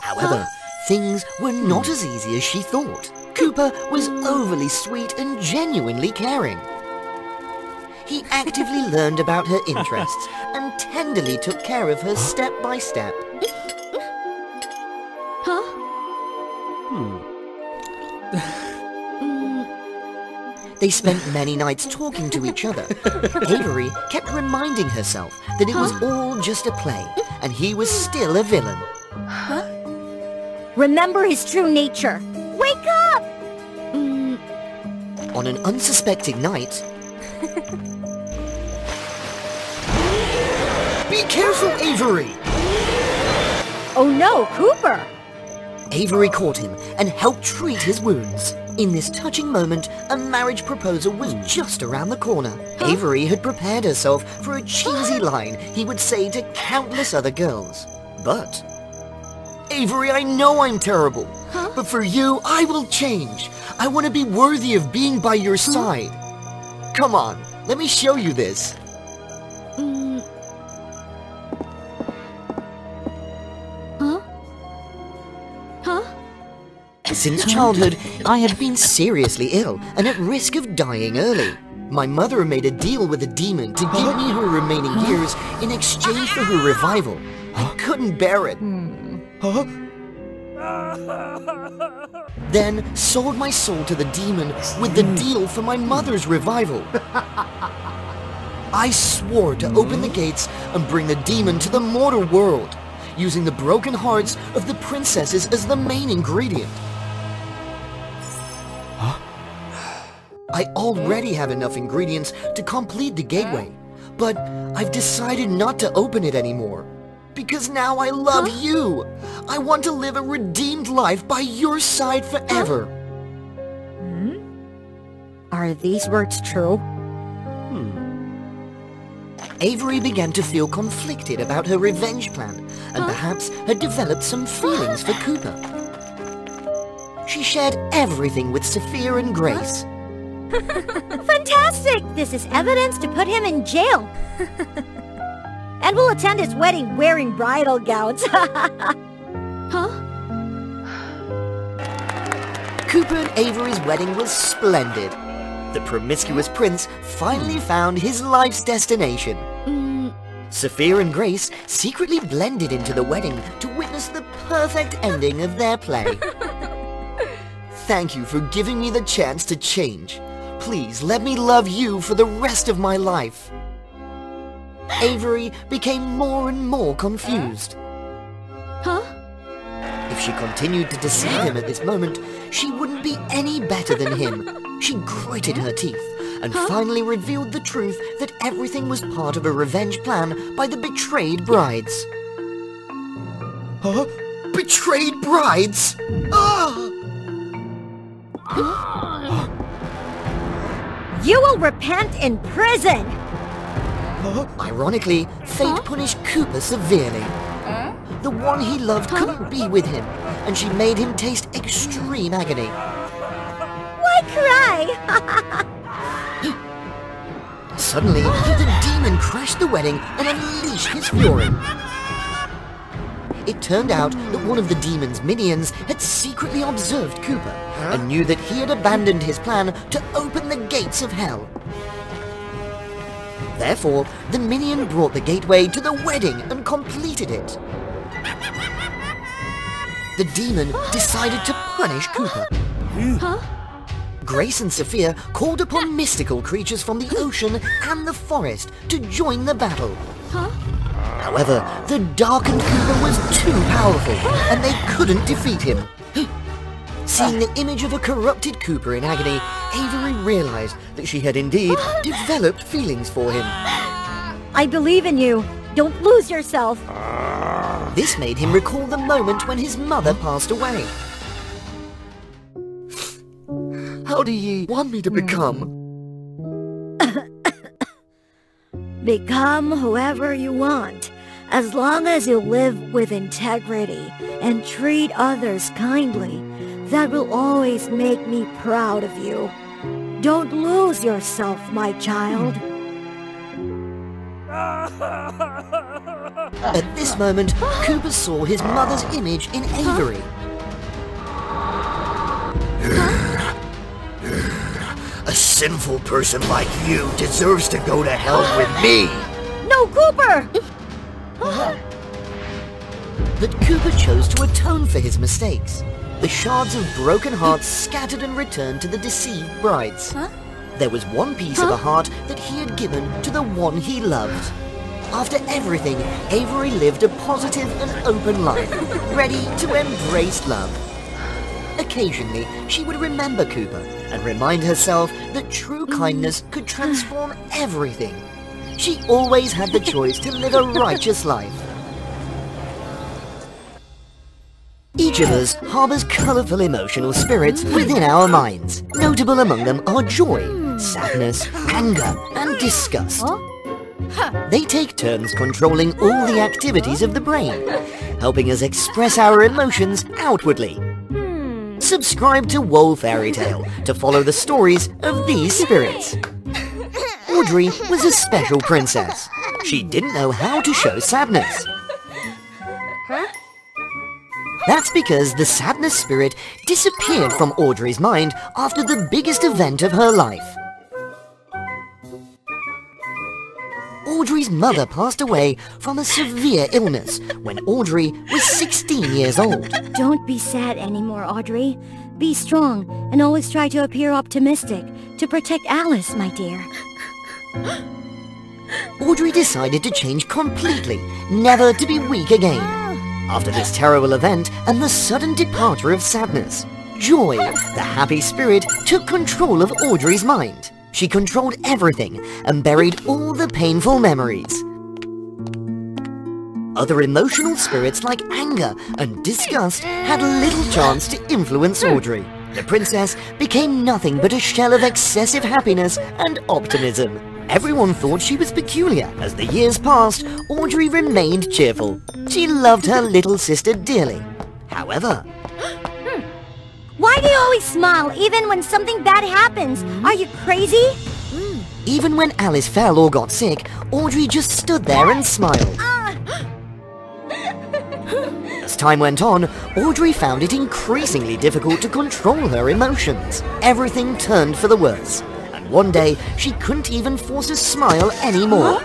However, things were not as easy as she thought. Cooper was overly sweet and genuinely caring. He actively learned about her interests and tenderly took care of her step by step. They spent many nights talking to each other. Avery kept reminding herself that it was all just a play, and he was still a villain.
Remember his true nature. Wake up!
On an unsuspecting night... Be careful, Avery!
Oh no, Cooper!
Avery caught him and helped treat his wounds. In this touching moment, a marriage proposal was just around the corner. Avery had prepared herself for a cheesy line he would say to countless other girls. But... Avery, I know I'm terrible, but for you, I will change. I want to be worthy of being by your side. Come on, let me show you this. Since childhood, I had been seriously ill and at risk of dying early. My mother made a deal with a demon to give me her remaining years in exchange for her revival. I couldn't bear it. Then sold my soul to the demon with the deal for my mother's revival. I swore to open the gates and bring the demon to the mortal world, using the broken hearts of the princesses as the main ingredient. I already have enough ingredients to complete the gateway, but I've decided not to open it anymore. Because now I love you! I want to live a redeemed life by your side forever!
Are these words true?
Avery began to feel conflicted about her revenge plan, and perhaps had developed some feelings for Cooper. She shared everything with Sophia and Grace.
Fantastic! This is evidence to put him in jail. And we'll attend his wedding wearing bridal gowns.
Cooper and Avery's wedding was splendid. The promiscuous prince finally found his life's destination. Sophia and Grace secretly blended into the wedding to witness the perfect ending of their play. Thank you for giving me the chance to change. Please let me love you for the rest of my life. Avery became more and more confused. If she continued to deceive him at this moment, she wouldn't be any better than him. She gritted her teeth and finally revealed the truth that everything was part of a revenge plan by the betrayed brides. Betrayed brides?
You will repent in prison!
Ironically, fate punished Cooper severely. The one he loved couldn't be with him, and she made him taste extreme agony.
Why cry?
Suddenly, the demon crashed the wedding and unleashed his fury. It turned out that one of the demon's minions had secretly observed Cooper and knew that he had abandoned his plan to open the gates of hell. Therefore, the minion brought the gateway to the wedding and completed it. The demon decided to punish Cooper. Grace and Sophia called upon mystical creatures from the ocean and the forest to join the battle. However, the darkened Cooper was too powerful, and they couldn't defeat him. Seeing the image of a corrupted Cooper in agony, Avery realized that she had indeed developed feelings for him.
I believe in you. Don't lose yourself.
This made him recall the moment when his mother passed away. How do ye want me to become?
Become whoever you want, as long as you live with integrity and treat others kindly. That will always make me proud of you. Don't lose yourself, my child.
At this moment, Cooper saw his mother's image in Avery. sinful person like you deserves to go to hell with me.
No, Cooper!
But Cooper chose to atone for his mistakes. The shards of broken hearts scattered and returned to the deceived brides. There was one piece of a heart that he had given to the one he loved. After everything, Avery lived a positive and open life, ready to embrace love. Occasionally, she would remember Cooper and remind herself that true kindness could transform everything. She always had the choice to live a righteous life. Each of us harbors colorful emotional spirits within our minds. Notable among them are joy, sadness, anger, and disgust. They take turns controlling all the activities of the brain, helping us express our emotions outwardly. Subscribe to WOA Fairy Tale to follow the stories of these spirits. Audrey was a special princess. She didn't know how to show sadness. That's because the sadness spirit disappeared from Audrey's mind after the biggest event of her life. Audrey's mother passed away from a severe illness when Audrey was 16 years old.
Don't be sad anymore, Audrey. Be strong and always try to appear optimistic to protect Alice, my dear.
Audrey decided to change completely, never to be weak again. After this terrible event and the sudden departure of sadness, Joy, the happy spirit, took control of Audrey's mind. She controlled everything and buried all the painful memories. Other emotional spirits like anger and disgust had little chance to influence Audrey. The princess became nothing but a shell of excessive happiness and optimism. Everyone thought she was peculiar. As the years passed, Audrey remained cheerful. She loved her little sister dearly. However,
why do you always smile even when something bad happens? Are you crazy?
Even when Alice fell or got sick, Audrey just stood there and smiled. As time went on, Audrey found it increasingly difficult to control her emotions. Everything turned for the worse. And one day, she couldn't even force a smile anymore.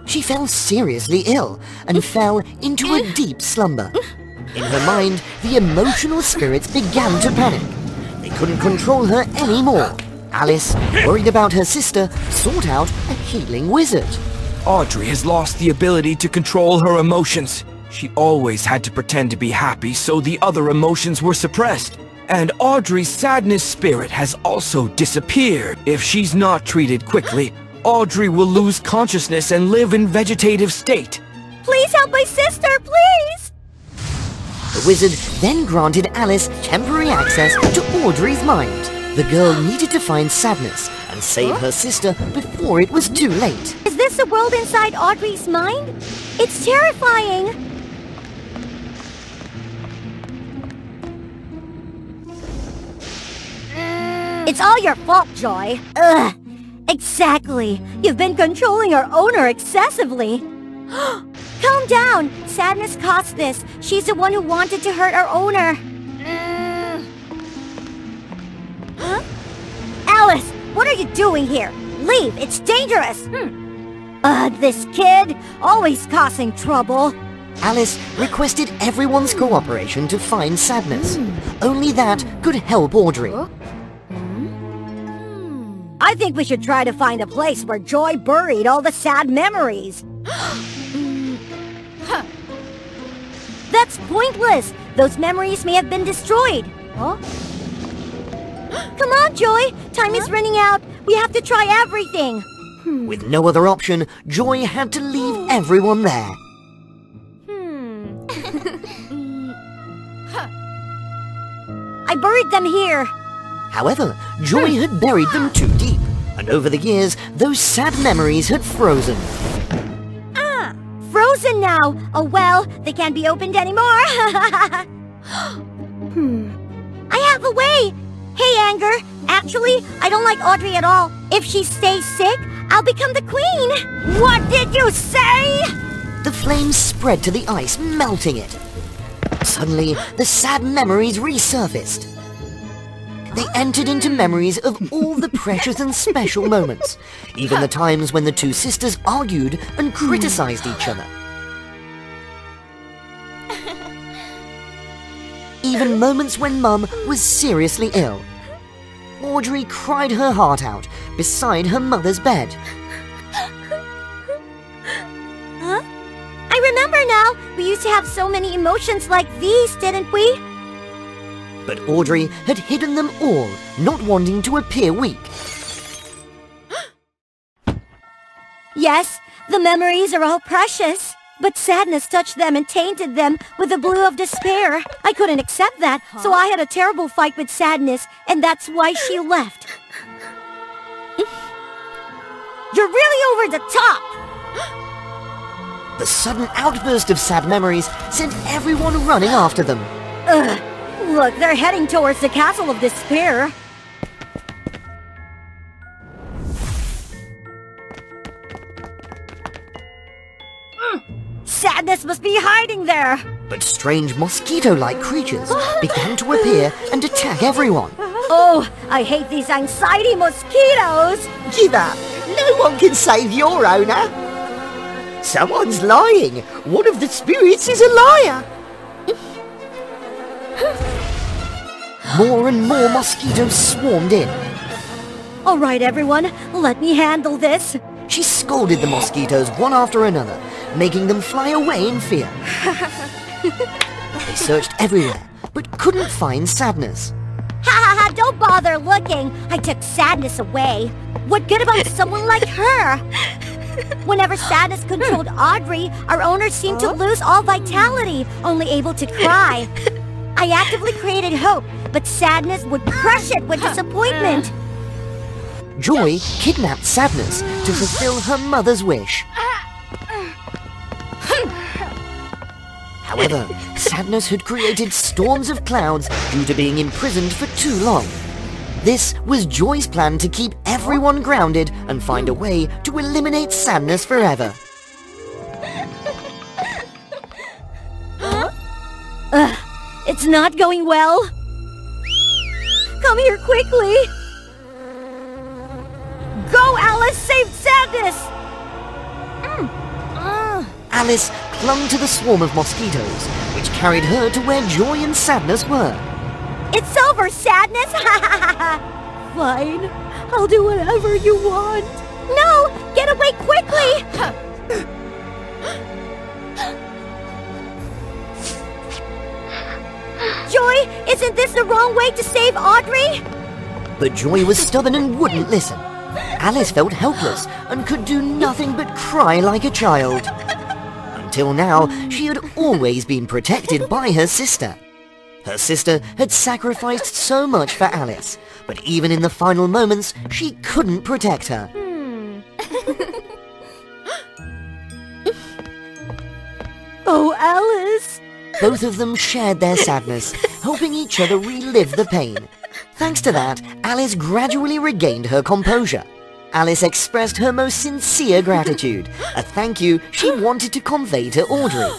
She fell seriously ill and fell into a deep slumber. In her mind, the emotional spirits began to panic. They couldn't control her anymore. Alice, worried about her sister, sought out a healing wizard.
Audrey has lost the ability to control her emotions. She always had to pretend to be happy, so the other emotions were suppressed. And Audrey's sadness spirit has also disappeared. If she's not treated quickly, Audrey will lose consciousness and live in vegetative state.
Please help my sister, please!
The wizard then granted Alice temporary access to Audrey's mind. The girl needed to find sadness and save her sister before it was too late.
Is this the world inside Audrey's mind? It's terrifying!
It's all your fault, Joy.
Ugh! Exactly! You've been controlling our owner excessively! Calm down! Sadness caused this. She's the one who wanted to hurt our owner.
Huh? Alice, what are you doing here? Leave! It's dangerous! This kid, always causing trouble.
Alice requested everyone's cooperation to find sadness. Only that could help Audrey.
I think we should try to find a place where Joy buried all the sad memories. That's pointless! Those memories may have been destroyed. Huh? Come on, Joy! Time is running out. We have to try everything.
With no other option, Joy had to leave everyone there.
I buried them here.
However, Joy had buried them too deep, and over the years, those sad memories had frozen.
Frozen now! Oh well, they can't be opened anymore! I have a way! Hey, Anger! Actually, I don't like Audrey at all. If she stays sick, I'll become the queen! What did you say?
The flames spread to the ice, melting it. Suddenly, the sad memories resurfaced. They entered into memories of all the precious and special moments, even the times when the two sisters argued and criticized each other. Even moments when Mum was seriously ill. Audrey cried her heart out beside her mother's bed.
Huh? I remember now! We used to have so many emotions like these, didn't we?
But Audrey had hidden them all, not wanting to appear weak.
Yes, the memories are all precious. But sadness touched them and tainted them with the blue of despair. I couldn't accept that, so I had a terrible fight with sadness, and that's why she left. You're really over the top!
The sudden outburst of sad memories sent everyone running after them.
Ugh. Look, they're heading towards the Castle of Despair. Sadness must be hiding there!
But strange mosquito-like creatures began to appear and attack everyone.
Oh, I hate these anxiety mosquitoes!
Give up! No one can save your owner! Someone's lying! One of the spirits is a liar! More and more mosquitoes swarmed in.
All right, everyone, let me handle this.
She scolded the mosquitoes one after another, making them fly away in fear. They searched everywhere, but couldn't find sadness.
Ha ha ha, don't bother looking. I took sadness away.
What good about someone like her?
Whenever sadness controlled Audrey, our owner seemed to lose all vitality, only able to cry. I actively created hope, but sadness would crush it with disappointment.
Joy kidnapped Sadness to fulfill her mother's wish. However, Sadness had created storms of clouds due to being imprisoned for too long. This was Joy's plan to keep everyone grounded and find a way to eliminate Sadness forever.
It's not going well. Come here quickly. Go, Alice! Save Sadness!
Alice clung to the swarm of mosquitoes, which carried her to where Joy and Sadness were.
It's over, Sadness!
Fine. I'll do whatever you want.
No! Get away quickly!
Joy, isn't this the wrong way to save Audrey?
But Joy was stubborn and wouldn't listen. Alice felt helpless and could do nothing but cry like a child. Until now, she had always been protected by her sister. Her sister had sacrificed so much for Alice, but even in the final moments, she couldn't protect her.
Oh, Alice!
Both of them shared their sadness, helping each other relive the pain. Thanks to that, Alice gradually regained her composure. Alice expressed her most sincere gratitude, a thank you she wanted to convey to Audrey.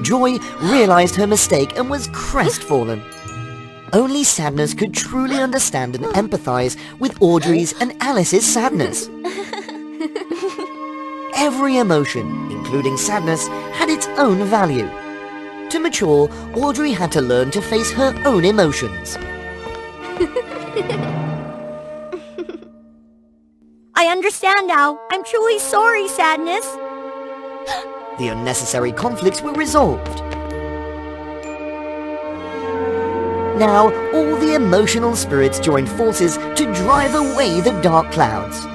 Joy realized her mistake and was crestfallen. Only Sadness could truly understand and empathize with Audrey's and Alice's sadness. Every emotion, including sadness, had its own value. To mature, Audrey had to learn to face her own emotions.
I understand now. I'm truly sorry, Sadness.
The unnecessary conflicts were resolved. Now, all the emotional spirits joined forces to drive away the dark clouds.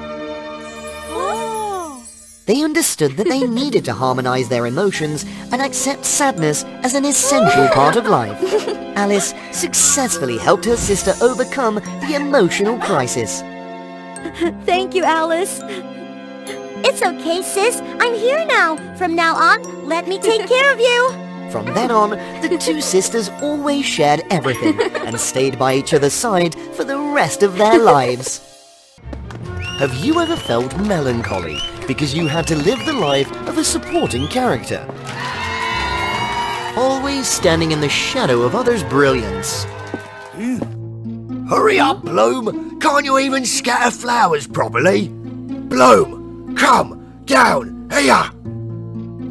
They understood that they needed to harmonize their emotions and accept sadness as an essential part of life. Alice successfully helped her sister overcome the emotional crisis.
Thank you, Alice.
It's okay, sis. I'm here now. From now on, let me take care of you.
From then on, the two sisters always shared everything and stayed by each other's side for the rest of their lives. Have you ever felt melancholy because you had to live the life of a supporting character? Always standing in the shadow of others' brilliance. Hurry up, Bloom! Can't you even scatter flowers properly? Bloom, come down here!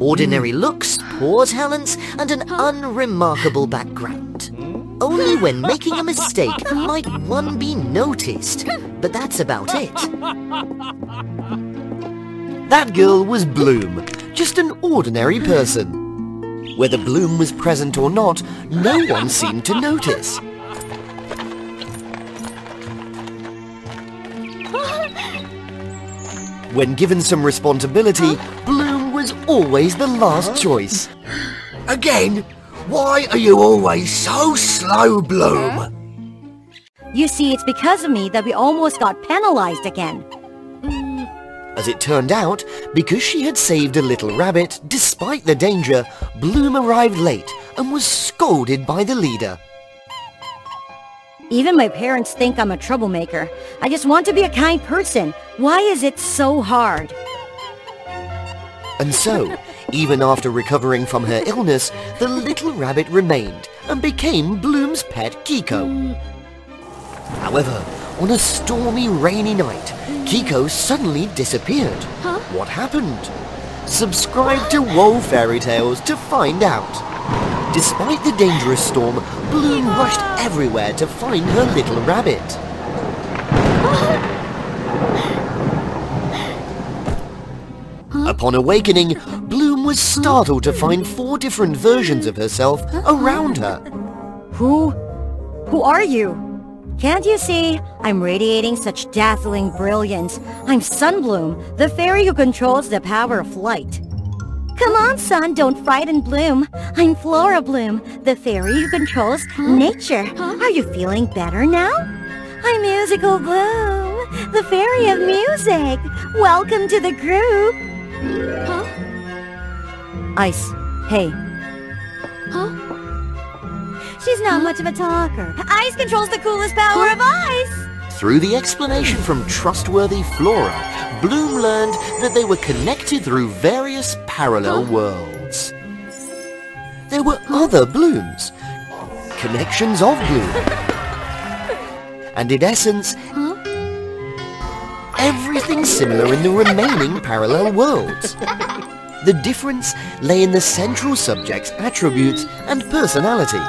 Ordinary looks, poor talents, and an unremarkable background. Only when making a mistake might one be noticed, but that's about it. That girl was Bloom, just an ordinary person. Whether Bloom was present or not, no one seemed to notice. When given some responsibility, Bloom was always the last choice. Again? Why are you always so slow, Bloom?
You see, it's because of me that we almost got penalized again.
As it turned out, because she had saved a little rabbit, despite the danger, Bloom arrived late and was scolded by the leader.
Even my parents think I'm a troublemaker. I just want to be a kind person. Why is it so hard?
And so, even after recovering from her illness, the little rabbit remained and became Bloom's pet Kiko. However, on a stormy, rainy night, Kiko suddenly disappeared. What happened? Subscribe to WOA Fairy Tales to find out. Despite the dangerous storm, Bloom rushed everywhere to find her little rabbit. Upon awakening, Bloom was startled to find 4 different versions of herself around her.
Who are you? Can't you see? I'm radiating such dazzling brilliance. I'm Sunbloom, the fairy who controls the power of light. Come on, Sun, don't frighten Bloom. I'm Flora Bloom, the fairy who controls nature. Are you feeling better now? I'm Musical Bloom, the fairy of music. Welcome to the group. Ice, hey. She's not much of a talker. Ice controls the coolest power of ice!
Through the explanation from trustworthy Flora, Bloom learned that they were connected through various parallel worlds. There were other Blooms, connections of Bloom. And in essence, everything similar in the remaining parallel worlds. The difference lay in the central subject's attributes and personality.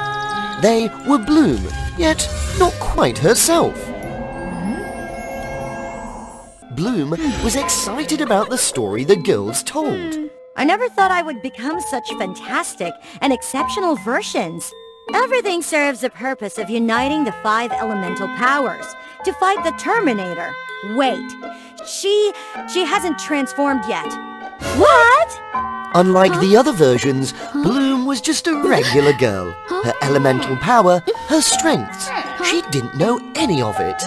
They were Bloom, yet not quite herself. Bloom was excited about the story the girls told.
I never thought I would become such fantastic and exceptional versions. Everything serves the purpose of uniting the 5 elemental powers to fight the Terminator. Wait, she hasn't transformed yet. What?
Unlike the other versions, Bloom was just a regular girl. Her elemental power, her strengths. She didn't know any of it.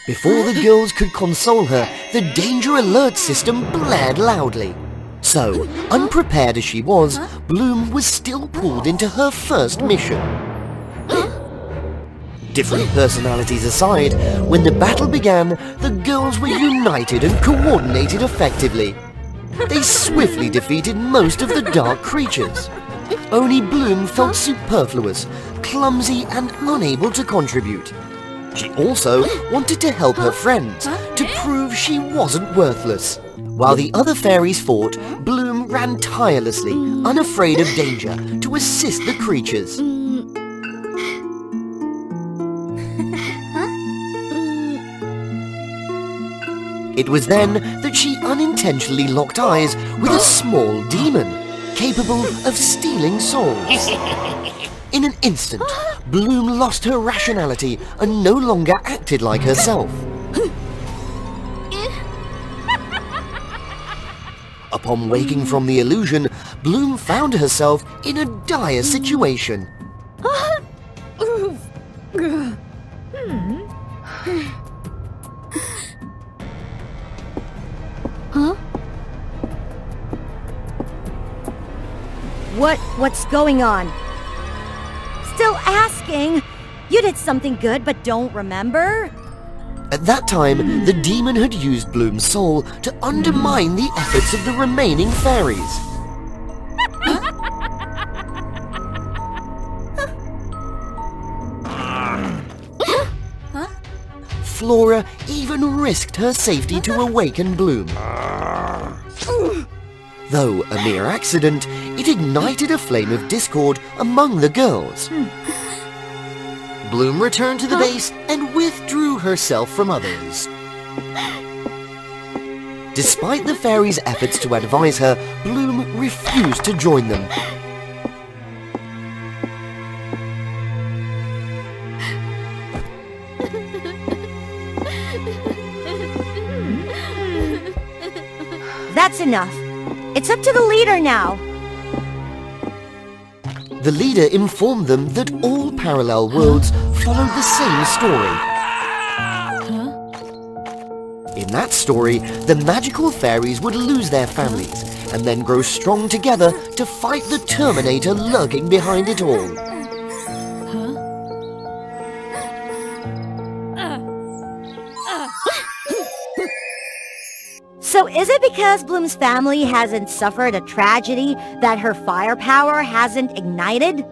Before the girls could console her, the danger alert system blared loudly. So, unprepared as she was, Bloom was still pulled into her first mission. Different personalities aside, when the battle began, the girls were united and coordinated effectively. They swiftly defeated most of the dark creatures. Only Bloom felt superfluous, clumsy and unable to contribute. She also wanted to help her friends, to prove she wasn't worthless. While the other fairies fought, Bloom ran tirelessly, unafraid of danger, to assist the creatures. It was then that she unintentionally locked eyes with a small demon, capable of stealing souls. In an instant, Bloom lost her rationality and no longer acted like herself. Upon waking from the illusion, Bloom found herself in a dire situation.
What's going on? Still asking? You did something good but don't remember?
At that time, the demon had used Bloom's soul to undermine the efforts of the remaining fairies. Flora even risked her safety to awaken Bloom. Though a mere accident, it ignited a flame of discord among the girls. Bloom returned to the base and withdrew herself from others. Despite the fairies' efforts to advise her, Bloom refused to join them.
That's enough. It's up to the leader now.
The leader informed them that all parallel worlds followed the same story. In that story, the magical fairies would lose their families and then grow strong together to fight the Terminator lurking behind it all.
So is it because Bloom's family hasn't suffered a tragedy that her firepower hasn't ignited?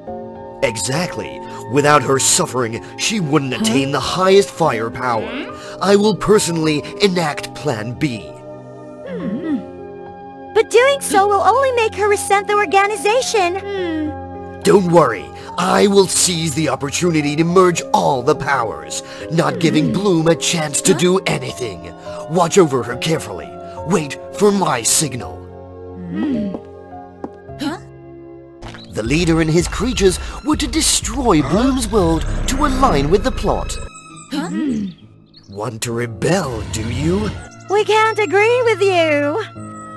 Exactly. Without her suffering, she wouldn't attain the highest firepower. I will personally enact Plan B.
But doing so will only make her resent the organization.
Don't worry. I will seize the opportunity to merge all the powers, not giving Bloom a chance to do anything. Watch over her carefully. Wait for my signal. The leader and his creatures were to destroy Bloom's world to align with the plot. Want to rebel, do you?
We can't agree with you.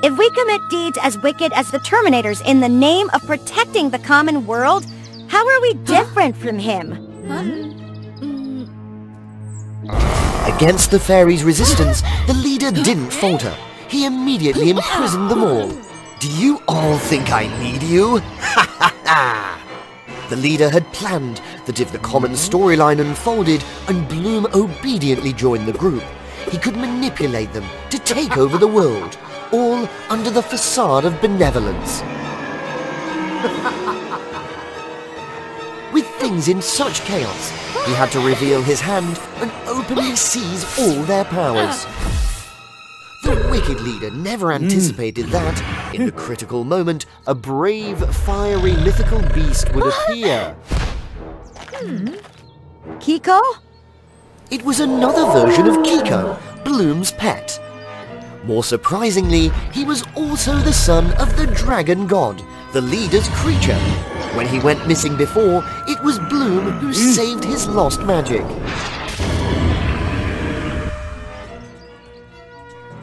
If we commit deeds as wicked as the Terminators in the name of protecting the common world, how are we different from him?
Against the fairies' resistance, the leader didn't falter. He immediately imprisoned them all. Do you all think I need you? Ha ha ha! The leader had planned that if the common storyline unfolded and Bloom obediently joined the group, he could manipulate them to take over the world, all under the facade of benevolence. With things in such chaos, he had to reveal his hand and openly seize all their powers. The wicked leader never anticipated that, in the critical moment, a brave, fiery, mythical beast would appear.
Kiko?
It was another version of Kiko, Bloom's pet. More surprisingly, he was also the son of the dragon god, the leader's creature. When he went missing before, it was Bloom who saved his lost magic.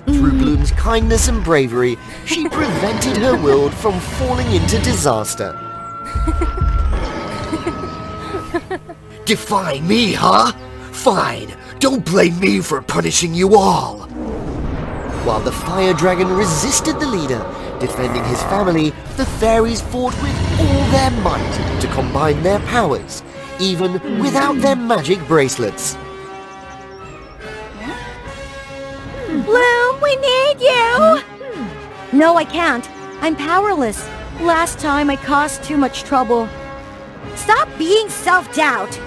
Through Bloom's kindness and bravery, she prevented her world from falling into disaster. Defy me, huh? Fine, don't blame me for punishing you all. While the fire dragon resisted the leader, defending his family, the fairies fought with all their might to combine their powers, even without their magic bracelets.
Bloom, we need you! No, I can't. I'm powerless. Last time I caused too much trouble. Stop being self-doubt.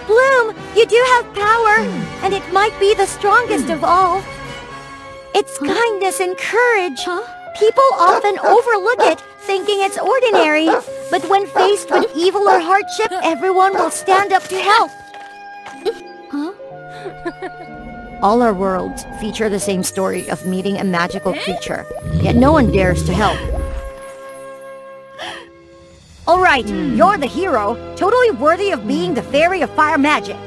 Bloom, you do have power, and it might be the strongest of all. It's kindness and courage. People often overlook it, thinking it's ordinary. But when faced with evil or hardship, everyone will stand up to help. All our worlds feature the same story of meeting a magical creature, yet no one dares to help. Alright, you're the hero, totally worthy of being the Fairy of Fire Magic.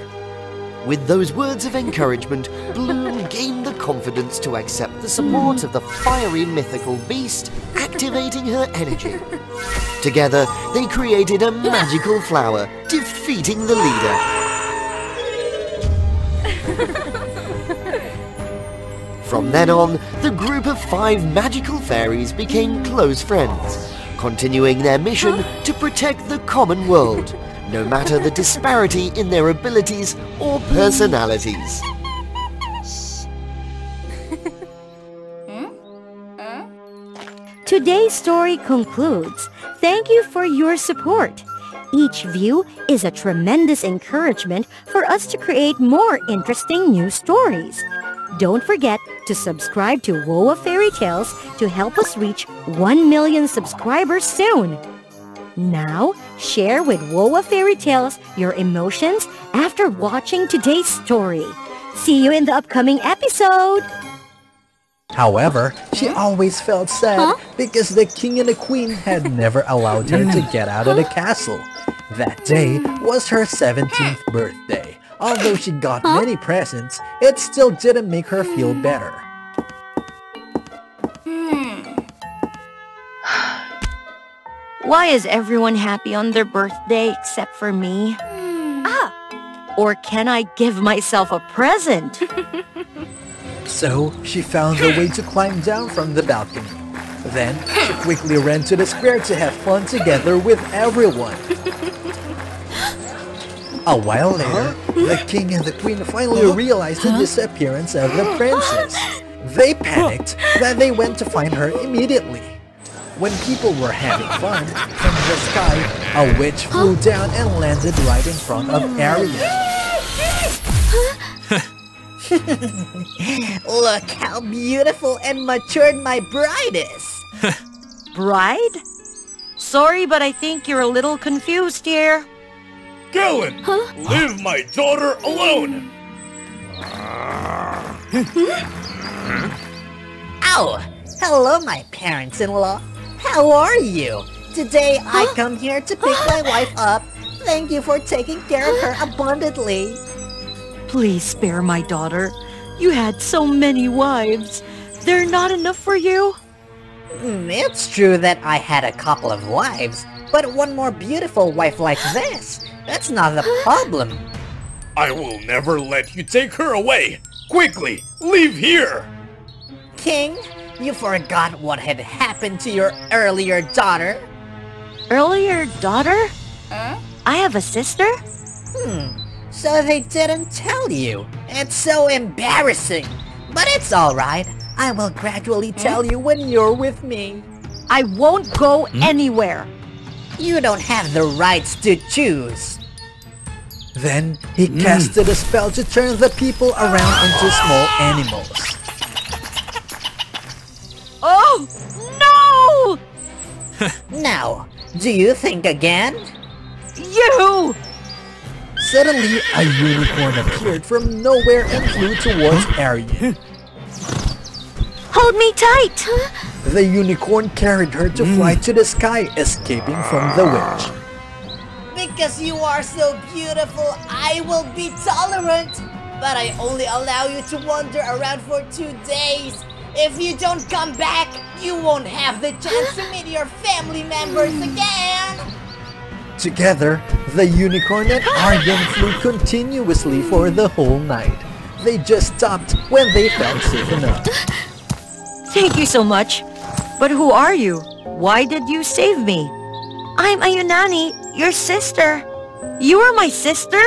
With those words of encouragement, Bloom gained the confidence to accept the support of the fiery mythical beast, activating her energy. Together, they created a magical flower, defeating the leader. From then on, the group of 5 magical fairies became close friends, continuing their mission to protect the common world, no matter the disparity in their abilities or personalities.
Today's story concludes. Thank you for your support.
Each view is a tremendous encouragement for us to create more interesting new stories. Don't forget to subscribe to WOA Fairy Tales to help us reach 1 million subscribers soon. Now, share with WOA Fairy Tales your emotions after watching today's story. See you in the upcoming episode!
However, she always felt sad because the king and the queen had never allowed her to get out of the castle. That day was her 17th birthday. Although she got many presents, it still didn't make her feel better.
Why is everyone happy on their birthday except for me? Or can I give myself a present?
So, she found a way to climb down from the balcony. Then, she quickly ran to the square to have fun together with everyone. A while later, the king and the queen finally realized the disappearance of the princess. They panicked that they went to find her immediately. When people were having fun, from the sky, a witch flew down and landed right in front of Ariel.
Look how beautiful and matured my bride is!
Bride? Sorry, but I think you're a little confused here.
Kellen! Leave my daughter alone!
Ow! Hello, my parents-in-law. How are you? Today I come here to pick my wife up. Thank you for taking care of her abundantly.
Please spare my daughter. You had so many wives. They're not enough for you?
It's true that I had a couple of wives, but one more beautiful wife like this, that's not the problem.
I will never let you take her away! Quickly, leave here!
King, you forgot what had happened to your earlier daughter.
Earlier daughter? I have a sister?
So they didn't tell you. It's so embarrassing. But it's alright. I will gradually tell you when you're with me.
I won't go anywhere.
You don't have the rights to choose.
Then, he casted a spell to turn the people around into small animals.
Oh, no!
Now, do you think again?
You!
Suddenly, a unicorn appeared from nowhere and flew towards Ariel.
Hold me tight!
The unicorn carried her to fly to the sky, escaping from the witch.
Because you are so beautiful, I will be tolerant. But I only allow you to wander around for 2 days. If you don't come back, you won't have the chance to meet your family members again.
Together, the unicorn and Aryan flew continuously for the whole night. They just stopped when they felt safe enough.
Thank you so much. But who are you? Why did you save me? I'm Ayunani, your sister. You are my sister?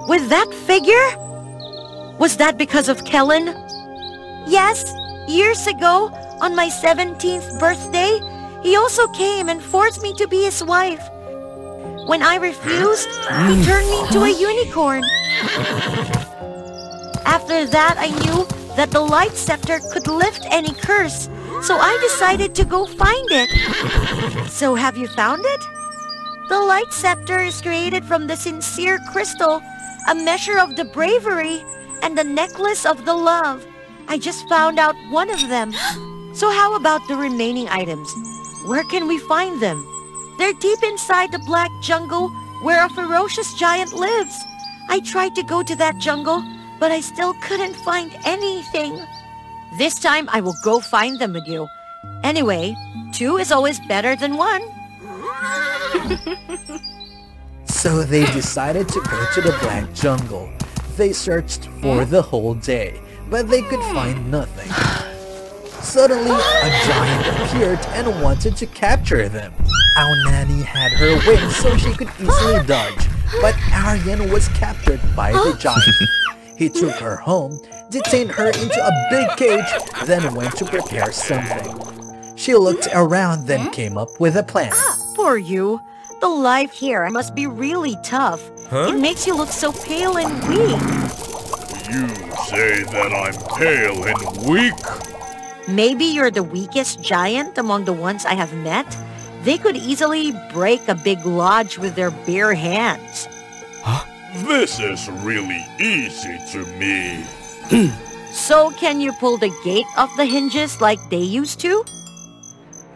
With that figure? Was that because of Kellen? Yes, years ago, on my 17th birthday, he also came and forced me to be his wife. When I refused, he turned me into a unicorn. After that, I knew that the light scepter could lift any curse, so I decided to go find it. So have you found it? The light scepter is created from the sincere crystal, a measure of the bravery, and the necklace of the love. I just found out one of them. So how about the remaining items? Where can we find them? They're deep inside the black jungle where a ferocious giant lives. I tried to go to that jungle, but I still couldn't find anything. This time I will go find them with you. Anyway, 2 is always better than 1.
So they decided to go to the black jungle. They searched for the whole day, but they could find nothing. Suddenly, a giant appeared and wanted to capture them. Our nanny had her wings so she could easily dodge, but Aryan was captured by the giant. He took her home, detained her into a big cage, then went to prepare something. She looked around, then came up with a plan.
Poor you. thought the life here must be really tough.
Huh?
It makes you look so pale and weak.
You say that I'm pale and weak?
Maybe you're the weakest giant among the ones I have met. They could easily break a big lodge with their bare hands.
This is really easy to me.
So can you pull the gate off the hinges like they used to?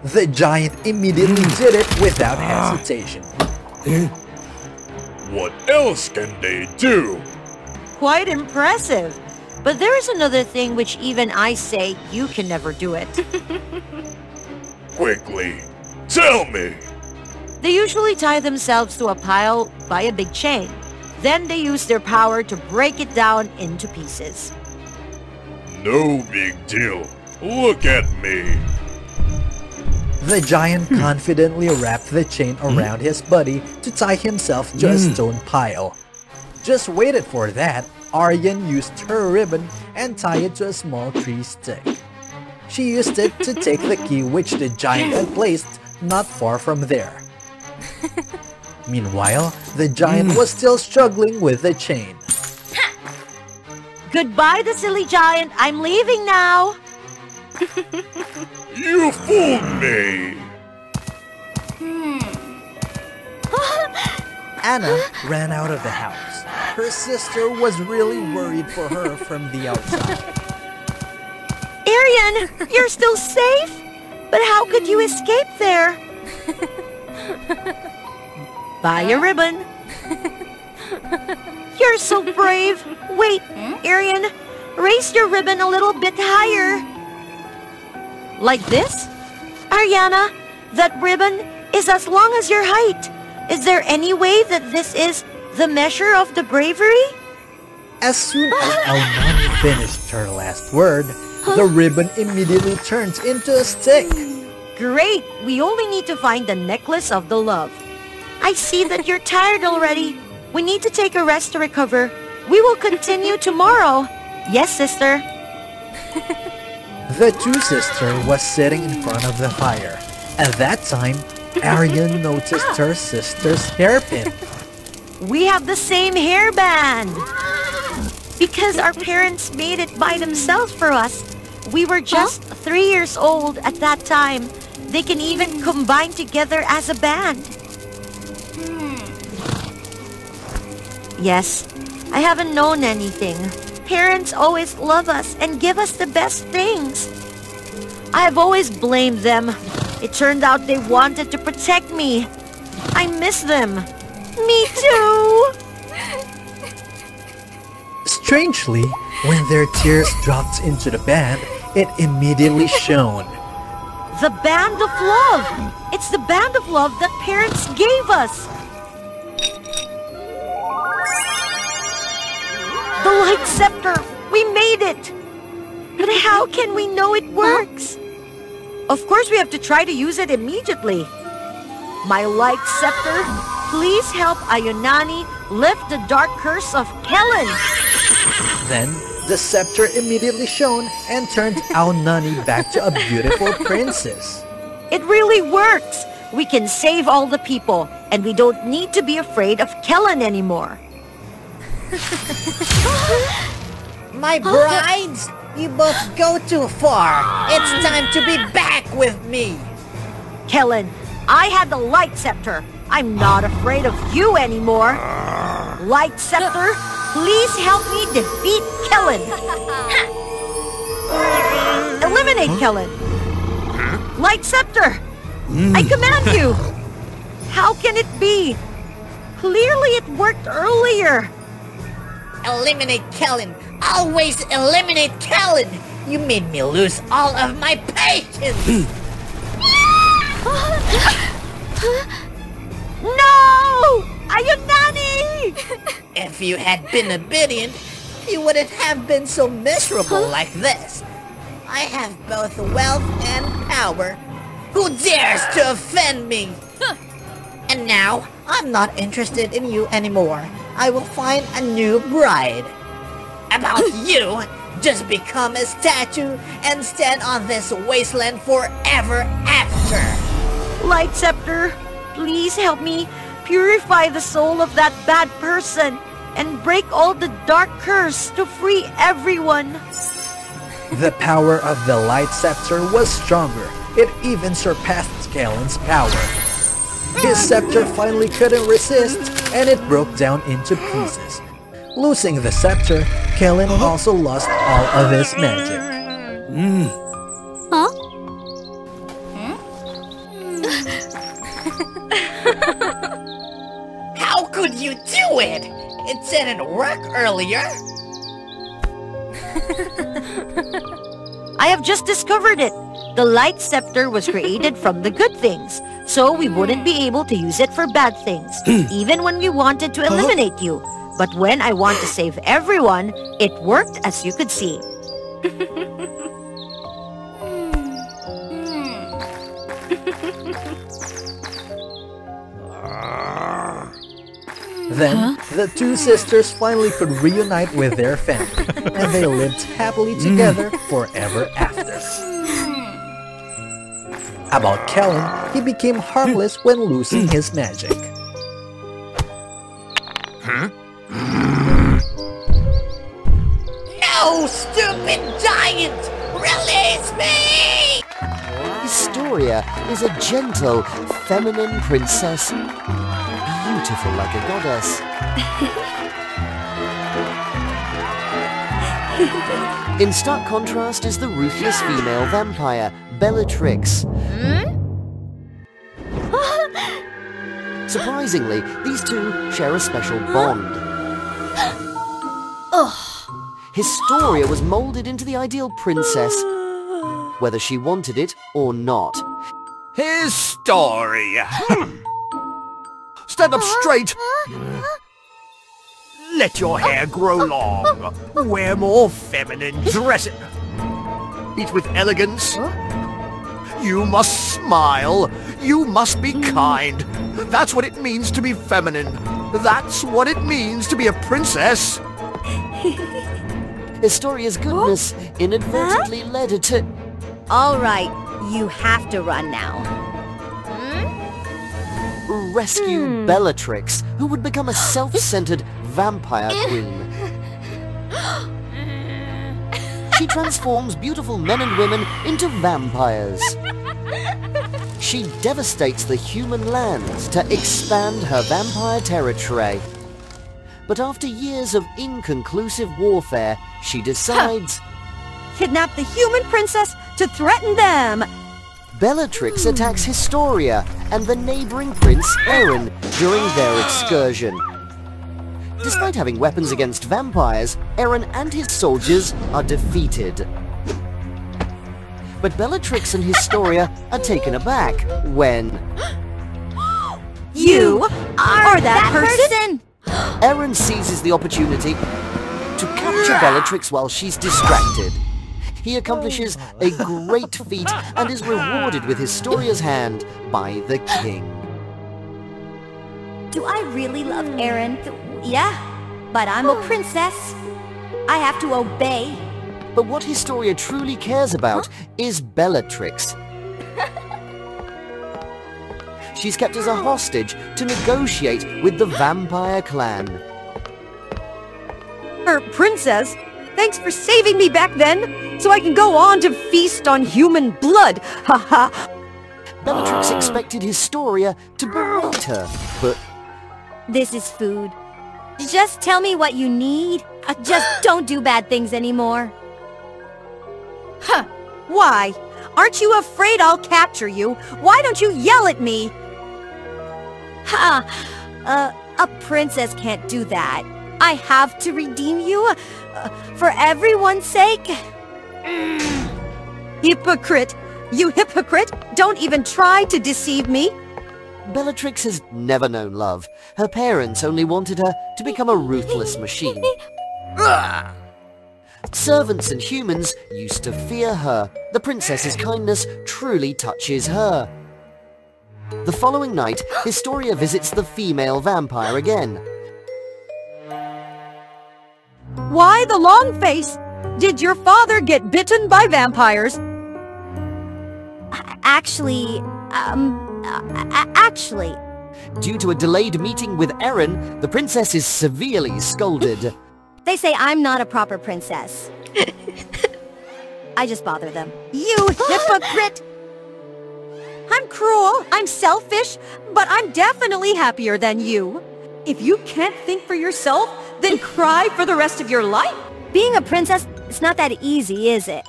The giant immediately did it without hesitation.
What else can they do?
Quite impressive. But there is another thing which even I say you can never do it.
Quickly, tell me.
They usually tie themselves to a pile by a big chain. Then they use their power to break it down into pieces.
No big deal. Look at me.
The giant confidently wrapped the chain around his body to tie himself to a stone pile. Just waited for that, Aryan used her ribbon and tied it to a small tree stick. She used it to take the key which the giant had placed not far from there. Meanwhile, the giant was still struggling with the chain.
Goodbye, the silly giant. I'm leaving now.
You fooled me.
Anna ran out of the house. Her sister was really worried for her from the outside.
Arian, you're still safe? But how could you escape there? Buy a ribbon. You're so brave. Wait, Arian, raise your ribbon a little bit higher. Like this? Ariana, that ribbon is as long as your height. Is there any way that this is the measure of the bravery?
As soon as Al-Nani finished her last word, the ribbon immediately turns into a stick.
Great! We only need to find the necklace of the love. I see that you're tired already. We need to take a rest to recover. We will continue tomorrow. Yes, sister.
The two sisters was sitting in front of the fire. At that time, Arian noticed her sister's hairpin.
We have the same hairband. Because our parents made it by themselves for us. We were just 3 years old at that time. They can even combine together as a band. Yes, I haven't known anything. Parents always love us and give us the best things. I have always blamed them. It turned out they wanted to protect me. I miss them. Me too!
Strangely, when their tears dropped into the band, it immediately shone.
The band of love! It's the band of love that parents gave us! The light scepter! We made it! But how can we know it works? Of course we have to try to use it immediately. My light scepter, please help Ayunani lift the dark curse of Kellen.
Then, the scepter immediately shone and turned Al-Nani back to a beautiful princess.
It really works! We can save all the people, and we don't need to be afraid of Kellen anymore.
My brides, you both go too far. It's time to be back with me.
Kellen, I had the light scepter. I'm not afraid of you anymore. Light scepter, please help me defeat Kellen. Eliminate Kellen. Light scepter, I command you. How can it be? Clearly it worked earlier.
Eliminate Kellen. Always eliminate Kellen. You made me lose all of my patience.
No! Ayunani!
If you had been obedient, you wouldn't have been so miserable like this. I have both wealth and power. Who dares to offend me? And now, I'm not interested in you anymore. I will find a new bride. About you, just become a statue and stand on this wasteland forever after.
Light scepter, Please help me purify the soul of that bad person and break all the dark curse to free everyone.
The power of the Light Scepter was stronger. It even surpassed Kellen's power. His scepter finally couldn't resist, and it broke down into pieces. Losing the scepter, Kellen also lost all of his magic.
Huh?
How could you do it? It didn't work earlier.
I have just discovered it. The Light Scepter was created from the good things, so we wouldn't be able to use it for bad things, even when we wanted to eliminate you. But when I want to save everyone, it worked, as you could see.
Then, the two sisters finally could reunite with their family, and they lived happily together forever after. About Kellen, he became harmless when losing his magic.
No, stupid giant! Release me!
Historia is a gentle, feminine princess, beautiful like a goddess. In stark contrast is the ruthless female vampire, Bellatrix. Surprisingly, these two share a special bond. Historia was molded into the ideal princess, whether she wanted it or not.
Historia! Stand up straight! Let your hair grow long. Wear more feminine dresses.
Eat with elegance. You must smile. You must be kind. That's what it means to be feminine. That's what it means to be a princess. Historia's goodness inadvertently led her to...
All right, you have to run now.
Rescue Bellatrix, who would become a self-centered vampire queen. She transforms beautiful men and women into vampires. She devastates the human lands to expand her vampire territory. But after years of inconclusive warfare, she decides...
Kidnap the human princess to threaten them!
Bellatrix attacks Historia and the neighboring Prince Aaron during their excursion. Despite having weapons against vampires, Aaron and his soldiers are defeated. But Bellatrix and Historia are taken aback when...
You are that person?
Aaron seizes the opportunity to capture Bellatrix while she's distracted. He accomplishes a great feat and is rewarded with Historia's hand by the king.
Do I really love Aaron? Yeah, but I'm a princess. I have to obey.
But what Historia truly cares about is Bellatrix. She's kept as a hostage to negotiate with the vampire clan.
Her princess? Thanks for saving me back then, so I can go on to feast on human blood. Ha ha.
Bellatrix expected Historia to berate her, but...
This is food. Just tell me what you need. Just don't do bad things anymore.
Huh. Why? Aren't you afraid I'll capture you? Why don't you yell at me?
Ha! A princess can't do that. I have to redeem you, for everyone's sake.
Hypocrite! You hypocrite! Don't even try to deceive me!
Bellatrix has never known love. Her parents only wanted her to become a ruthless machine. Servants and humans used to fear her. The princess's kindness truly touches her. The following night, Historia visits the female vampire again.
Why the long face? Did your father get bitten by vampires?
Actually, Actually...
Due to a delayed meeting with Erin, the princess is severely scolded.
They say I'm not a proper princess. I just bother them. You hypocrite! I'm cruel, I'm selfish, but I'm definitely happier than you. If you can't think for yourself, then cry for the rest of your life. Being a princess, it's not that easy, is it?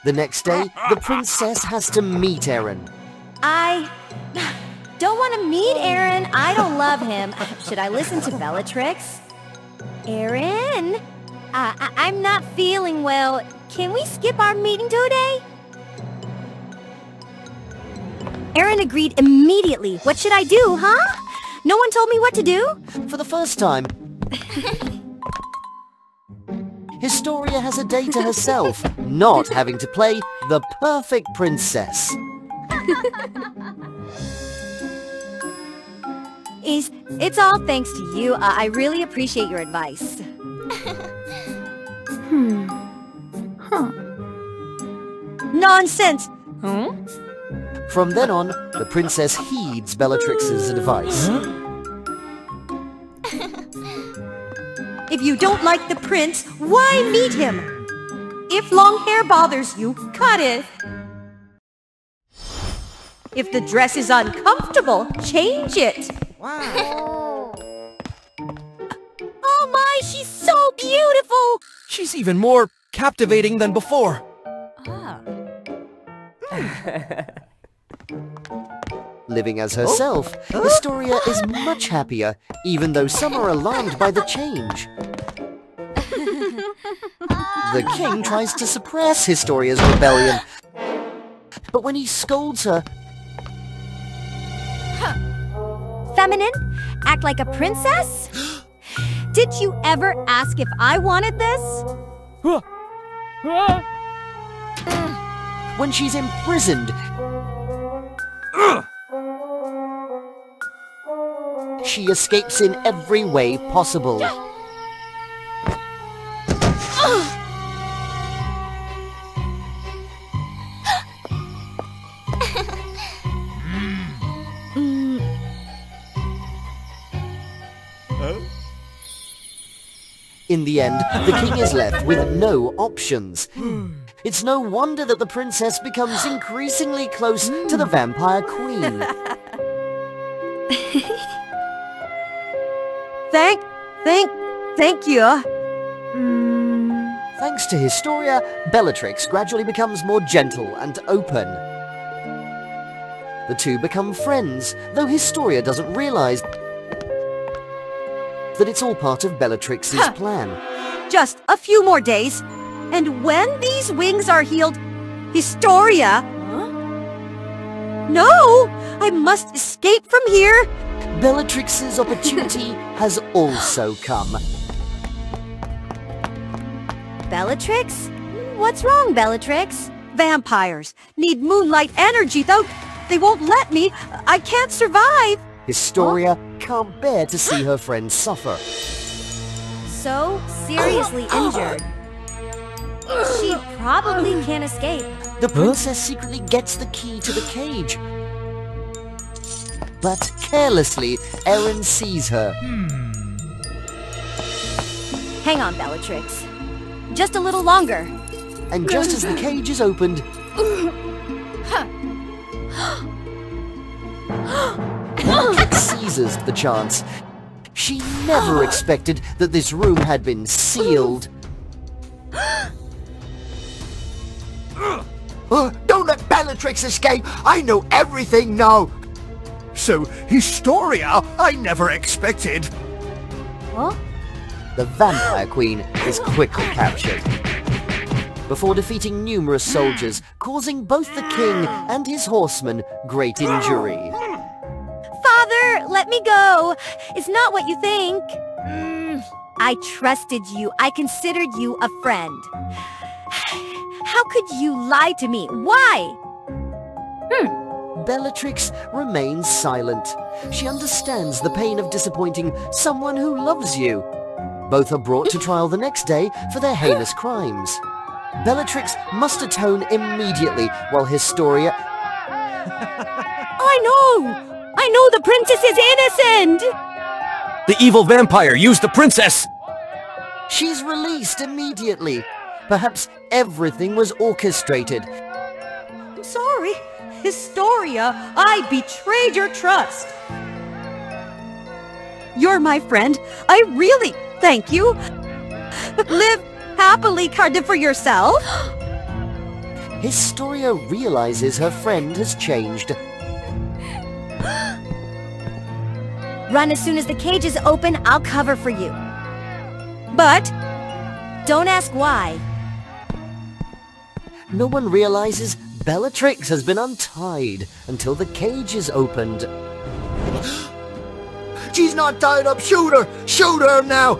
The next day, the princess has to meet Erin.
I don't want to meet Aaron. I don't love him. Should I listen to Bellatrix? Aaron? I'm not feeling well. Can we skip our meeting today? Aaron agreed immediately. What should I do, huh? No one told me what to do?
For the first time, Historia has a day to herself, not having to play the perfect princess.
It's all thanks to you. I really appreciate your advice. Nonsense!
From then on, the princess heeds Bellatrix's advice.
If you don't like the prince, why meet him? If long hair bothers you, cut it. If the dress is uncomfortable, change it. Wow. Oh my, she's so beautiful!
She's even more captivating than before.
Living as herself, Historia is much happier, even though some are alarmed by the change. The king tries to suppress Historia's rebellion, but when he scolds her...
Feminine? Act like a princess? Did you ever ask if I wanted this?
When she's imprisoned, she escapes in every way possible. In the end, the king is left with no options. It's no wonder that the princess becomes increasingly close to the vampire queen.
Thank you.
Thanks to Historia, Bellatrix gradually becomes more gentle and open. The two become friends, though Historia doesn't realize that it's all part of Bellatrix's plan.
Just a few more days, and when these wings are healed, Historia... No! I must escape from here!
Bellatrix's opportunity has also come.
Bellatrix? What's wrong, Bellatrix? Vampires need moonlight energy, though. They won't let me. I can't survive.
Historia can't bear to see her friends suffer.
So seriously injured. She probably can't escape.
The princess secretly gets the key to the cage. But carelessly, Erin sees her.
Hang on, Bellatrix. Just a little longer.
And just as the cage is opened... Bellatrix seizes the chance. She never expected that this room had been sealed.
Don't let Bellatrix escape! I know everything now! So, Historia, I never expected.
Huh?
The vampire queen is quickly captured. Before defeating numerous soldiers, causing both the king and his horsemen great injury.
Father, let me go! It's not what you think. I trusted you. I considered you a friend. How could you lie to me? Why?
Bellatrix remains silent. She understands the pain of disappointing someone who loves you. Both are brought to trial the next day for their heinous crimes. Bellatrix must atone immediately while Historia...
I know the princess is innocent!
The evil vampire used the princess!
She's released immediately. Perhaps everything was orchestrated.
I'm sorry, Historia, I betrayed your trust. You're my friend. I really thank you. Live happily, Cardiff, for yourself.
Historia realizes her friend has changed.
Run as soon as the cage is open, I'll cover for you.
But
don't ask why.
No one realizes Bellatrix has been untied until the cage is opened.
She's not tied up! Shoot her! Shoot her now!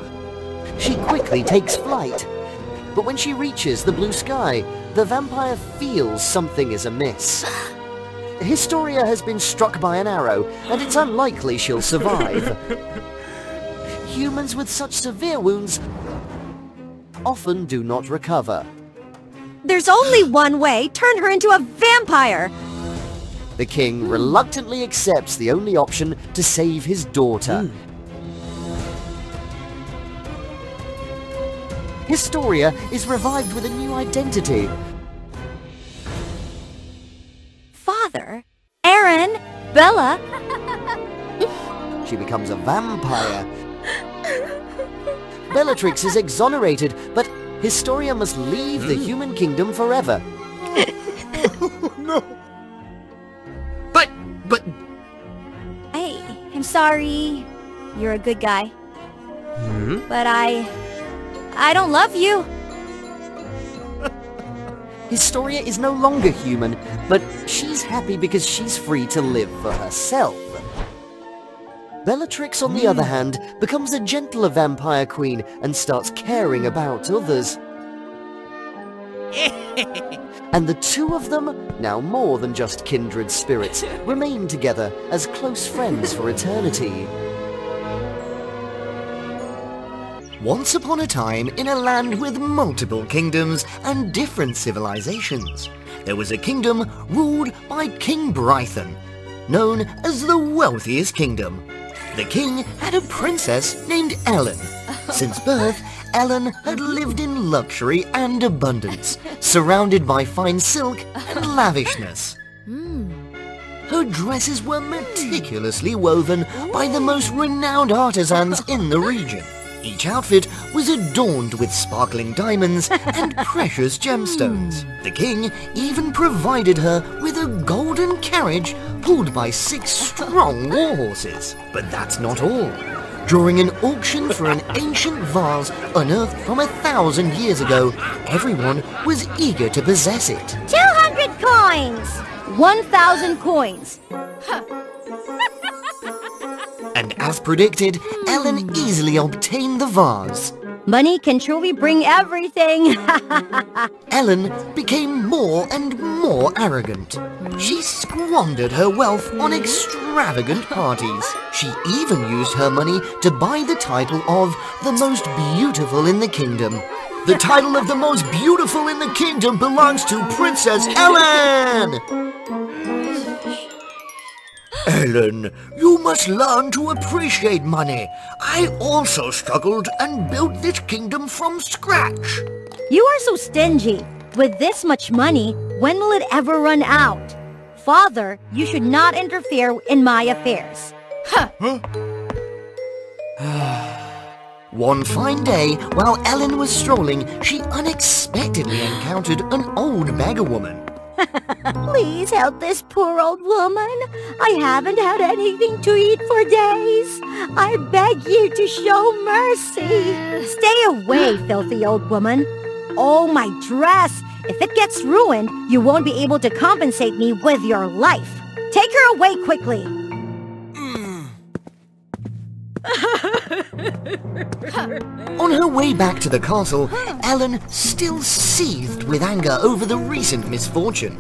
She quickly takes flight. But when she reaches the blue sky, the vampire feels something is amiss. Historia has been struck by an arrow, and it's unlikely she'll survive. Humans with such severe wounds often do not recover.
there's only one way. Turn her into a vampire.
The king reluctantly accepts the only option to save his daughter. Historia is revived with a new identity.
Father? Aaron? Bella?
She becomes a vampire. Bellatrix is exonerated, but Historia must leave the human kingdom forever.
No. But...
I'm sorry. You're a good guy. But I don't love you.
Historia is no longer human, but she's happy because she's free to live for herself. Bellatrix, on the other hand, becomes a gentler vampire queen and starts caring about others. And the two of them, now more than just kindred spirits, remain together as close friends for eternity. Once upon a time, in a land with multiple kingdoms and different civilizations, there was a kingdom ruled by King Brython, known as the wealthiest kingdom. The king had a princess named Ellen. Since birth, Ellen had lived in luxury and abundance, surrounded by fine silk and lavishness. Her dresses were meticulously woven by the most renowned artisans in the region. Each outfit was adorned with sparkling diamonds and precious gemstones. The king even provided her with a golden carriage pulled by 6 strong war horses. But that's not all. During an auction for an ancient vase unearthed from 1,000 years ago, everyone was eager to possess it.
200 coins! 1,000 coins.
And as predicted, Ellen easily obtained the vase.
Money can truly bring everything.
Ellen became more and more arrogant. She squandered her wealth on extravagant parties. She even used her money to buy the title of the most beautiful in the kingdom. The title of the most beautiful in the kingdom belongs to Princess Ellen!
Ellen, you must learn to appreciate money. I also struggled and built this kingdom from scratch.
You are so stingy. With this much money, when will it ever run out? Father, you should not interfere in my affairs.
One fine day, while Ellen was strolling, she unexpectedly encountered an old beggar-woman.
Please help this poor old woman. I haven't had anything to eat for days. I beg you to show mercy. Stay away, filthy old woman. Oh, my dress. If it gets ruined, you won't be able to compensate me with your life. Take her away quickly.
On her way back to the castle, Ellen still seethed with anger over the recent misfortune.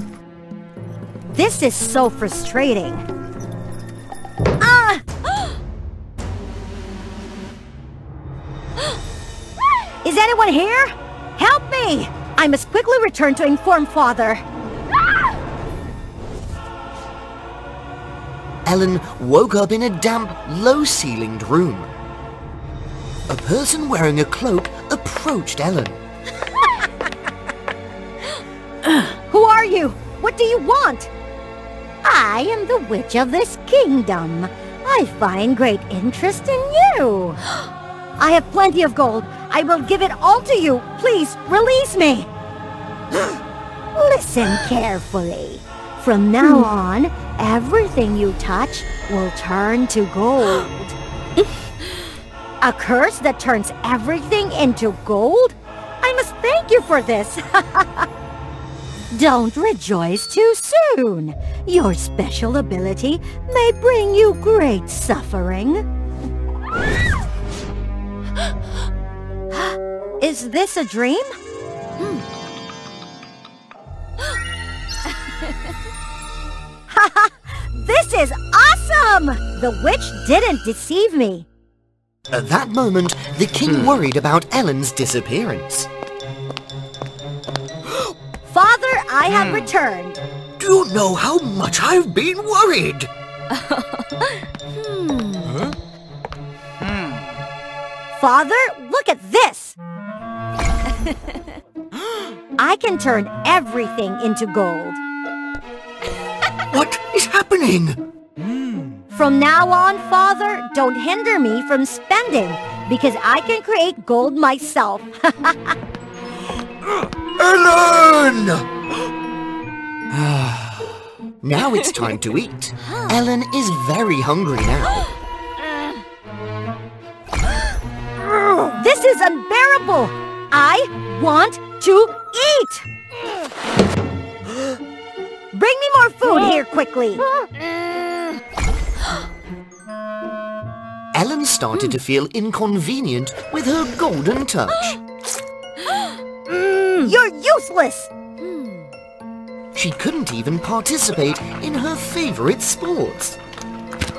This is so frustrating. Is anyone here? Help me! I must quickly return to inform Father.
Ellen woke up in a damp, low-ceilinged room. A person wearing a cloak approached Ellen.
Who are you? What do you want?
I am the witch of this kingdom. I find great interest in you.
I have plenty of gold. I will give it all to you. Please, release me.
Listen carefully. From now on, everything you touch will turn to gold.
A curse that turns everything into gold? I must thank you for this.
Don't rejoice too soon. Your special ability may bring you great suffering.
Is this a dream? Haha! This is awesome! The witch didn't deceive me.
At that moment, the king worried about Ellen's disappearance.
Father, I have returned.
Do you know how much I've been worried?
Father, look at this! I can turn everything into gold.
What is happening?
From now on, Father, don't hinder me from spending, because I can create gold myself.
Ellen! Now it's time to eat. Ellen is very hungry now.
This is unbearable! I want to eat! Bring me more food here quickly!
Ellen started to feel inconvenient with her golden touch.
You're useless!
She couldn't even participate in her favorite sports.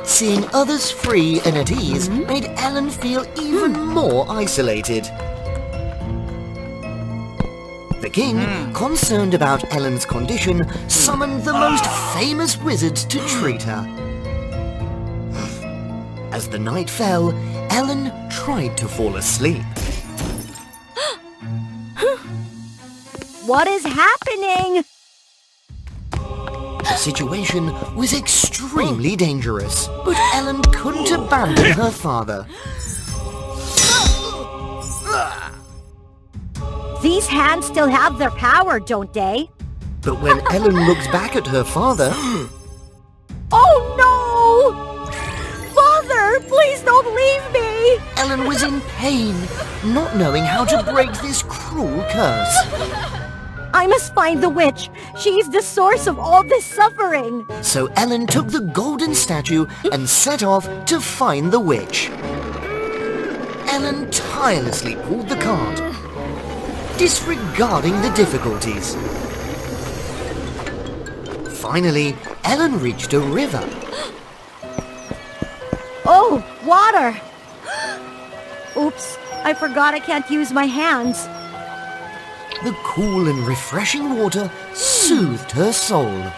Seeing others free and at ease made Ellen feel even more isolated. The king, concerned about Ellen's condition, summoned the most famous wizards to treat her. As the night fell, Ellen tried to fall asleep.
What is happening?
The situation was extremely dangerous, but Ellen couldn't abandon her father.
These hands still have their power, don't they?
But when Ellen looked back at her father...
Oh no! Father, please don't leave me!
Ellen was in pain, not knowing how to break this cruel curse.
I must find the witch. She's the source of all this suffering.
So Ellen took the golden statue and set off to find the witch. Ellen tirelessly pulled the cart, disregarding the difficulties. Finally, Ellen reached a river.
Oh, water! Oops, I forgot I can't use my hands.
The cool and refreshing water soothed her soul.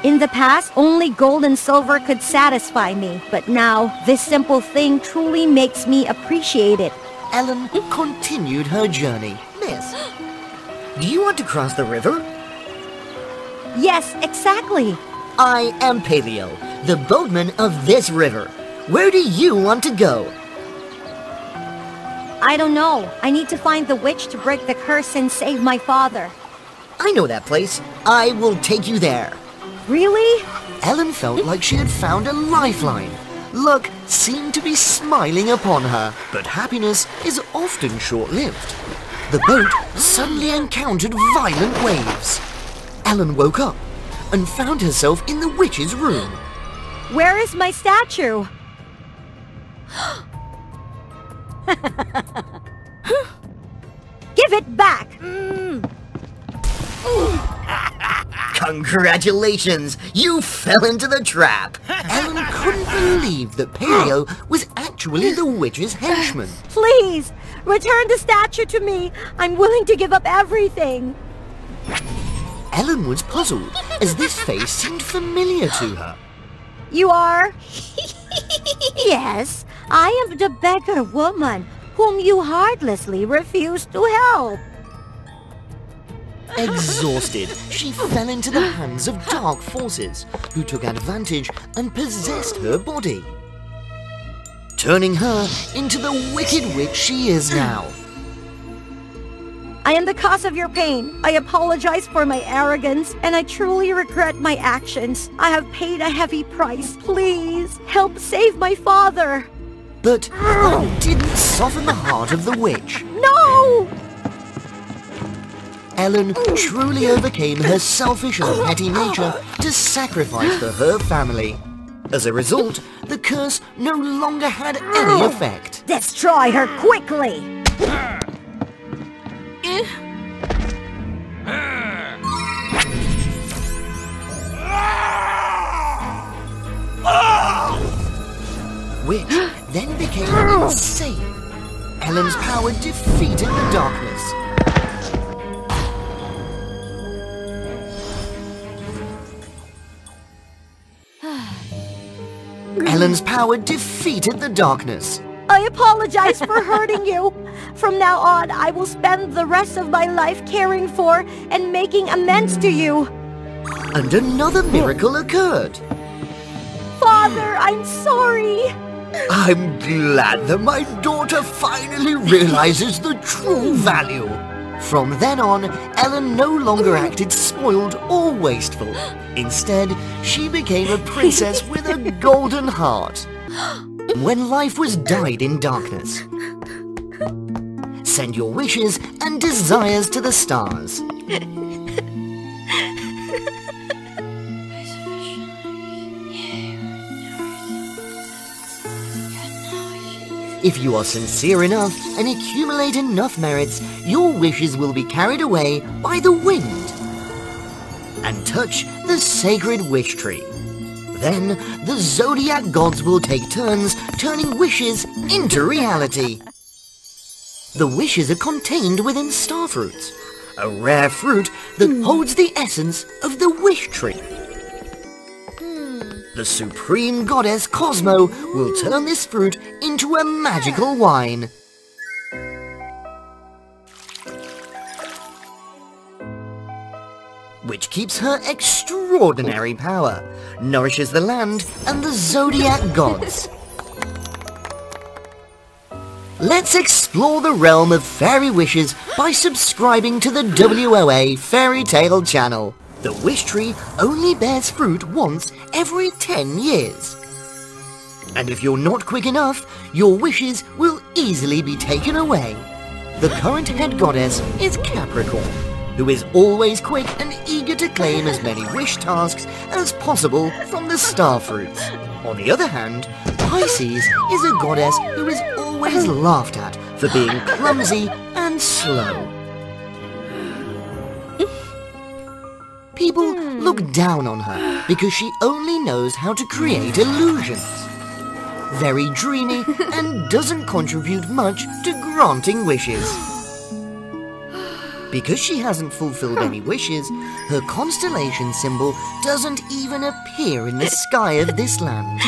In the past, only gold and silver could satisfy me, but now this simple thing truly makes me appreciate it.
Ellen continued her journey. Miss, do you want to cross the river?
Yes, exactly.
I am Paleo, the boatman of this river. Where do you want to go?
I don't know. I need to find the witch to break the curse and save my father.
I know that place. I will take you there.
Really?
Ellen felt like she had found a lifeline. Luck seemed to be smiling upon her, but happiness is often short-lived. The boat suddenly encountered violent waves. Ellen woke up and found herself in the witch's room.
Where is my statue? Give it back!
Congratulations! You fell into the trap! Ellen couldn't believe that Paleo was actually actually the witch's henchman.
Please, return the statue to me. I'm willing to give up everything.
Ellen was puzzled, as this face seemed familiar to her.
You are? Yes, I am the beggar woman whom you heartlessly refused to help.
Exhausted, she fell into the hands of dark forces, who took advantage and possessed her body, turning her into the wicked witch she is now.
I am the cause of your pain. I apologize for my arrogance, and I truly regret my actions. I have paid a heavy price. Please, help save my father.
But that didn't soften the heart of the witch.
No!
Ellen truly overcame her selfish and petty nature to sacrifice for her family. As a result, the curse no longer had any effect.
Destroy her quickly!
Which then became insane. Ellen's power defeated the darkness. Ellen's power defeated the darkness.
I apologize for hurting you. From now on, I will spend the rest of my life caring for and making amends to you.
And another miracle occurred.
Father, I'm sorry.
I'm glad that my daughter finally realizes the true value. From then on, Ellen no longer acted spoiled or wasteful. Instead, she became a princess with a golden heart. When life was dyed in darkness, send your wishes and desires to the stars. If you are sincere enough and accumulate enough merits, your wishes will be carried away by the wind and touch the sacred wish tree. Then, the zodiac gods will take turns turning wishes into reality. The wishes are contained within starfruits, a rare fruit that holds the essence of the wish tree. The supreme goddess Cosmo will turn this fruit into a magical wine. Which keeps her extraordinary power, nourishes the land and the zodiac gods. Let's explore the realm of fairy wishes by subscribing to the WOA Fairy Tale channel. The wish tree only bears fruit once every 10 years. And if you're not quick enough, your wishes will easily be taken away. The current head goddess is Capricorn, who is always quick and eager to claim as many wish tasks as possible from the starfruits. On the other hand, Pisces is a goddess who is always laughed at for being clumsy and slow. People look down on her because she only knows how to create illusions. Very dreamy and doesn't contribute much to granting wishes. Because she hasn't fulfilled any wishes, her constellation symbol doesn't even appear in the sky of this land.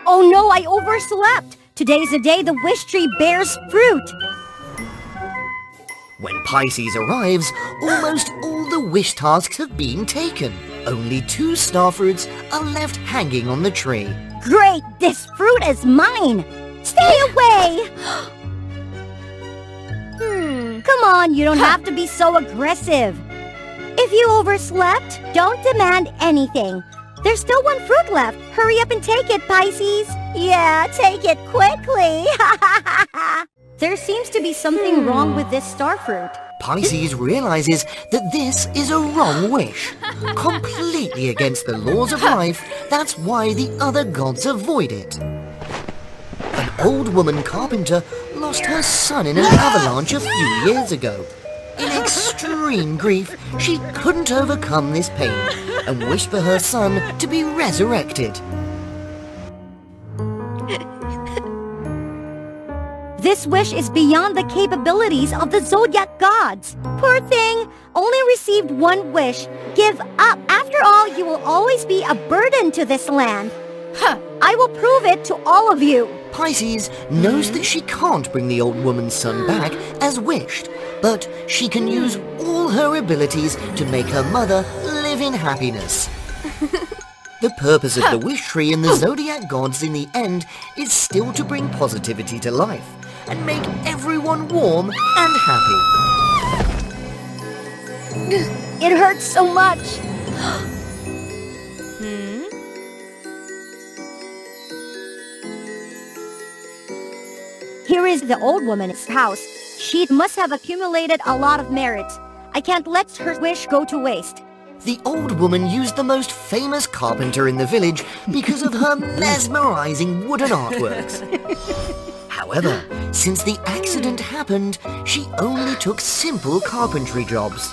Oh no, I overslept! Today's the day the wish tree bears fruit!
When Pisces arrives, almost all the wish tasks have been taken. Only 2 starfruits are left hanging on the tree.
Great! This fruit is mine! Stay away! Come on, you don't have to be so aggressive. If you overslept, don't demand anything. There's still 1 fruit left. Hurry up and take it, Pisces. Yeah, take it quickly. There seems to be something wrong with this starfruit.
Pisces realizes that this is a wrong wish. Completely against the laws of life, that's why the other gods avoid it. An old woman carpenter lost her son in an avalanche a few years ago. In extreme grief, she couldn't overcome this pain and wished for her son to be resurrected.
This wish is beyond the capabilities of the Zodiac gods. Poor thing, only received one wish. Give up. After all, you will always be a burden to this land. I will prove it to all of you.
Pisces knows that she can't bring the old woman's son back as wished, but she can use all her abilities to make her mother live in happiness. The purpose of the wish tree and the Zodiac gods in the end is still to bring positivity to life and make everyone warm and happy.
It hurts so much. Here is the old woman's house. She must have accumulated a lot of merit. I can't let her wish go to waste.
The old woman used the most famous carpenter in the village because of her mesmerizing wooden artworks. However, since the accident happened, she only took simple carpentry jobs.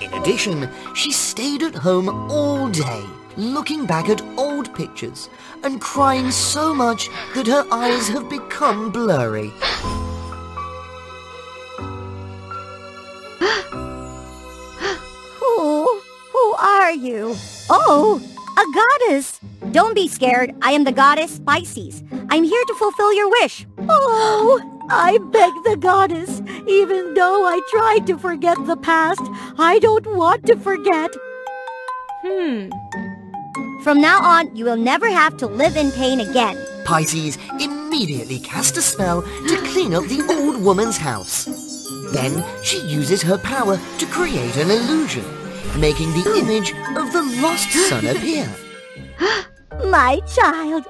In addition, she stayed at home all day, looking back at old pictures and crying so much that her eyes have become blurry.
Who are you? Oh, a goddess. Don't be scared. I am the goddess Pisces. I'm here to fulfill your wish. Oh, I beg the goddess. Even though I tried to forget the past, I don't want to forget. From now on, you will never have to live in pain again.
Pisces immediately cast a spell to clean up the old woman's house. Then she uses her power to create an illusion, making the image of the lost son appear.
My child.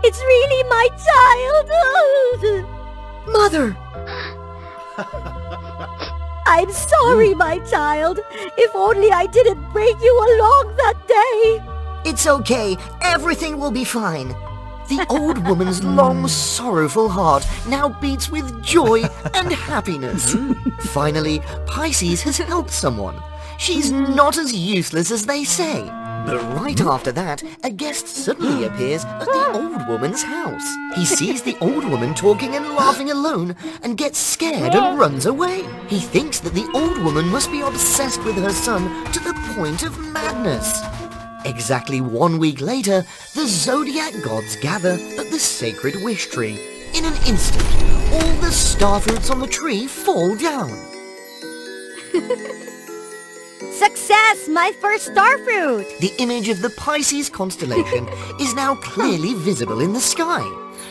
It's really my child.
Mother!
I'm sorry, my child. If only I didn't bring you along that day.
It's okay. Everything will be fine. The old woman's long, sorrowful heart now beats with joy and happiness. Finally, Pisces has helped someone. She's not as useless as they say. But right after that, a guest suddenly appears at the old woman's house. He sees the old woman talking and laughing alone and gets scared and runs away. He thinks that the old woman must be obsessed with her son to the point of madness. Exactly 1 week later, the Zodiac gods gather at the sacred wish tree. In an instant, all the star fruits on the tree fall down.
Success! My first starfruit!
The image of the Pisces constellation is now clearly visible in the sky,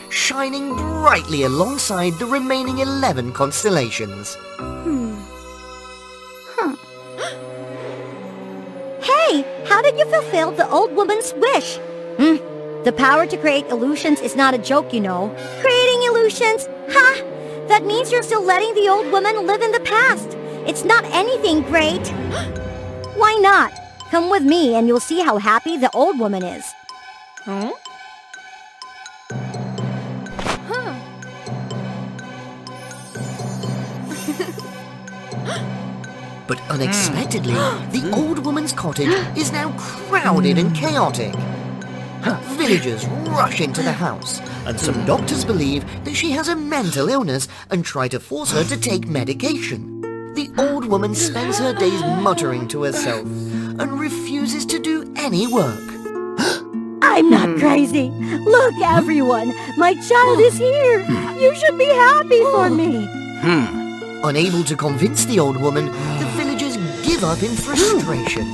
shining brightly alongside the remaining 11 constellations.
Hey, how did you fulfill the old woman's wish? The power to create illusions is not a joke, you know. Creating illusions? Ha! That means you're still letting the old woman live in the past. It's not anything great. Why not? Come with me and you'll see how happy the old woman is.
But unexpectedly, the old woman's cottage is now crowded and chaotic. Villagers rush into the house, and some doctors believe that she has a mental illness and try to force her to take medication. The old woman spends her days muttering to herself and refuses to do any work.
I'm not crazy. Look, everyone. My child is here. You should be happy for me.
Unable to convince the old woman, the villagers give up in frustration.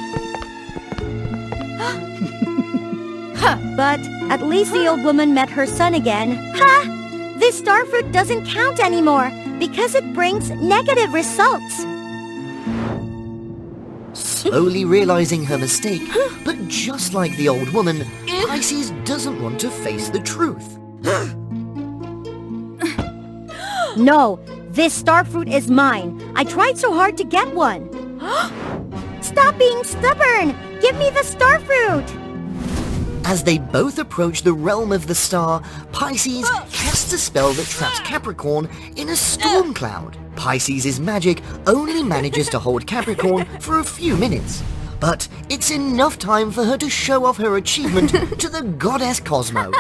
But at least the old woman met her son again. Ha! This starfruit doesn't count anymore because it brings negative results.
Slowly realizing her mistake, but just like the old woman, Pisces doesn't want to face the truth.
No, this starfruit is mine. I tried so hard to get one. Stop being stubborn! Give me the starfruit!
As they both approach the realm of the star, Pisces casts a spell that traps Capricorn in a storm cloud. Pisces' magic only manages to hold Capricorn for a few minutes, but it's enough time for her to show off her achievement to the goddess Cosmo.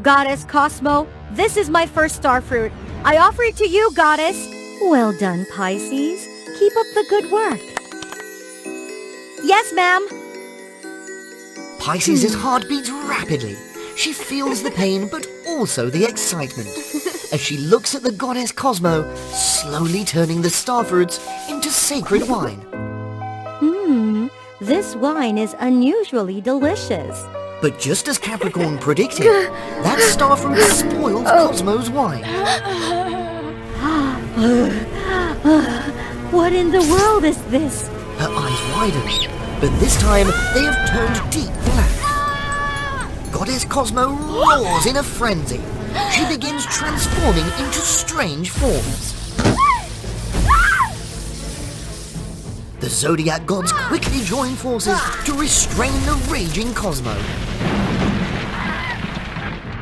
Goddess Cosmo, this is my first starfruit. I offer it to you, Goddess. Well done, Pisces. Keep up the good work. Yes, ma'am.
Pisces' heart beats rapidly. She feels the pain, but also the excitement, as she looks at the goddess Cosmo, slowly turning the starfruits into sacred wine.
This wine is unusually delicious.
But just as Capricorn predicted, that starfruit spoiled Cosmo's wine.
What in the world is this?
Her eyes widen, but this time they have turned deep black. Goddess Cosmo roars in a frenzy. She begins transforming into strange forms. The Zodiac gods quickly join forces to restrain the raging Cosmo.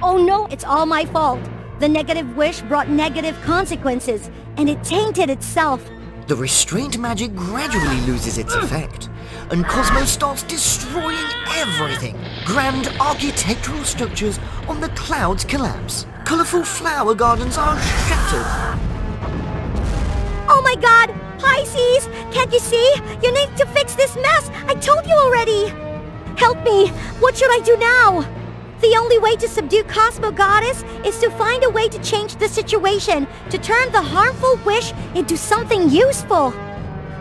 Oh no, it's all my fault. The negative wish brought negative consequences, and it tainted itself.
The restraint magic gradually loses its effect, and Cosmo starts destroying everything. Grand architectural structures on the clouds collapse. Colorful flower gardens are shattered.
Oh my god! Pisces! Can't you see? You need to fix this mess! I told you already! Help me! What should I do now? The only way to subdue Cosmo Goddess is to find a way to change the situation, to turn the harmful wish into something useful.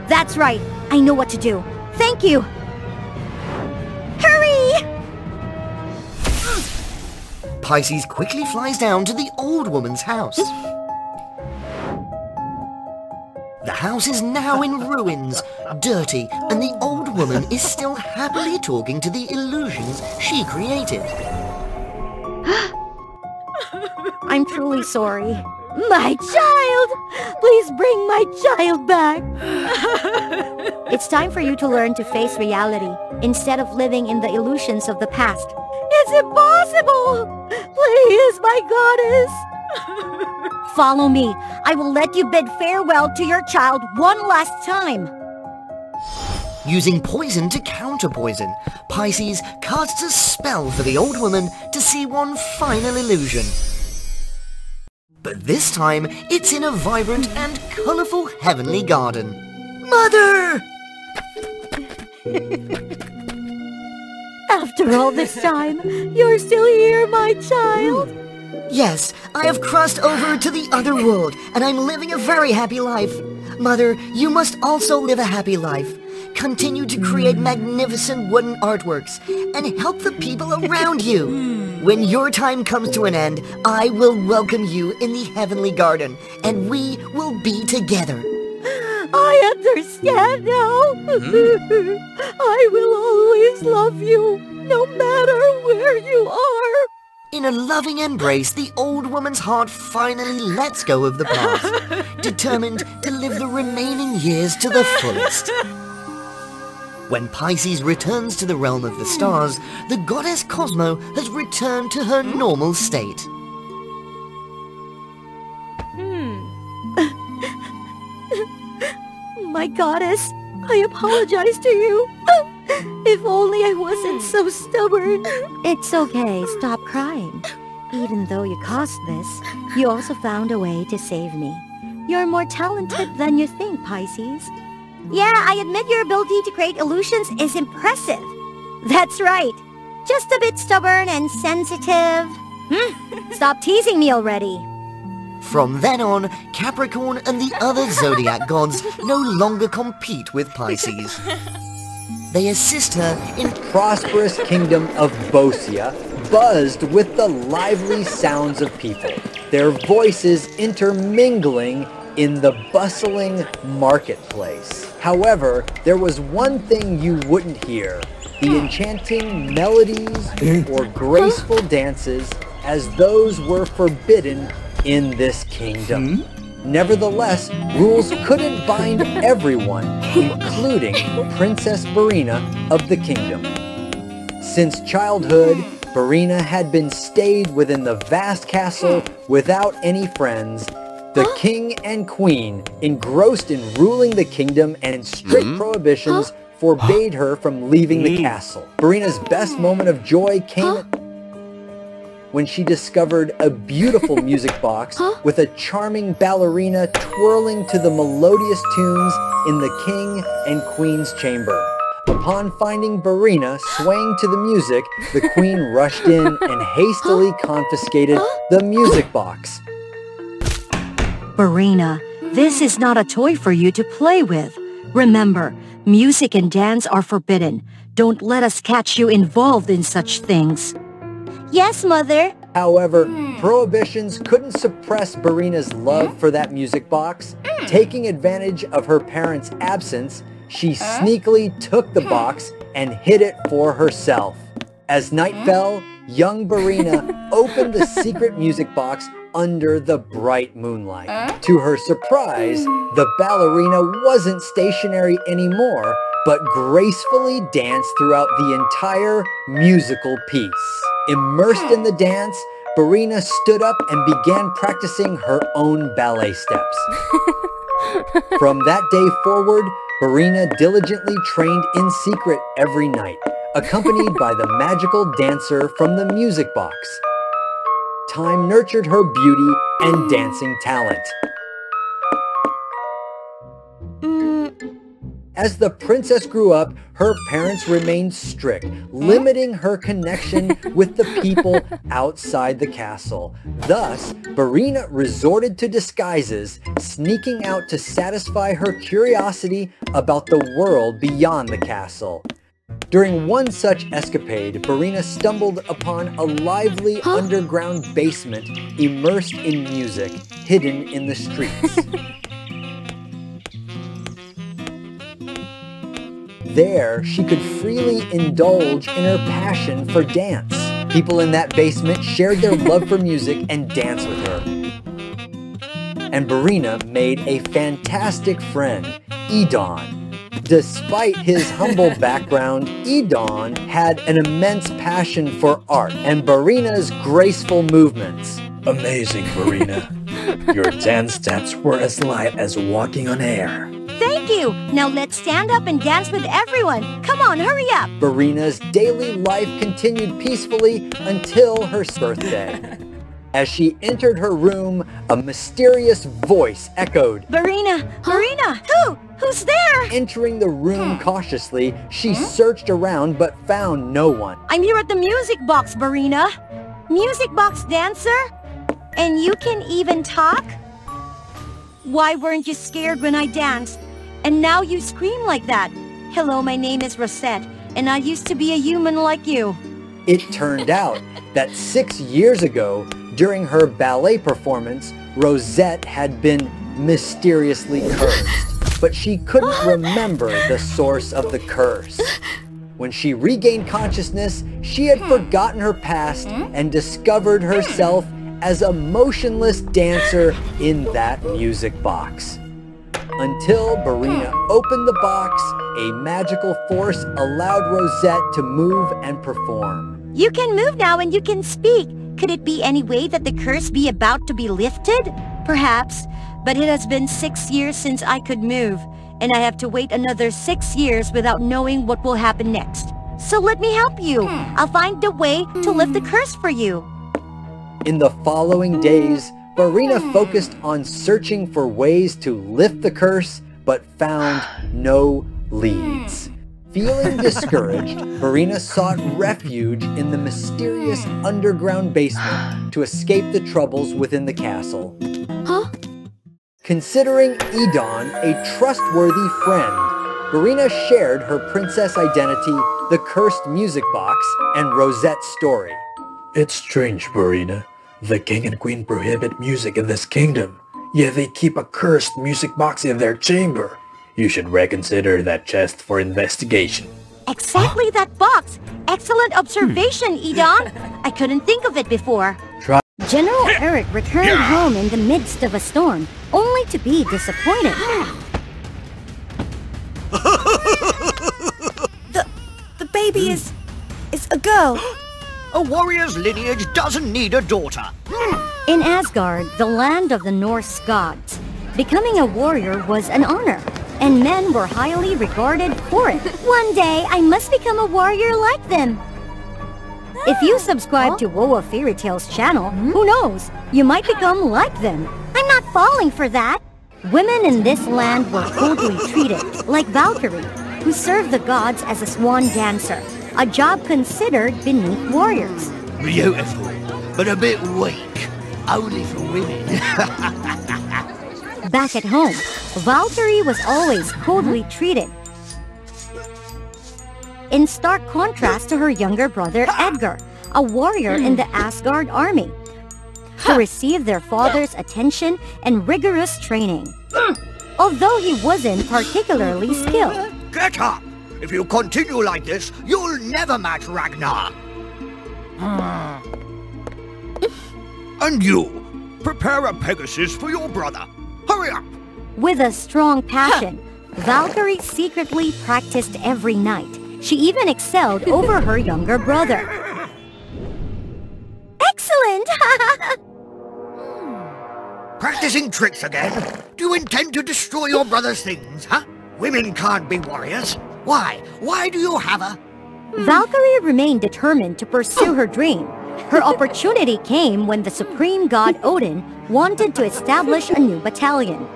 That's right. I know what to do. Thank you. Hurry!
Pisces quickly flies down to the old woman's house. The house is now in ruins, dirty, and the old woman is still happily talking to the illusions she created.
I'm truly sorry. My child! Please bring my child back! It's time for you to learn to face reality, instead of living in the illusions of the past. It's impossible! Please, my goddess! Follow me. I will let you bid farewell to your child one last time.
Using poison to counter poison, Pisces casts a spell for the old woman to see one final illusion. But this time, it's in a vibrant and colorful heavenly garden. Mother!
After all this time, you're still here, my child?
Yes, I have crossed over to the other world, and I'm living a very happy life. Mother, you must also live a happy life. Continue to create magnificent wooden artworks, and help the people around you. When your time comes to an end, I will welcome you in the heavenly garden, and we will be together.
I understand now. I will always love you, no matter where you are.
In a loving embrace, the old woman's heart finally lets go of the past, determined to live the remaining years to the fullest. When Pisces returns to the realm of the stars, the goddess Cosmo has returned to her normal state.
My goddess, I apologize to you. If only I wasn't so stubborn. It's okay, stop crying. Even though you caused this, you also found a way to save me. You're more talented than you think, Pisces. Yeah, I admit your ability to create illusions is impressive. That's right. Just a bit stubborn and sensitive. Stop teasing me already.
From then on, Capricorn and the other zodiac gods no longer compete with Pisces. They assist her in
the prosperous kingdom of Bosia, buzzed with the lively sounds of people, their voices intermingling in the bustling marketplace. However, there was one thing you wouldn't hear: the enchanting melodies or graceful dances, as those were forbidden in this kingdom. Nevertheless, rules couldn't bind everyone, including Princess Barina of the kingdom. Since childhood, Barina had been stayed within the vast castle without any friends. The king and queen, engrossed in ruling the kingdom and in strict prohibitions, forbade her from leaving the castle. Barina's best moment of joy came when she discovered a beautiful music box with a charming ballerina twirling to the melodious tunes in the king and queen's chamber. Upon finding Barina swaying to the music, the queen rushed in and hastily confiscated the music box.
Barina, this is not a toy for you to play with. Remember, music and dance are forbidden. Don't let us catch you involved in such things.
Yes, Mother.
However, prohibitions couldn't suppress Barina's love for that music box. Taking advantage of her parents' absence, she sneakily took the box and hid it for herself. As night fell, young Barina opened the secret music box under the bright moonlight. To her surprise, the ballerina wasn't stationary anymore, but gracefully danced throughout the entire musical piece. Immersed in the dance, Barina stood up and began practicing her own ballet steps. From that day forward, Barina diligently trained in secret every night, accompanied by the magical dancer from the music box. Time nurtured her beauty and dancing talent. As the princess grew up, her parents remained strict, limiting her connection with the people outside the castle. Thus, Barina resorted to disguises, sneaking out to satisfy her curiosity about the world beyond the castle. During one such escapade, Barina stumbled upon a lively underground basement immersed in music, hidden in the streets. There, she could freely indulge in her passion for dance. People in that basement shared their love for music and danced with her. And Barina made a fantastic friend, Edon. Despite his humble background, Edon had an immense passion for art and Barina's graceful movements.
Amazing, Barina. Your dance steps were as light as walking on air.
Thank you! Now let's stand up and dance with everyone. Come on, hurry up!
Barina's daily life continued peacefully until her birthday. As she entered her room, a mysterious voice echoed,
Barina! Barina! Who's there?
Entering the room cautiously, she searched around but found no one.
I'm here at the music box, Barina. Music box dancer? And you can even talk? Why weren't you scared when I danced? And now you scream like that. Hello, my name is Rosette, and I used to be a human like you.
It turned out that 6 years ago, during her ballet performance, Rosette had been mysteriously cursed, but she couldn't remember the source of the curse. When she regained consciousness, she had forgotten her past and discovered herself as a motionless dancer in that music box. Until Barina opened the box, a magical force allowed Rosette to move and perform.
You can move now and you can speak. Could it be any way that the curse be about to be lifted? Perhaps, but it has been 6 years since I could move, and I have to wait another 6 years without knowing what will happen next. So let me help you. I'll find a way to lift the curse for you.
In the following days, Barina focused on searching for ways to lift the curse, but found no leads. Feeling discouraged, Barina sought refuge in the mysterious underground basement to escape the troubles within the castle. Considering Edon a trustworthy friend, Barina shared her princess identity, the cursed music box, and Rosette's story.
It's strange, Barina. The king and queen prohibit music in this kingdom, yet they keep a cursed music box in their chamber. You should reconsider that chest for investigation.
Exactly that box! Excellent observation, Edon! I couldn't think of it before.
General Eric returned home in the midst of a storm, only to be disappointed.
The baby is a girl.
A warrior's lineage doesn't need a daughter.
In Asgard, the land of the Norse gods, becoming a warrior was an honor, and men were highly regarded for it.
One day, I must become a warrior like them.
If you subscribe to WOA Fairy Tales channel, who knows? You might become like them.
I'm not falling for that.
Women in this land were coldly treated, like Valkyrie, who served the gods as a swan dancer, a job considered beneath warriors.
Beautiful, but a bit weak. Only for women.
Back at home, Valkyrie was always coldly treated, in stark contrast to her younger brother Edgar, a warrior in the Asgard army, who received their father's attention and rigorous training, although he wasn't particularly skilled.
Get up! If you continue like this, you'll never match Ragnar. And you, prepare a Pegasus for your brother. Hurry up!
With a strong passion, Valkyrie secretly practiced every night. She even excelled over her younger brother.
Excellent!
Practicing tricks again? Do you intend to destroy your brother's things, huh? Women can't be warriors. Why? Why do you have a...
Valkyrie remained determined to pursue her dream. Her opportunity came when the supreme god Odin wanted to establish a new battalion.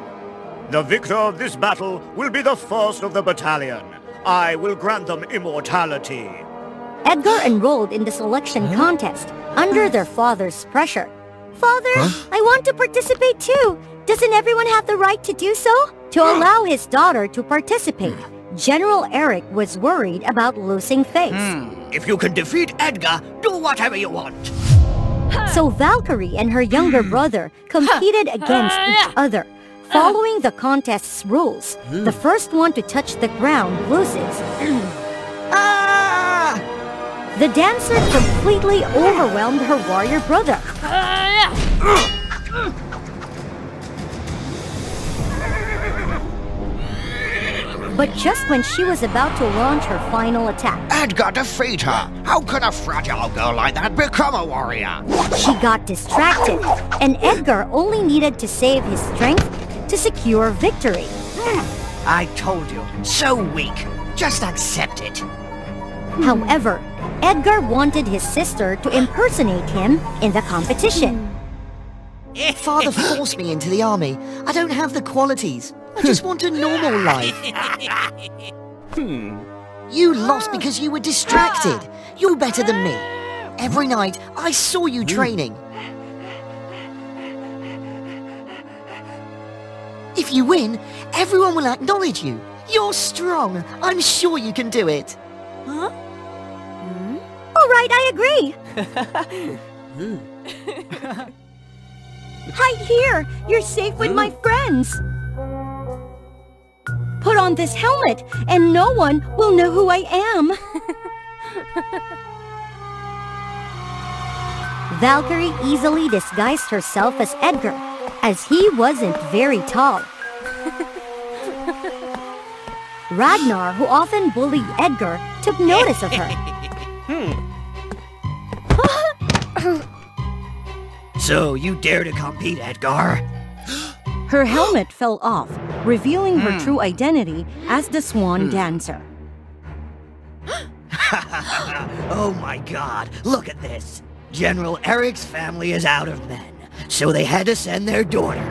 The victor of this battle will be the first of the battalion. I will grant them immortality.
Edgar enrolled in the selection contest under their father's pressure.
Father, I want to participate too. Doesn't everyone have the right to do so?
To allow his daughter to participate, General Eric was worried about losing face.
If you can defeat Edgar, do whatever you want.
So Valkyrie and her younger brother competed against each other. Following the contest's rules, the first one to touch the ground loses. The dancer completely overwhelmed her warrior brother. But just when she was about to launch her final attack,
Edgar, defeat her! How can a fragile girl like that become a warrior?
She got distracted, and Edgar only needed to save his strength to secure victory.
I told you, so weak. Just accept it.
However, Edgar wanted his sister to impersonate him in the competition.
Father forced me into the army. I don't have the qualities. I just want a normal life. You lost because you were distracted. You're better than me. Every night, I saw you training. If you win, everyone will acknowledge you. You're strong. I'm sure you can do it.
Huh? All right, I agree.
Hide here. You're safe with my friends. Put on this helmet, and no one will know who I am. Valkyrie easily disguised herself as Edgar, as he wasn't very tall. Ragnar, who often bullied Edgar, took notice of her.
So, you dare to compete, Edgar?
Her helmet fell off, revealing her true identity as the swan dancer.
Oh my god, look at this. General Eric's family is out of men, so they had to send their daughter.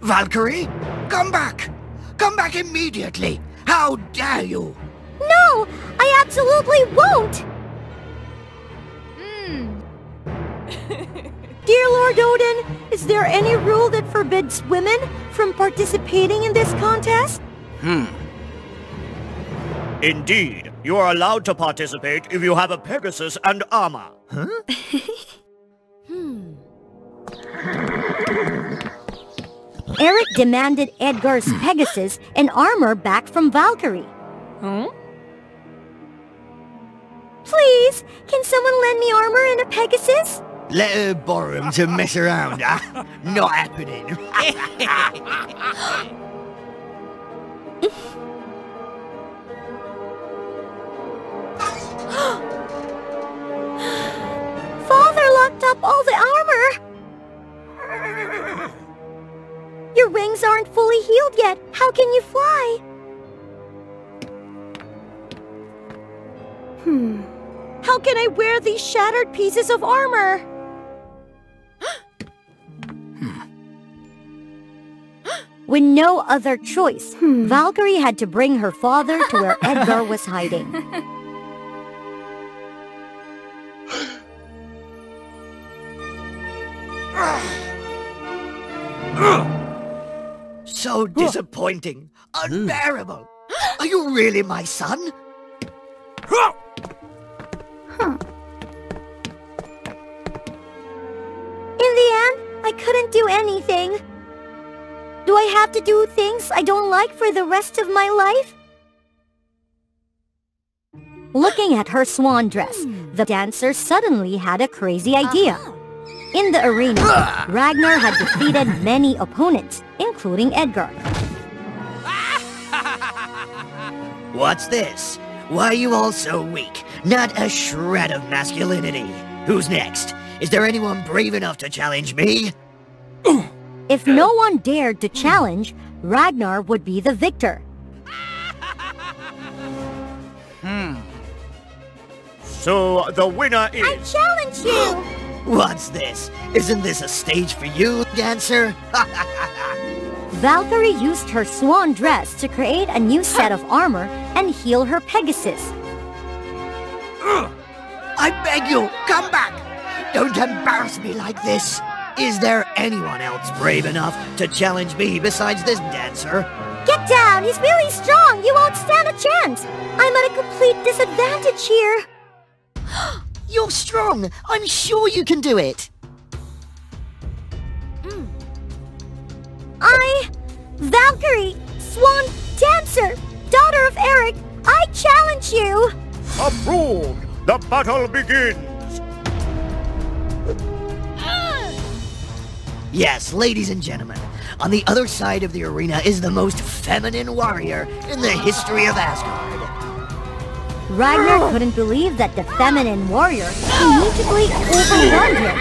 Valkyrie, come back! Come back immediately! How dare you!
No! I absolutely won't!
Dear Lord Odin, is there any rule that forbids women from participating in this contest?
Indeed, you are allowed to participate if you have a Pegasus and armor.
Eric demanded Edgar's Pegasus and armor back from Valkyrie.
Please, can someone lend me armor and a Pegasus?
Let her borrow him to mess around, huh? Not happening.
Father locked up all the armor! Your wings aren't fully healed yet. How can you fly?
How can I wear these shattered pieces of armor? With no other choice, Valkyrie had to bring her father to where Edgar was hiding.
So disappointing. Unbearable. Are you really my son?
In the end, I couldn't do anything. Do I have to do things I don't like for the rest of my life? Looking at her swan dress, the dancer suddenly had a crazy idea. In the arena, Ragnar had defeated many opponents, including Edgar.
What's this? Why are you all so weak? Not a shred of masculinity. Who's next? Is there anyone brave enough to challenge me?
If no one dared to challenge, Ragnar would be the victor.
So the winner is...
I challenge you!
What's this? Isn't this a stage for you, dancer?
Valkyrie used her swan dress to create a new set of armor and heal her Pegasus.
I beg you, come back! Don't embarrass me like this! Is there anyone else brave enough to challenge me besides this dancer?
Get down! He's really strong! You won't stand a chance! I'm at a complete disadvantage here!
You're strong! I'm sure you can do it!
Valkyrie, Swan Dancer, daughter of Eric, I challenge you!
Approved! The battle begins!
Yes, ladies and gentlemen, on the other side of the arena is the most feminine warrior in the history of Asgard.
Ragnar couldn't believe that the feminine warrior immediately overwhelmed him.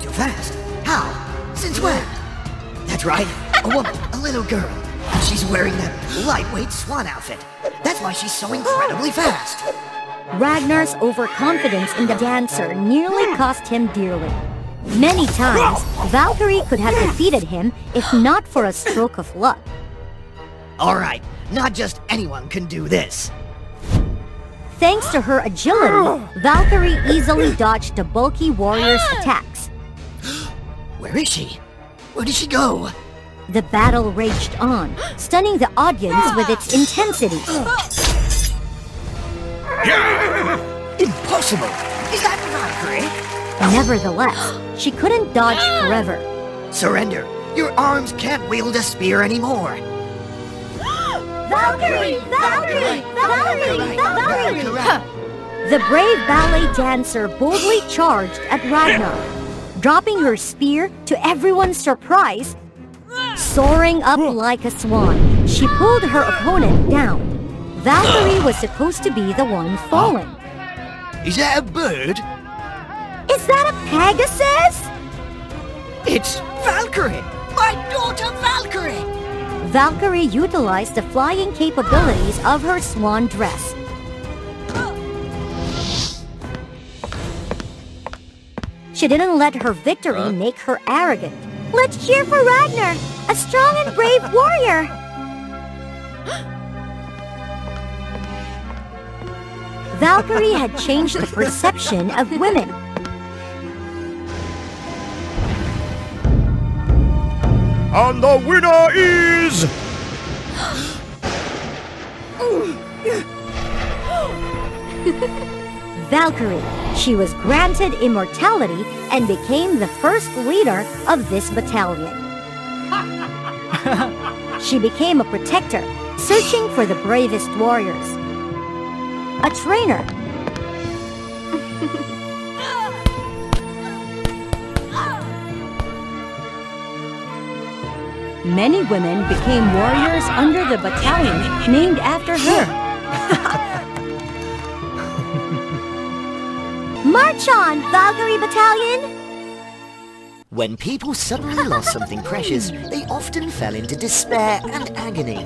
Too fast? How? Since when? That's right, a woman, a little girl. And she's wearing that lightweight swan outfit. That's why she's so incredibly fast.
Ragnar's overconfidence in the dancer nearly cost him dearly. Many times, Valkyrie could have defeated him if not for a stroke of luck.
Alright, not just anyone can do this.
Thanks to her agility, Valkyrie easily dodged the bulky warrior's attacks.
Where is she? Where did she go?
The battle raged on, stunning the audience with its intensity.
Impossible! Is that Valkyrie?
Nevertheless, she couldn't dodge forever.
Surrender! Your arms can't wield a spear anymore!
Valkyrie! Valkyrie! Valkyrie! Valkyrie! The brave ballet dancer boldly charged at Ragnar, dropping her spear to everyone's surprise. Soaring up like a swan, she pulled her opponent down. Valkyrie was supposed to be the one falling.
Is that a bird?
Is that a Pegasus?
It's Valkyrie! My daughter Valkyrie!
Valkyrie utilized the flying capabilities of her swan dress. She didn't let her victory make her arrogant. Let's cheer for Ragnar, a strong and brave warrior! Valkyrie had changed the perception of women.
And the winner is...
Valkyrie. She was granted immortality and became the first leader of this battalion. She became a protector, searching for the bravest warriors. A trainer. Many women became warriors under the battalion named after her. March on, Valkyrie Battalion!
When people suddenly lost something precious, they often fell into despair and agony.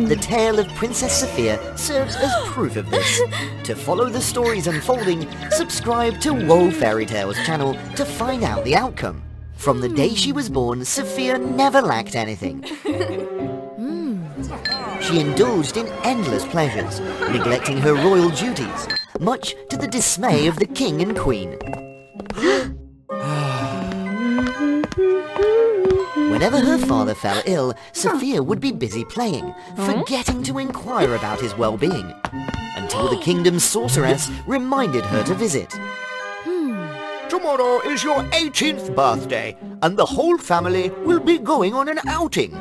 The tale of Princess Sophia serves as proof of this. To follow the stories unfolding, subscribe to WOA Fairy Tales channel to find out the outcome. From the day she was born, Sophia never lacked anything. She indulged in endless pleasures, neglecting her royal duties, much to the dismay of the king and queen. Whenever her father fell ill, Sophia would be busy playing, forgetting to inquire about his well-being, until the kingdom's sorceress reminded her to visit.
Tomorrow is your 18th birthday, and the whole family will be going on an outing.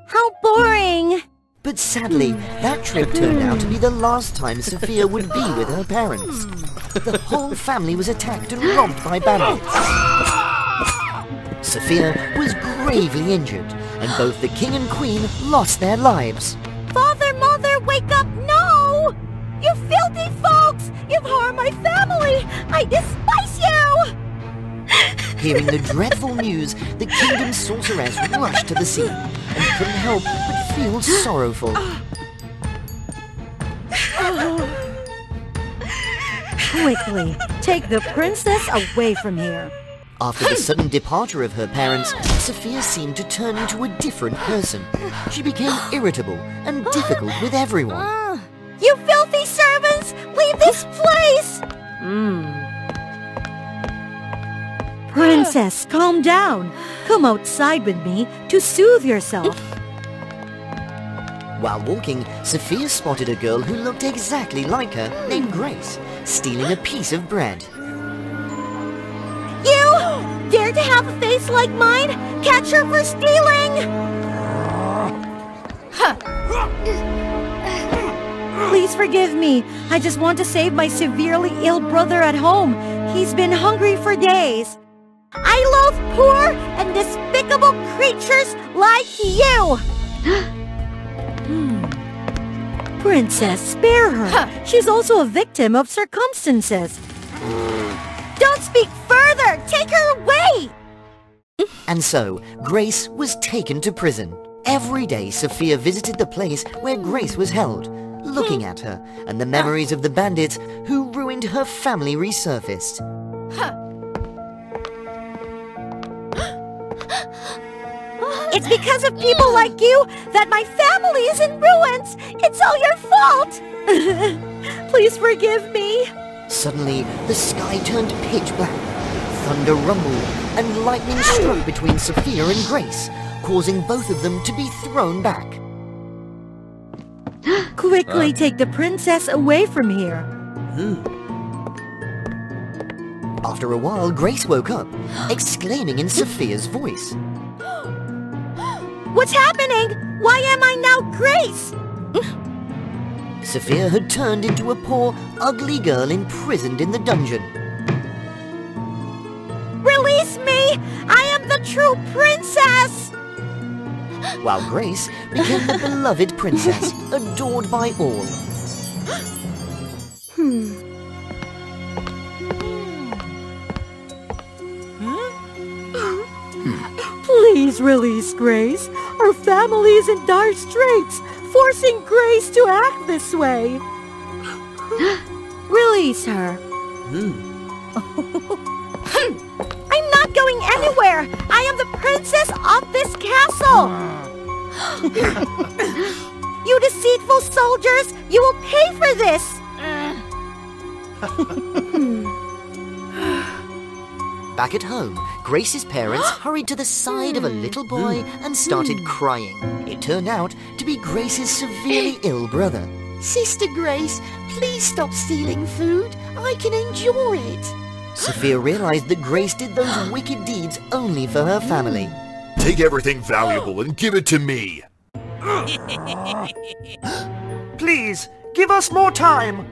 How boring!
But sadly, that trip turned out to be the last time Sophia would be with her parents. The whole family was attacked and robbed by bandits. Sophia was gravely injured, and both the king and queen lost their lives.
Father, Mother, wake up! No! You filthy folks! You've harmed my family! I despise you!
Hearing the dreadful news, the kingdom's sorceress rushed to the scene and couldn't help but feel sorrowful.
Quickly, take the princess away from here.
After the sudden departure of her parents, Sophia seemed to turn into a different person. She became irritable and difficult with everyone.
You filthy servants! Leave this place!
Princess, calm down. Come outside with me to soothe yourself.
While walking, Sophia spotted a girl who looked exactly like her, named Grace, stealing a piece of bread.
You! Dare to have a face like mine? Catch her for stealing!
Please forgive me. I just want to save my severely ill brother at home. He's been hungry for days.
I loathe poor and despicable creatures like you!
Princess, spare her. She's also a victim of circumstances.
Don't speak further! Take her away!
And so, Grace was taken to prison. Every day, Sophia visited the place where Grace was held, looking at her, and the memories of the bandits who ruined her family resurfaced.
It's because of people like you that my family is in ruins! It's all your fault!
Please forgive me.
Suddenly, the sky turned pitch black. Thunder rumbled, and lightning struck between Sophia and Grace, causing both of them to be thrown back.
Quickly take the princess away from here.
After a while, Grace woke up, exclaiming in Sophia's voice.
What's happening? Why am I now Grace?
Sophia had turned into a poor, ugly girl imprisoned in the dungeon.
Release me! I am the true princess!
While Grace became the beloved princess, adored by all.
Please release Grace. Our family is in dire straits, forcing Grace to act this way. Release her.
I'm not going anywhere! I am the princess of this castle! You deceitful soldiers! You will pay for this!
Back at home, Grace's parents hurried to the side of a little boy and started crying. It turned out to be Grace's severely ill brother.
Sister Grace, please stop stealing food. I can endure it.
Sophia realized that Grace did those wicked deeds only for her family.
Take everything valuable and give it to me.
Please, give us more time.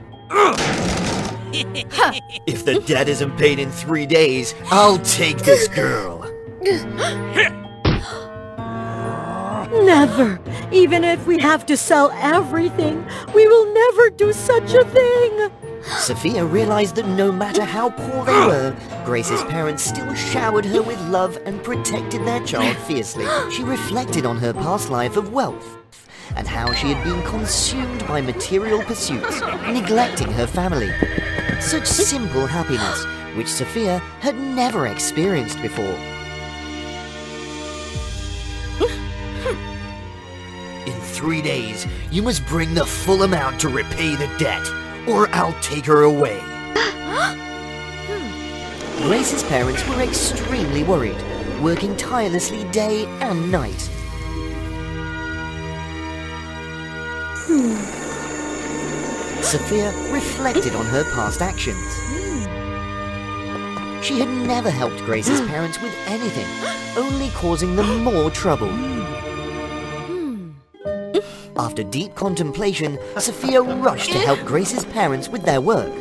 If the debt isn't paid in 3 days, I'll take this girl.
Never. Even if we have to sell everything, we will never do such a thing.
Sophia realized that no matter how poor they were, Grace's parents still showered her with love and protected their child fiercely. She reflected on her past life of wealth and how she had been consumed by material pursuits, neglecting her family. Such simple happiness, which Sophia had never experienced before. In 3 days, you must bring the full amount to repay the debt, or I'll take her away. Grace's parents were extremely worried, working tirelessly day and night. Sophia reflected on her past actions. She had never helped Grace's parents with anything, only causing them more trouble. After deep contemplation, Sophia rushed to help Grace's parents with their work.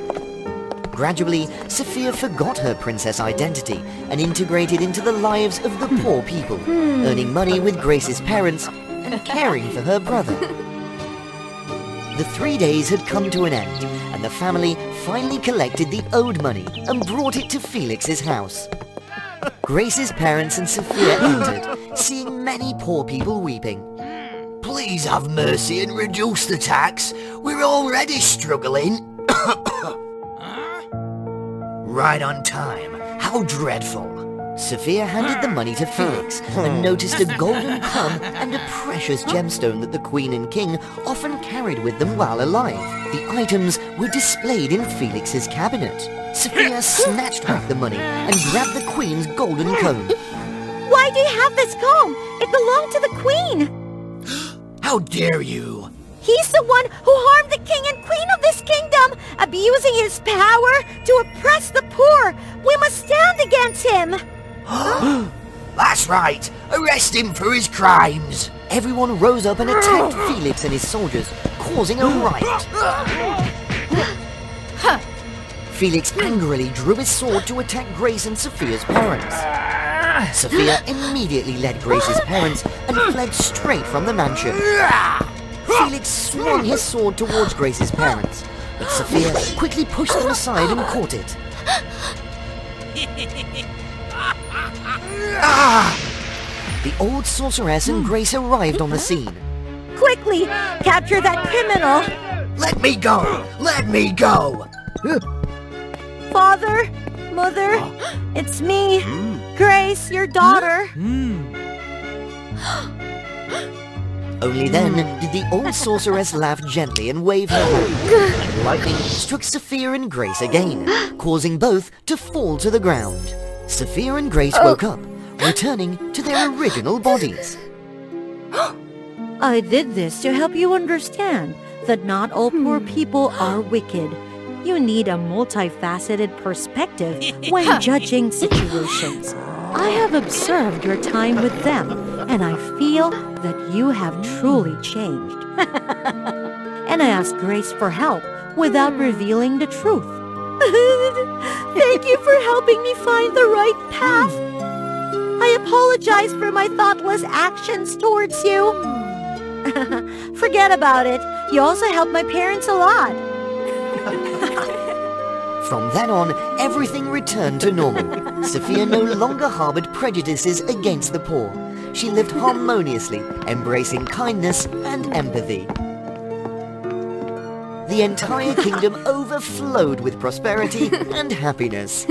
Gradually, Sophia forgot her princess identity and integrated into the lives of the poor people, earning money with Grace's parents and caring for her brother. The 3 days had come to an end, and the family finally collected the owed money and brought it to Felix's house. Grace's parents and Sophia entered, seeing many poor people weeping.
Please have mercy and reduce the tax. We're already struggling. Right on time. How dreadful.
Sophia handed the money to Felix and noticed a golden plum and a precious gemstone that the Queen and King often carried with them while alive. The items were displayed in Felix's cabinet. Sophia snatched back the money and grabbed the Queen's golden comb.
Why do you have this comb? It belonged to the Queen!
How dare you!
He's the one who harmed the King and Queen of this kingdom, abusing his power to oppress the poor. We must stand against him!
That's right! Arrest him for his crimes!
Everyone rose up and attacked Felix and his soldiers, causing a riot. Felix angrily drew his sword to attack Grace and Sophia's parents. Sophia immediately led Grace's parents and fled straight from the mansion. Felix swung his sword towards Grace's parents, but Sophia quickly pushed them aside and caught it. The old sorceress and Grace arrived on the scene.
Quickly, capture that criminal!
Let me go! Let me go!
Father, Mother, it's me, Grace, your daughter.
Only then did the old sorceress laugh gently and wave her hand, and lightning struck Sophia and Grace again, causing both to fall to the ground. Sophia and Grace woke up, returning to their original bodies.
I did this to help you understand that not all poor people are wicked. You need a multifaceted perspective when judging situations. I have observed your time with them, and I feel that you have truly changed. And I asked Grace for help without revealing the truth.
Thank you for helping me find the right path. I apologize for my thoughtless actions towards you.
Forget about it. You also helped my parents a lot.
From then on, everything returned to normal. Sophia no longer harbored prejudices against the poor. She lived harmoniously, embracing kindness and empathy. The entire kingdom overflowed with prosperity and happiness.